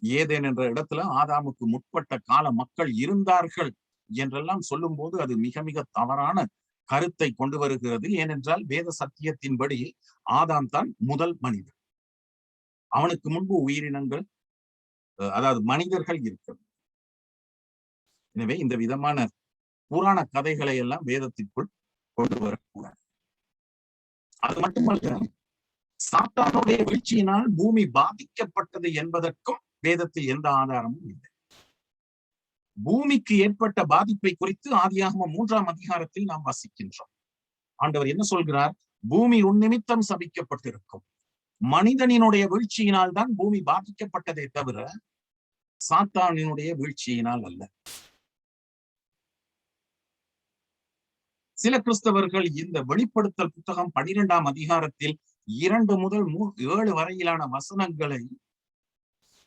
ஏதேன் என்ற இடத்துல ஆதாமுக்கு முற்பட்ட கால மக்கள் இருந்தார்கள் என்றெல்லாம் சொல்லும் போது அது மிக மிக தவறான கருத்தை கொண்டு வருகிறது. ஏனென்றால் வேத சத்தியத்தின்படி ஆதாம் தான் முதல் மனிதன். அவனுக்கு முன்பு உயிரினங்கள், அதாவது மனிதர்கள் இருக்கிறது. எனவே இந்த விதமான புராண கதைகளை எல்லாம் வேதத்திற்குள் கொண்டு வரக்கூடாது. அது மட்டுமல்ல, சாத்தானுடைய வீழ்ச்சியினால் பூமி பாதிக்கப்பட்டது என்பதற்கும் வேதத்தில் எந்த ஆதாரமும் இல்லை. பூமிக்கு ஏற்பட்ட பாதிப்பை குறித்து ஆதியாகமம் 3ஆம் அதிகாரத்தில் நாம் வாசிக்கின்றோம். ஆண்டவர் என்ன சொல்கிறார்? பூமி உன் நிமித்தம் சபிக்கப்பட்டிருக்கும். மனிதனினுடைய வீழ்ச்சியினால் தான் பூமி பாதிக்கப்பட்டதை தவிர சாத்தானினுடைய வீழ்ச்சியினால் அல்ல. சில கிறிஸ்தவர்கள் இந்த வெளிப்படுத்தல் புத்தகம் 12ஆம் அதிகாரத்தில் 2 முதல் 7 வரையிலான வசனங்களை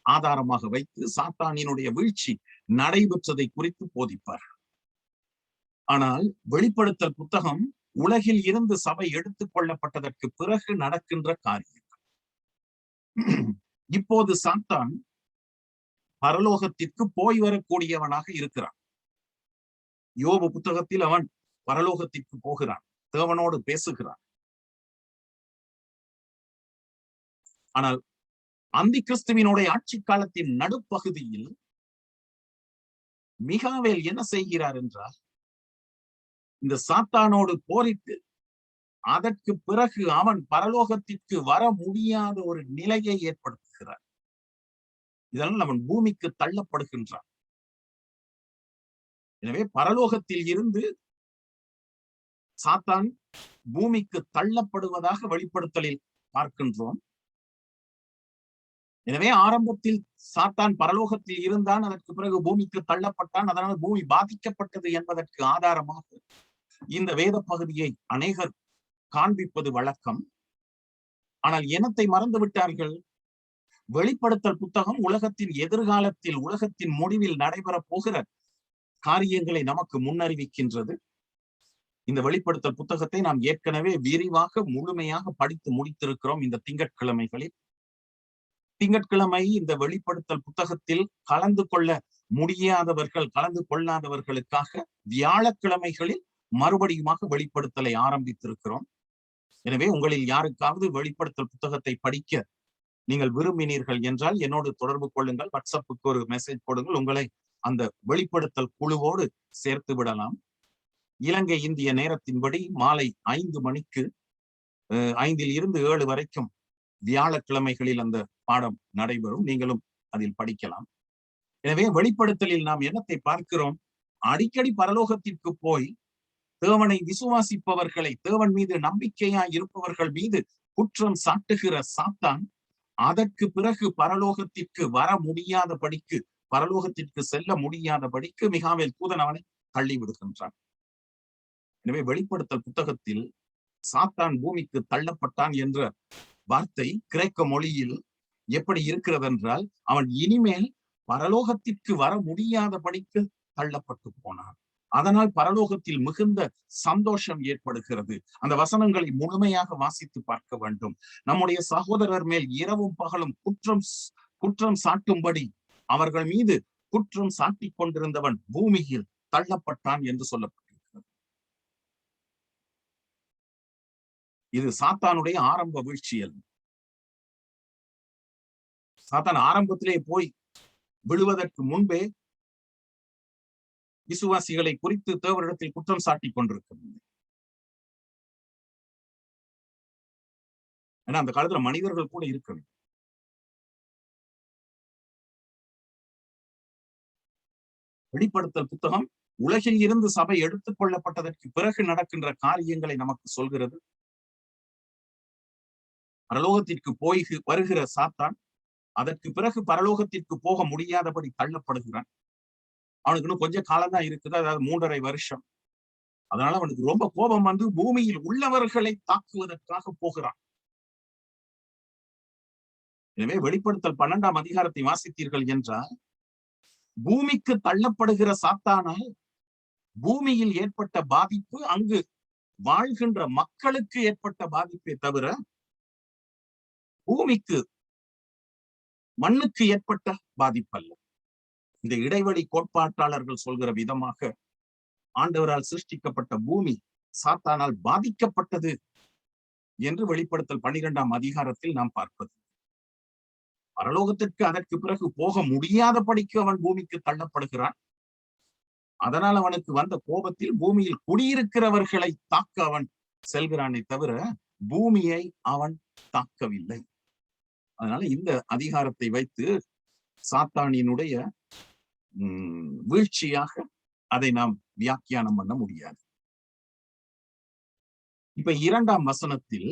ஆதாரமாக வைத்து சாத்தானினுடைய வீழ்ச்சி நடைபெற்றதை குறித்து போதிப்பார்கள். ஆனால் வெளிப்படுத்தல் புத்தகம் உலகில் இருந்து சபை எடுத்துக் கொள்ளப்பட்டதற்கு பிறகு நடக்கின்ற காரியங்கள். இப்போது சாத்தான் பரலோகத்திற்கு போய் வரக்கூடியவனாக இருக்கிறான். யோபு புத்தகத்தில் அவன் பரலோகத்திற்கு போகிறான், தேவனோடு பேசுகிறான். ஆனால் அந்தி கிறிஸ்துவினுடைய ஆட்சி காலத்தின் நடுப்பகுதியில் மிகாவேல் என்ன செய்கிறார் என்றால், இந்த சாத்தானோடு போரிட்டு அதற்கு பிறகு அவன் பரலோகத்திற்கு வர முடியாத ஒரு நிலையை ஏற்படுத்துகிறார். இதனால் அவன் பூமிக்கு தள்ளப்படுகின்றான். எனவே பரலோகத்தில் இருந்து சாத்தான் பூமிக்கு தள்ளப்படுவதாக வெளிப்படுத்தலில் பார்க்கின்றோம். எனவே ஆரம்பத்தில் சாத்தான் பரலோகத்தில் இருந்தான், அதற்கு பிறகு பூமிக்கு தள்ளப்பட்டான், அதனால் பூமி பாதிக்கப்பட்டது என்பதற்கு ஆதாரமாக இந்த வேத பகுதியை அநேகர் காண்பிப்பது வழக்கம். ஆனால் என்னத்தை மறந்து விட்டார்கள்? வெளிப்படுத்தல் புத்தகம் உலகத்தின் எதிர்காலத்தில், உலகத்தின் முடிவில் நடைபெறப் போகிற காரியங்களை நமக்கு முன்னறிவிக்கின்றது. இந்த வெளிப்படுத்தல் புத்தகத்தை நாம் ஏற்கனவே விரிவாக முழுமையாக படித்து முடித்திருக்கிறோம் இந்த திங்கட்கிழமைகளில். திங்கட்கிழமை இந்த வெளிப்படுத்தல் புத்தகத்தில் கலந்து கொள்ள முடியாதவர்கள், கலந்து கொள்ளாதவர்களுக்காக வியாழக்கிழமைகளில் மறுபடியுமாக வெளிப்படுத்தலை ஆரம்பித்திருக்கிறோம். எனவே உங்களில் யாருக்காவது வெளிப்படுத்தல் புத்தகத்தை படிக்க நீங்கள் விரும்பினீர்கள் என்றால் என்னோடு தொடர்பு கொள்ளுங்கள். வாட்ஸ்அப்புக்கு ஒரு மெசேஜ் போடுங்கள், உங்களை அந்த வெளிப்படுத்தல் குழுவோடு சேர்த்து விடலாம். இலங்கை இந்திய நேரத்தின்படி மாலை 5 மணிக்கு 5ல் இருந்து 7 வரைக்கும் வியாழக்கிழமைகளில் அந்த பாடம் நடைபெறும். நீங்களும் அதில் படிக்கலாம். எனவே வெளிப்படுத்தலில் நாம் என்னத்தை பார்க்கிறோம்? அடிக்கடி பரலோகத்திற்கு போய் தேவனை விசுவாசிப்பவர்களை, தேவன் மீது நம்பிக்கையா இருப்பவர்கள் மீது குற்றம் சாட்டுகிற சாத்தான் அதற்கு பிறகு பரலோகத்திற்கு வர முடியாதபடிக்கு, பரலோகத்திற்கு செல்ல முடியாதபடிக்கு மிகாவேல் தூதன் அவனை தள்ளி விடுகின்றான். எனவே வெளிப்படுத்தல் புத்தகத்தில் சாத்தான் பூமிக்கு தள்ளப்பட்டான் என்ற வார்த்தை கிரேக்க மொழியில் எப்படி இருக்கிறது என்றால், அவன் இனிமேல் பரலோகத்திற்கு வர முடியாதபடிக்கு தள்ளப்பட்டு போனான். அதனால் பரலோகத்தில் மிகுந்த சந்தோஷம் ஏற்படுகிறது. அந்த வசனங்களை முழுமையாக வாசித்து பார்க்க வேண்டும். நம்முடைய சகோதரர் மேல் இரவும் பகலும் குற்றம் சாட்டும்படி அவர்கள் மீது குற்றம் சாட்டிக் கொண்டிருந்தவன் பூமியில் தள்ளப்பட்டான் என்று சொல்லப்பட்டிருக்கிறது. இது சாத்தானுடைய ஆரம்ப வீழ்ச்சியல். சாத்தான் ஆரம்பத்திலே போய் விழுவதற்கு முன்பே விசுவாசிகளை குறித்து தேவனிடத்தில் குற்றம் சாட்டிக் கொண்டிருக்கிறது. ஏன்னா அந்த காலத்துல மனிதர்கள் கூட இருக்கணும். வெளிப்படுத்தல் புத்தகம் உலகில் இருந்து சபை எடுத்துக் கொள்ளப்பட்டதற்கு பிறகு நடக்கின்ற காரியங்களை நமக்கு சொல்கிறது. பரலோகத்திற்கு போய் வருகிற சாத்தான் அதற்கு பிறகு பரலோகத்திற்கு போக முடியாதபடி தள்ளப்படுகிறான். அவனுக்கு இன்னும் கொஞ்சம் காலம் தான் இருக்குது, அதாவது 3.5 வருஷம். அதனால அவனுக்கு ரொம்ப கோபம் வந்து பூமியில் உள்ளவர்களை தாக்குவதற்காக போகிறான். எனவே வெளிப்படுத்தல் 12ஆம் அதிகாரத்தை வாசித்தீர்கள் என்றால், பூமிக்கு தள்ளப்படுகிற சாத்தானால் பூமியில் ஏற்பட்ட பாதிப்பு அங்கு வாழ்கின்ற மக்களுக்கு ஏற்பட்ட பாதிப்பை தவிர பூமிக்கு மண்ணுக்கு ஏற்பட்ட பாதிப்பு அல்ல. இந்த இடைவெளி கோட்பாட்டாளர்கள் சொல்கிற விதமாக ஆண்டவரால் சிருஷ்டிக்கப்பட்ட பூமி சாத்தானால் பாதிக்கப்பட்டது என்று வெளிப்படுத்தல் 12ஆம் அதிகாரத்தில் நாம் பார்ப்பது. பரலோகத்திற்கு அதற்கு பிறகு போக முடியாதபடிக்கு அவன் பூமிக்கு தள்ளப்படுகிறான். அதனால் அவனுக்கு வந்த கோபத்தில் பூமியில் குடியிருக்கிறவர்களை தாக்க அவன் செல்கிறானே தவிர பூமியை அவன் தாக்கவில்லை. அதனால இந்த அதிகாரத்தை வைத்து சாத்தானினுடைய வீழ்ச்சியாக அதை நாம் வியாக்கியானம் பண்ண முடியாது. இப்ப 2ஆம் வசனத்தில்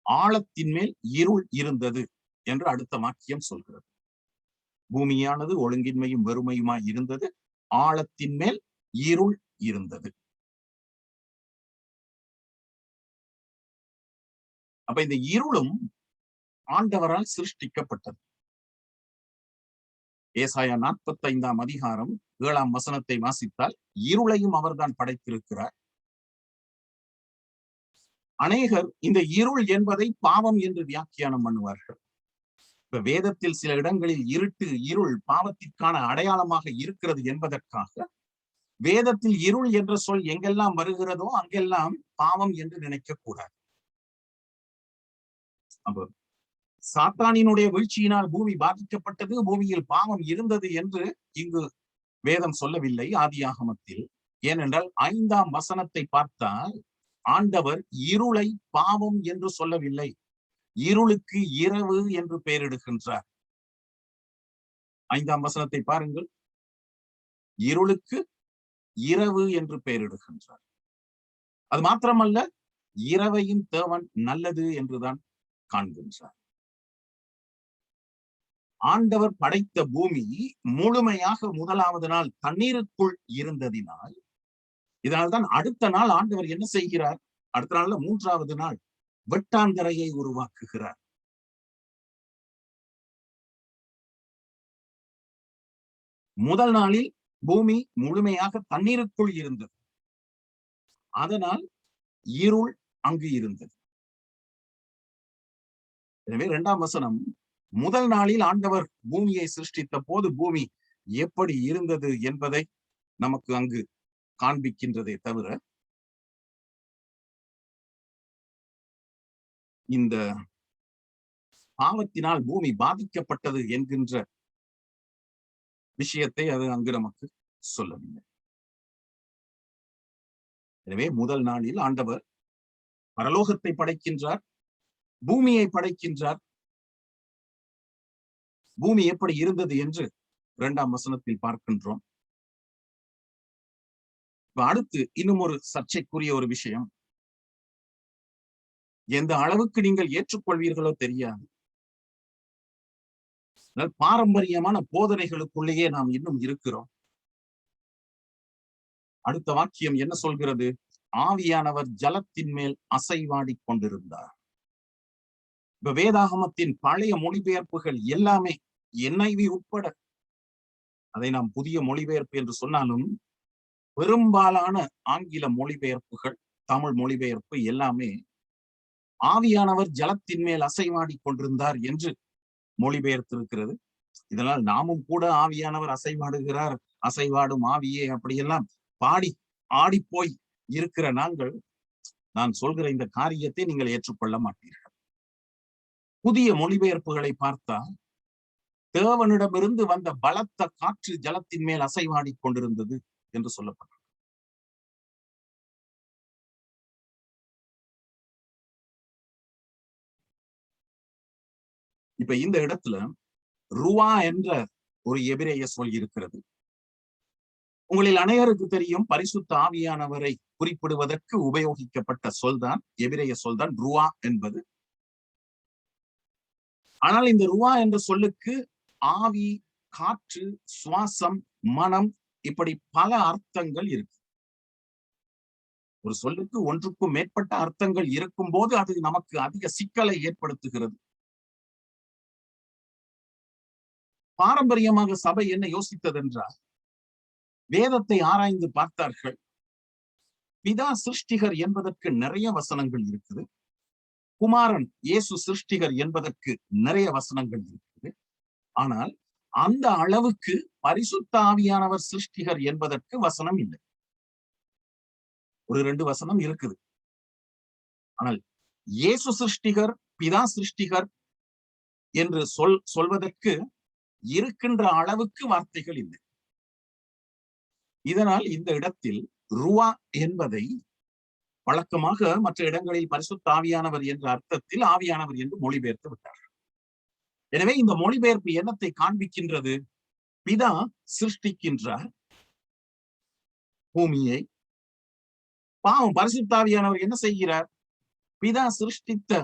ஆழத்தின் மேல் இருள் இருந்தது என்று அடுத்த வாக்கியம் சொல்கிறது. பூமியானது ஒழுங்கின்மையும் வெறுமையுமாய் இருந்தது, ஆழத்தின் மேல் இருள் இருந்தது. அப்ப இந்த இருளும் ஆண்டவரால் சிருஷ்டிக்கப்பட்டது. ஏசாயா 45ஆம் அதிகாரம் 7ஆம் வசனத்தை வாசித்தால் இருளையும் அவர்தான் படைத்திருக்கிறார். அநேகர் இந்த இருள் என்பதை பாவம் என்று வியாக்கியானம் பண்ணுவார்கள். இப்ப வேதத்தில் சில இடங்களில் இருட்டு, இருள் பாவத்திற்கான அடையாளமாக இருக்கிறது என்பதற்காக வேதத்தில் இருள் என்ற சொல் எங்கெல்லாம் வருகிறதோ அங்கெல்லாம் பாவம் என்று நினைக்க கூடாது. அப்ப சாத்தானினுடைய வீழ்ச்சியினால் பூமி பாதிக்கப்பட்டது, பூமியில் பாவம் இருந்தது என்று இங்கு வேதம் சொல்லவில்லை ஆதியாகமத்தில். ஏனென்றால் 5ஆம் வசனத்தை பார்த்தால் ஆண்டவர் இருளை பாவம் என்று சொல்லவில்லை, இருளுக்கு இரவு என்று பெயரிடுகின்றார். 5ஆம் வசனத்தை பாருங்கள், இருளுக்கு இரவு என்று பெயரிடுகின்றார். அது மாத்திரமல்ல, இரவையும் தேவன் நல்லது என்றுதான் காண்கின்றார். ஆண்டவர் படைத்த பூமி முழுமையாக முதலாவது நாள் தண்ணீருக்குள் இருந்ததினால், இதனால்தான் அடுத்த நாள் ஆண்டவர் என்ன செய்கிறார்? அடுத்த நாள்ல 3ஆவது நாள் வெட்டாந்தரையை உருவாக்குகிறார். முதல் நாளில் பூமி முழுமையாக தண்ணீருக்குள் இருந்தது, அதனால் இருள் அங்கு இருந்தது. எனவே 2ஆம் வசனம் முதல் நாளில் ஆண்டவர் பூமியை சிருஷ்டித்த போது பூமி எப்படி இருந்தது என்பதை நமக்கு அங்கு காண்பிக்கின்றதே தவிர இந்த பாவத்தினால் பூமி பாதிக்கப்பட்டது என்கின்ற விஷயத்தை அது அங்கு நமக்கு சொல்லவில்லை. எனவே முதல் நாளில் ஆண்டவர் பரலோகத்தை படைக்கின்றார், பூமியை படைக்கின்றார். பூமி எப்படி இருந்தது என்று 2ஆம் வசனத்தில் பார்க்கின்றோம். அடுத்து இன்னும் ஒரு சர்ச்சைக்குரிய ஒரு விஷயம், எந்த அளவுக்கு நீங்கள் ஏற்றுக்கொள்வீர்களோ தெரியாது, பாரம்பரியமான போதனைகளுக்குள்ளேயே நாம் இன்னும் இருக்கிறோம். அடுத்த வாக்கியம் என்ன சொல்கிறது? ஆவியானவர் ஜலத்தின் மேல் அசைவாடி கொண்டிருந்தார். இப்ப வேதாகமத்தின் பழைய மொழிபெயர்ப்புகள் எல்லாமே NIV உட்பட, அதை நாம் புதிய மொழிபெயர்ப்பு என்று சொன்னாலும் பெரும்பாலான ஆங்கில மொழிபெயர்ப்புகள், தமிழ் மொழிபெயர்ப்பு எல்லாமே ஆவியானவர் ஜலத்தின் மேல் அசைவாடி கொண்டிருந்தார் என்று மொழிபெயர்த்திருக்கிறது. இதனால் நாமும் கூட ஆவியானவர் அசைவாடுகிறார், அசைவாடும் ஆவியே அப்படியெல்லாம் பாடி ஆடி போய் இருக்கிற நாங்கள், நான் சொல்கிற இந்த காரியத்தை நீங்கள் ஏற்றுக்கொள்ள மாட்டீர்கள். புதிய மொழிபெயர்ப்புகளை பார்த்தால் தேவனிடமிருந்து வந்த பலத்த காற்று ஜலத்தின் மேல் அசைவாடி கொண்டிருந்தது என்று சொல்லப்பட்டது. இப்ப இந்த இடத்துல ருவா என்ற ஒரு எபிரேய சொல் இருக்கிறது. உங்களில் அனைவருக்கு தெரியும், பரிசுத்த ஆவியானவரை குறிப்பிடுவதற்கு உபயோகிக்கப்பட்ட சொல்தான், எபிரேய சொல்தான் ருவா என்பது. ஆனால் இந்த ருவா என்ற சொல்லுக்கு ஆவி, காற்று, சுவாசம், மனம், இப்படி பல அர்த்தங்கள் இருக்கு. ஒரு சொல்லுக்கு ஒன்றுக்கும் மேற்பட்ட அர்த்தங்கள் இருக்கும் போது அது நமக்கு அதிக சிக்கலை ஏற்படுத்துகிறது. பாரம்பரியமாக சபை என்ன யோசித்தது என்றால், வேதத்தை ஆராய்ந்து பார்த்தார்கள். பிதா சிருஷ்டிகர் என்பதற்கு நிறைய வசனங்கள் இருக்குது. குமாரன் இயேசு சிருஷ்டிகர் என்பதற்கு நிறைய வசனங்கள் இருக்குது. ஆனால் அந்த அளவுக்கு பரிசுத்த ஆவியானவர் சிருஷ்டிகர் என்பதற்கு வசனம் இல்லை. ஒரு 2 வசனம் இருக்குது. ஆனால் இயேசு சிருஷ்டிகர், பிதா சிருஷ்டிகர் என்று சொல்வதற்கு இருக்கின்ற அளவுக்கு வார்த்தைகள் இல்லை. இதனால் இந்த இடத்தில் ருவா என்பதை வழக்கமாக மற்ற இடங்களில் பரிசுத்த ஆவியானவர் என்ற அர்த்தத்தில் ஆவியானவர் என்று மொழிபெயர்த்து விட்டார். எனவே இந்த மொழிபெயர்ப்பு என்னத்தை காண்பிக்கின்றது? பிதா சிருஷ்டிக்கின்றார் பூமியை. பாவம் பரிசுத்த ஆவியானவர் என்ன செய்கிறார்? பிதா சிருஷ்டித்த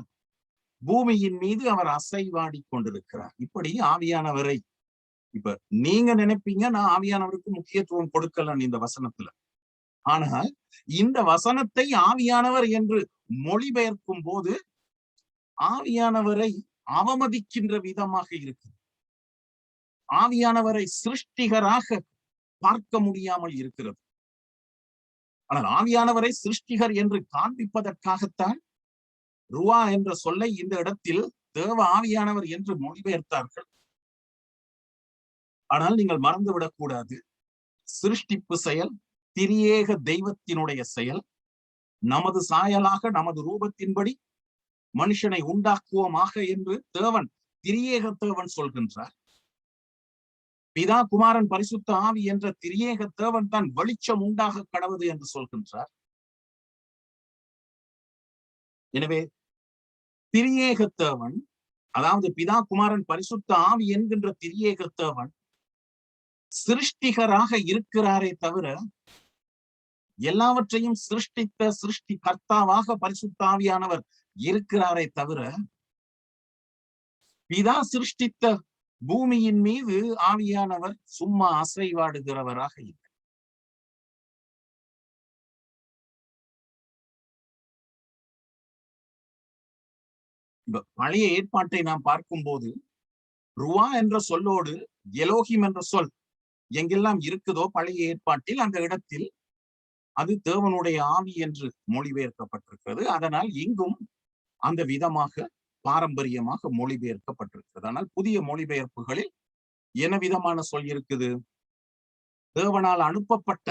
பூமியின் மீது அவர் அசைவாடி கொண்டிருக்கிறார். இப்படி ஆவியானவரை இப்ப நீங்க நினைப்பீங்க நான் ஆவியானவருக்கு முக்கியத்துவம் கொடுக்கலாம் இந்த வசனத்துல. ஆனால் இந்த வசனத்தை ஆவியானவர் என்று மொழிபெயர்க்கும் போது ஆவியானவரை அவமதிக்கின்ற விதமாக இருக்கு. ஆவியானவரை சிருஷ்டிகராக பார்க்க முடியாமல் இருக்கிறது. ஆனால் ஆவியானவரை சிருஷ்டிகர் என்று காண்பிப்பதற்காகத்தான் ருவா என்ற சொல்லை இந்த இடத்தில் தேவ ஆவியானவர் என்று மொழிபெயர்த்தார்கள். ஆனால் நீங்கள் மறந்துவிடக் கூடாது, சிருஷ்டிப்பு செயல் திரியேக தெய்வத்தினுடைய செயல். நமது சாயலாக நமது ரூபத்தின்படி மனுஷனை உண்டாக்குவோமாக என்று தேவன் திரியேக தேவன் சொல்கின்றார். பிதா குமாரன் பரிசுத்த ஆவி என்ற திரியேக தேவன் தான் வெளிச்சம் உண்டாக கடவுது என்று சொல்கின்றார். எனவே திரியேக தேவன், அதாவது பிதா குமாரன் பரிசுத்த ஆவி என்கின்ற திரியேக தேவன் சிருஷ்டிகராக இருக்கிறாரே தவிர எல்லாவற்றையும் சிருஷ்டித்த சிருஷ்டி கர்த்தாவாக பரிசுத்த ஆவியானவர் இருக்கிறாரே தவிர பிதா சிருஷ்டித்த பூமியின் மீது ஆவியானவர் சும்மா அசைவாடுகிறவராக இல்லை. பழைய ஏற்பாட்டை நாம் பார்க்கும்போது ருவா என்ற சொல்லோடு எலோஹிம் என்ற சொல் எங்கெல்லாம் இருக்குதோ பழைய ஏற்பாட்டில் அந்த இடத்தில் அது தேவனுடைய ஆவி என்று மொழிபெயர்க்கப்பட்டிருக்கிறது. அதனால் இங்கும் அந்த விதமாக பாரம்பரியமாக மொழிபெயர்க்கப்பட்டிருக்கிறது. ஆனால் புதிய மொழிபெயர்ப்புகளில் என்ன விதமான சொல் இருக்குது? தேவனால் அனுப்பப்பட்ட,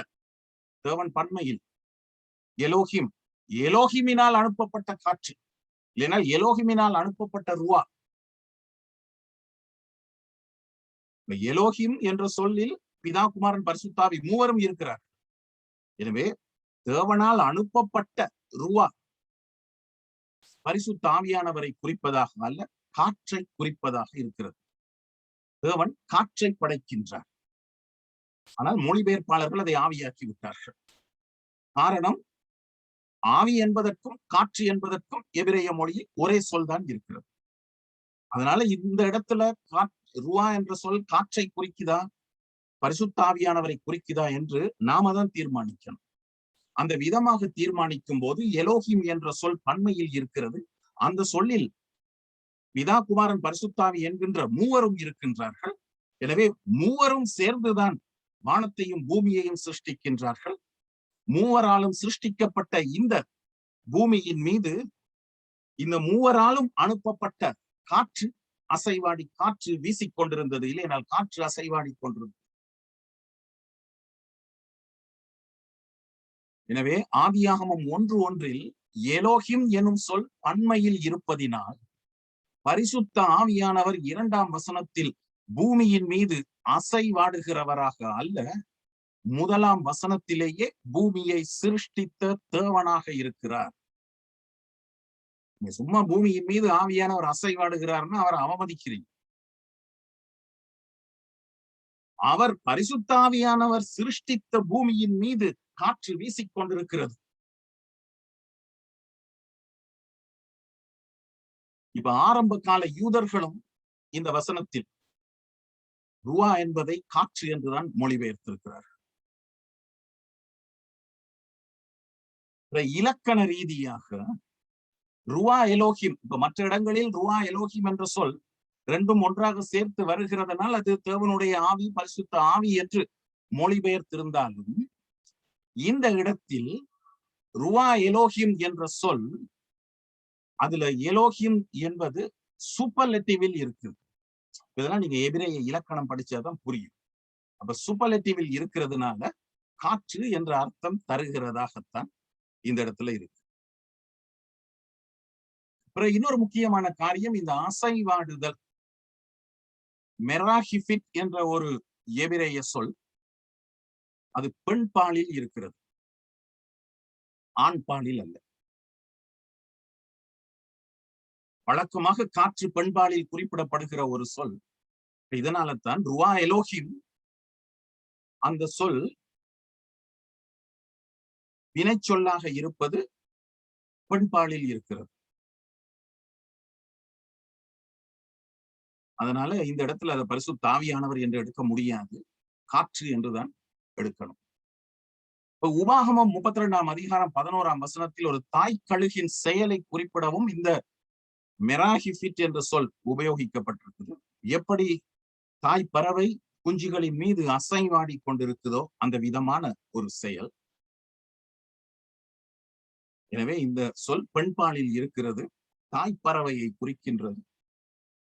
தேவன் பன்மையில் எலோஹிம், எலோஹிமினால் அனுப்பப்பட்ட காற்று, இல்லைனால் எலோஹிமினால் அனுப்பப்பட்ட ருவா. எலோஹிம் என்ற சொல்லில் பிதா குமாரன் பரிசுத்தாவி மூவரும் இருக்கிறார். எனவே தேவனால் அனுப்பப்பட்ட ருவா பரிசுத்த ஆவியானவரை குறிப்பதாக அல்ல, காற்றை குறிப்பதாக இருக்கிறது. தேவன் காற்றை படைக்கின்றார். ஆனால் மொழிபெயர்ப்பாளர்கள் அதை ஆவியாக்கி விட்டார்கள். காரணம், ஆவி என்பதற்கும் காற்று என்பதற்கும் எபிரேய மொழியில் ஒரே சொல் தான் இருக்கிறது. அதனால இந்த இடத்துல ருவா என்ற சொல் காற்றை குறிக்குதா பரிசுத்த ஆவியானவரை குறிக்குதா என்று நாம தான் தீர்மானிக்கணும். அந்த விதமாக தீர்மானிக்கும் போது எலோஹிம் என்ற சொல் பன்மையில் இருக்கிறது. அந்த சொல்லில் பிதா குமாரன் பரிசுத்தாவி என்கின்ற மூவரும் இருக்கின்றார்கள். எனவே மூவரும் சேர்ந்துதான் வானத்தையும் பூமியையும் சிருஷ்டிக்கின்றார்கள். மூவராலும் சிருஷ்டிக்கப்பட்ட இந்த பூமியின் மீது இந்த மூவராலும் அனுப்பப்பட்ட காற்று அசைவாடி காற்று வீசிக்கொண்டிருந்தது. இல்லைனால் காற்று அசைவாடி கொண்டிருந்தது. எனவே ஆதியாகமம் 1:1 எலோஹிம் எனும் சொல் பன்மையில் இருப்பதினால் பரிசுத்த ஆவியானவர் 2ஆம் வசனத்தில் பூமியின் மீது அசைவாடுகிறவராக அல்ல, 1ஆம் வசனத்திலேயே பூமியை சிருஷ்டித்த தேவனாக இருக்கிறார். சும்மா பூமியின் மீது ஆவியானவர் அசைவாடுகிறார்னு அவரை அவமதிக்கிறீங்க. அவர் பரிசுத்த ஆவியானவர் சிருஷ்டித்த பூமியின் மீது காற்று வீசிக்கொண்டிருக்கிறது. இப்ப ஆரம்ப கால யூதர்களும் இந்த வசனத்தில் ருவா என்பதை காற்று என்றுதான் மொழிபெயர்த்திருக்கிறார். இலக்கண ரீதியாக ருவா எலோஹிம், இப்ப மற்ற இடங்களில் ருவா எலோஹிம் என்ற சொல் ரெண்டும் ஒன்றாக சேர்த்து வருகிறதுனால் அது தேவனுடைய ஆவி, பரிசுத்த ஆவி என்று மொழிபெயர்த்திருந்தாலும் இந்த இடத்தில் ருவா எலோஹிம் என்ற சொல், அதுல எலோஹிம் என்பது சூப்பர்லெட்டிவில் இருக்குது. இதெல்லாம் நீங்க எபிரேய இலக்கணம் படிச்சாதான் புரியும். அப்ப சூப்பர்லெட்டிவில் இருக்கிறதுனால காற்று என்ற அர்த்தம் தருகிறதாகத்தான் இந்த இடத்துல இருக்கு. அப்புறம் இன்னொரு முக்கியமான காரியம், இந்த அசைவாடுதல். மெராஹிபிட் என்ற ஒரு எபிரேய சொல், அது பெண் பாலில் இருக்கிறது, ஆண் பாலில் அல்ல. வழக்கமாக காற்று பெண்பாலில் குறிப்பிடப்படுகிற ஒரு சொல். இதனால தான் ருவா எலோஹிம் அந்த சொல் வினை சொல்லாக இருப்பது பெண்பாலில் இருக்கிறது. அதனால இந்த இடத்துல அதை பரிசுத்த ஆவியானவர் என்று எடுக்க முடியாது, காற்று என்றுதான் எடுக்கணும். இப்ப உபாகமம் 32ஆம் அதிகாரம் 11ஆம் வசனத்தில் ஒரு தாய் கழுகின் செயலை குறிப்பிடவும் இந்த மெராஹிபிட் என்ற சொல் உபயோகிக்கப்பட்டிருக்குது. எப்படி தாய் பறவை குஞ்சுகளின் மீது அசைவாடி கொண்டிருக்குதோ அந்த விதமான ஒரு செயல். எனவே இந்த சொல் பெண்பாலில் இருக்கிறது, தாய் பறவையை குறிக்கின்றது.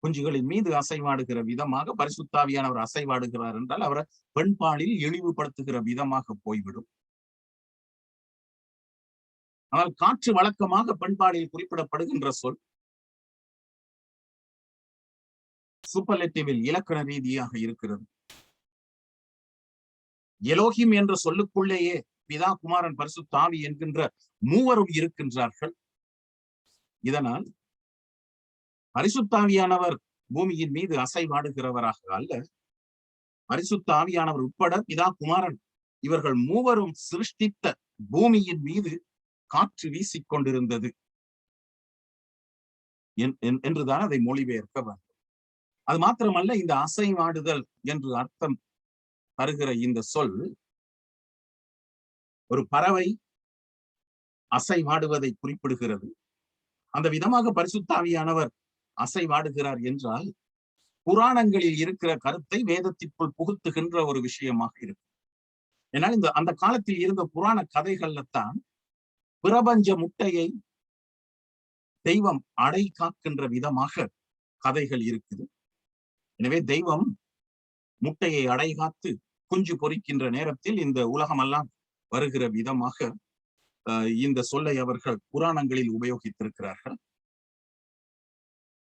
குஞ்சுகளின் மீது அசைவாடுகிற விதமாக பரிசுத்தாவியானவர் அசைவாடுகிறார் என்றால் அவரை பெண்பாலில் இழிவுபடுத்துகிற விதமாக போய்விடும். ஆனால் காற்று வழக்கமாக பெண்பாலில் குறிப்பிடப்படுகின்ற சொல் சூப்பர்லெட்டிவில் இலக்கண ரீதியாக இருக்கிறது. எலோஹிம் என்ற சொல்லுக்குள்ளேயே பிதா, குமாரன், பரிசுத்த ஆவி என்கின்ற மூவரும் இருக்கின்றார்கள். இதனால் பரிசுத்த ஆவியானவர் பூமியின் மீது அசைவாடுகிறவராக அல்ல, பரிசுத்த ஆவியானவர் உட்பட பிதா, குமாரன் இவர்கள் மூவரும் சிருஷ்டித்த பூமியின் மீது காற்று வீசிக்கொண்டிருந்தது என்றுதான் அதை மொழிபெயர்க்க வேண்டும். அது மாத்திரமல்ல, இந்த அசைவாடுதல் என்று அர்த்தம் தருகிற இந்த சொல் ஒரு பறவை அசைவாடுவதை குறிப்பிடுகிறது. அந்த விதமாக பரிசுத்த ஆவியானவர் அசைவாடுகிறார் என்றால் புராணங்களில் இருக்கிற கருத்தை வேதத்திற்குள் புகுத்துகின்ற ஒரு விஷயமாக இருக்கு. ஏன்னால் அந்த காலத்தில் இருந்த புராண கதைகள்ல தான் பிரபஞ்ச முட்டையை தெய்வம் அடை காக்கின்ற விதமாக கதைகள் இருக்குது. எனவே தெய்வம் முட்டையை அடை காத்து குஞ்சு பொறிக்கின்ற நேரத்தில் இந்த உலகமெல்லாம் வருகிற விதமாக இந்த சொல்லை அவர்கள் புராணங்களில் உபயோகித்திருக்கிறார்கள்.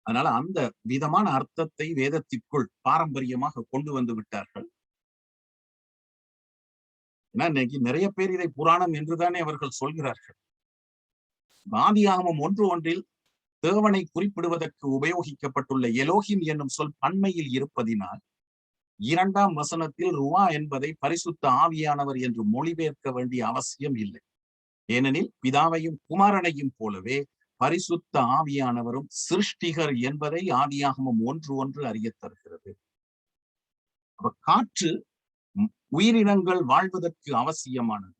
அதனால அந்த விதமான அர்த்தத்தை வேதத்திற்குள் பாரம்பரியமாக கொண்டு வந்து விட்டார்கள். ஏன்னா இன்னைக்கு நிறைய பேர் இதை புராணம் என்றுதானே அவர்கள் சொல்கிறார்கள். ஆதியாகமம் 1:1 தேவனை குறிப்பிடுவதற்கு உபயோகிக்கப்பட்டுள்ள எலோஹிம் என்னும் சொல் பன்மையில் இருப்பதினால் 2ஆம் வசனத்தில் ருவா என்பதை பரிசுத்த ஆவியானவர் என்று மொழிபெயர்க்க வேண்டிய அவசியம் இல்லை. ஏனெனில் பிதாவையும் குமாரனையும் போலவே பரிசுத்த ஆவியானவரும் சிருஷ்டிகர் என்பதை ஆதியாகமம் 1:1 அறிய தருகிறது. காற்று உயிரினங்கள் வாழ்வதற்கு அவசியமானது.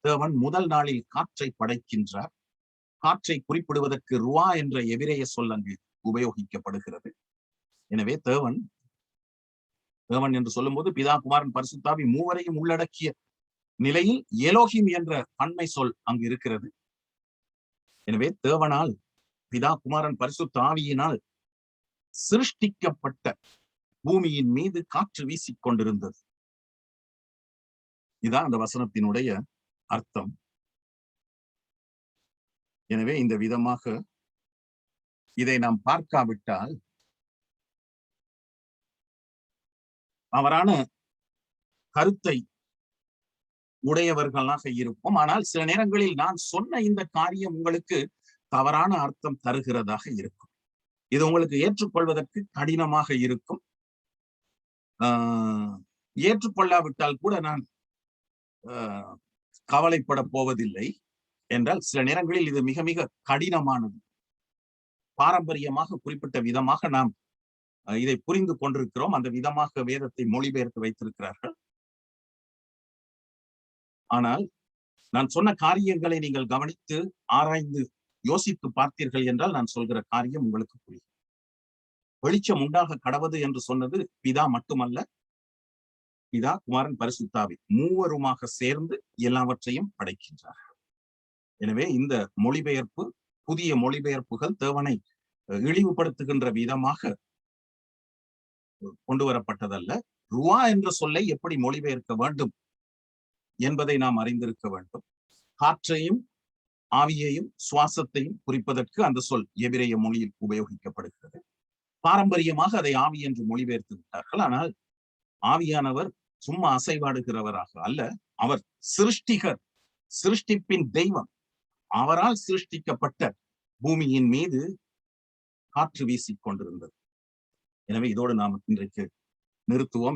தேவன் முதல் நாளில் காற்றை படைக்கின்றார். காற்றை குறிப்பிடுவதற்கு ருவா என்ற எபிரேய சொல் அங்கு உபயோகிக்கப்படுகிறது. எனவே தேவன் என்று சொல்லும்போது பிதா, குமாரன், பரிசுத்த ஆவி மூவரையும் உள்ளடக்கிய நிலையில் எலோஹிம் என்ற பன்மை சொல் அங்கு இருக்கிறது. எனவே தேவனால், பிதா, குமாரன், பரிசுத்த ஆவியினால் சிருஷ்டிக்கப்பட்ட பூமியின் மீது காற்று வீசிக்கொண்டிருந்தது. இதான் அந்த வசனத்தினுடைய அர்த்தம். எனவே இந்த விதமாக இதை நாம் பார்க்காவிட்டால் தவறான கருத்தை உடையவர்களாக இருப்போம். ஆனால் சில நேரங்களில் நான் சொன்ன இந்த காரியம் உங்களுக்கு தவறான அர்த்தம் தருகிறதாக இருக்கும். இது உங்களுக்கு ஏற்றுக்கொள்வதற்கு கடினமாக இருக்கும். ஏற்றுக்கொள்ளாவிட்டால் கூட நான் கவலைப்பட போவதில்லை. என்றால் சில நேரங்களில் இது மிக மிக கடினமானது. பாரம்பரியமாக குறிப்பிட்ட விதமாக நாம் இதை புரிந்து கொண்டிருக்கிறோம். அந்த விதமாக வேதத்தை மொழிபெயர்த்து வைத்திருக்கிறார்கள். ஆனால் நான் சொன்ன காரியங்களை நீங்கள் கவனித்து ஆராய்ந்து யோசித்து பார்த்தீர்கள் என்றால் நான் சொல்கிற காரியம் உங்களுக்கு புரியும். வெளிச்சம் உண்டாக கடவது என்று சொன்னது பிதா மட்டுமல்ல, பிதா, குமாரன், பரிசுத்தாவி மூவருமாக சேர்ந்து எல்லாவற்றையும் படைக்கின்றார். எனவே இந்த மொழிபெயர்ப்பு, புதிய மொழிபெயர்ப்புகள் தேவனை இழிவுபடுத்துகின்ற விதமாக கொண்டு வரப்பட்டதல்ல. ருவா என்ற சொல்லை எப்படி மொழிபெயர்க்க வேண்டும் என்பதை நாம் அறிந்திருக்க வேண்டும். காற்றையும் ஆவியையும் சுவாசத்தையும் குறிப்பதற்கு அந்த சொல் எபிரேய மொழியில் உபயோகிக்கப்படுகிறது. பாரம்பரியமாக அதை ஆவி என்று மொழிபெயர்த்து விட்டார்கள். ஆனால் ஆவியானவர் சும்மா அசைவாடுகிறவராக அல்ல, அவர் சிருஷ்டிகர், சிருஷ்டிப்பின் தெய்வம். அவரால் சிருஷ்டிக்கப்பட்ட பூமியின் மீது காற்று வீசிக் கொண்டிருந்தது. எனவே இதோடு நாம் இன்றைக்கு நிறுத்துவோம்.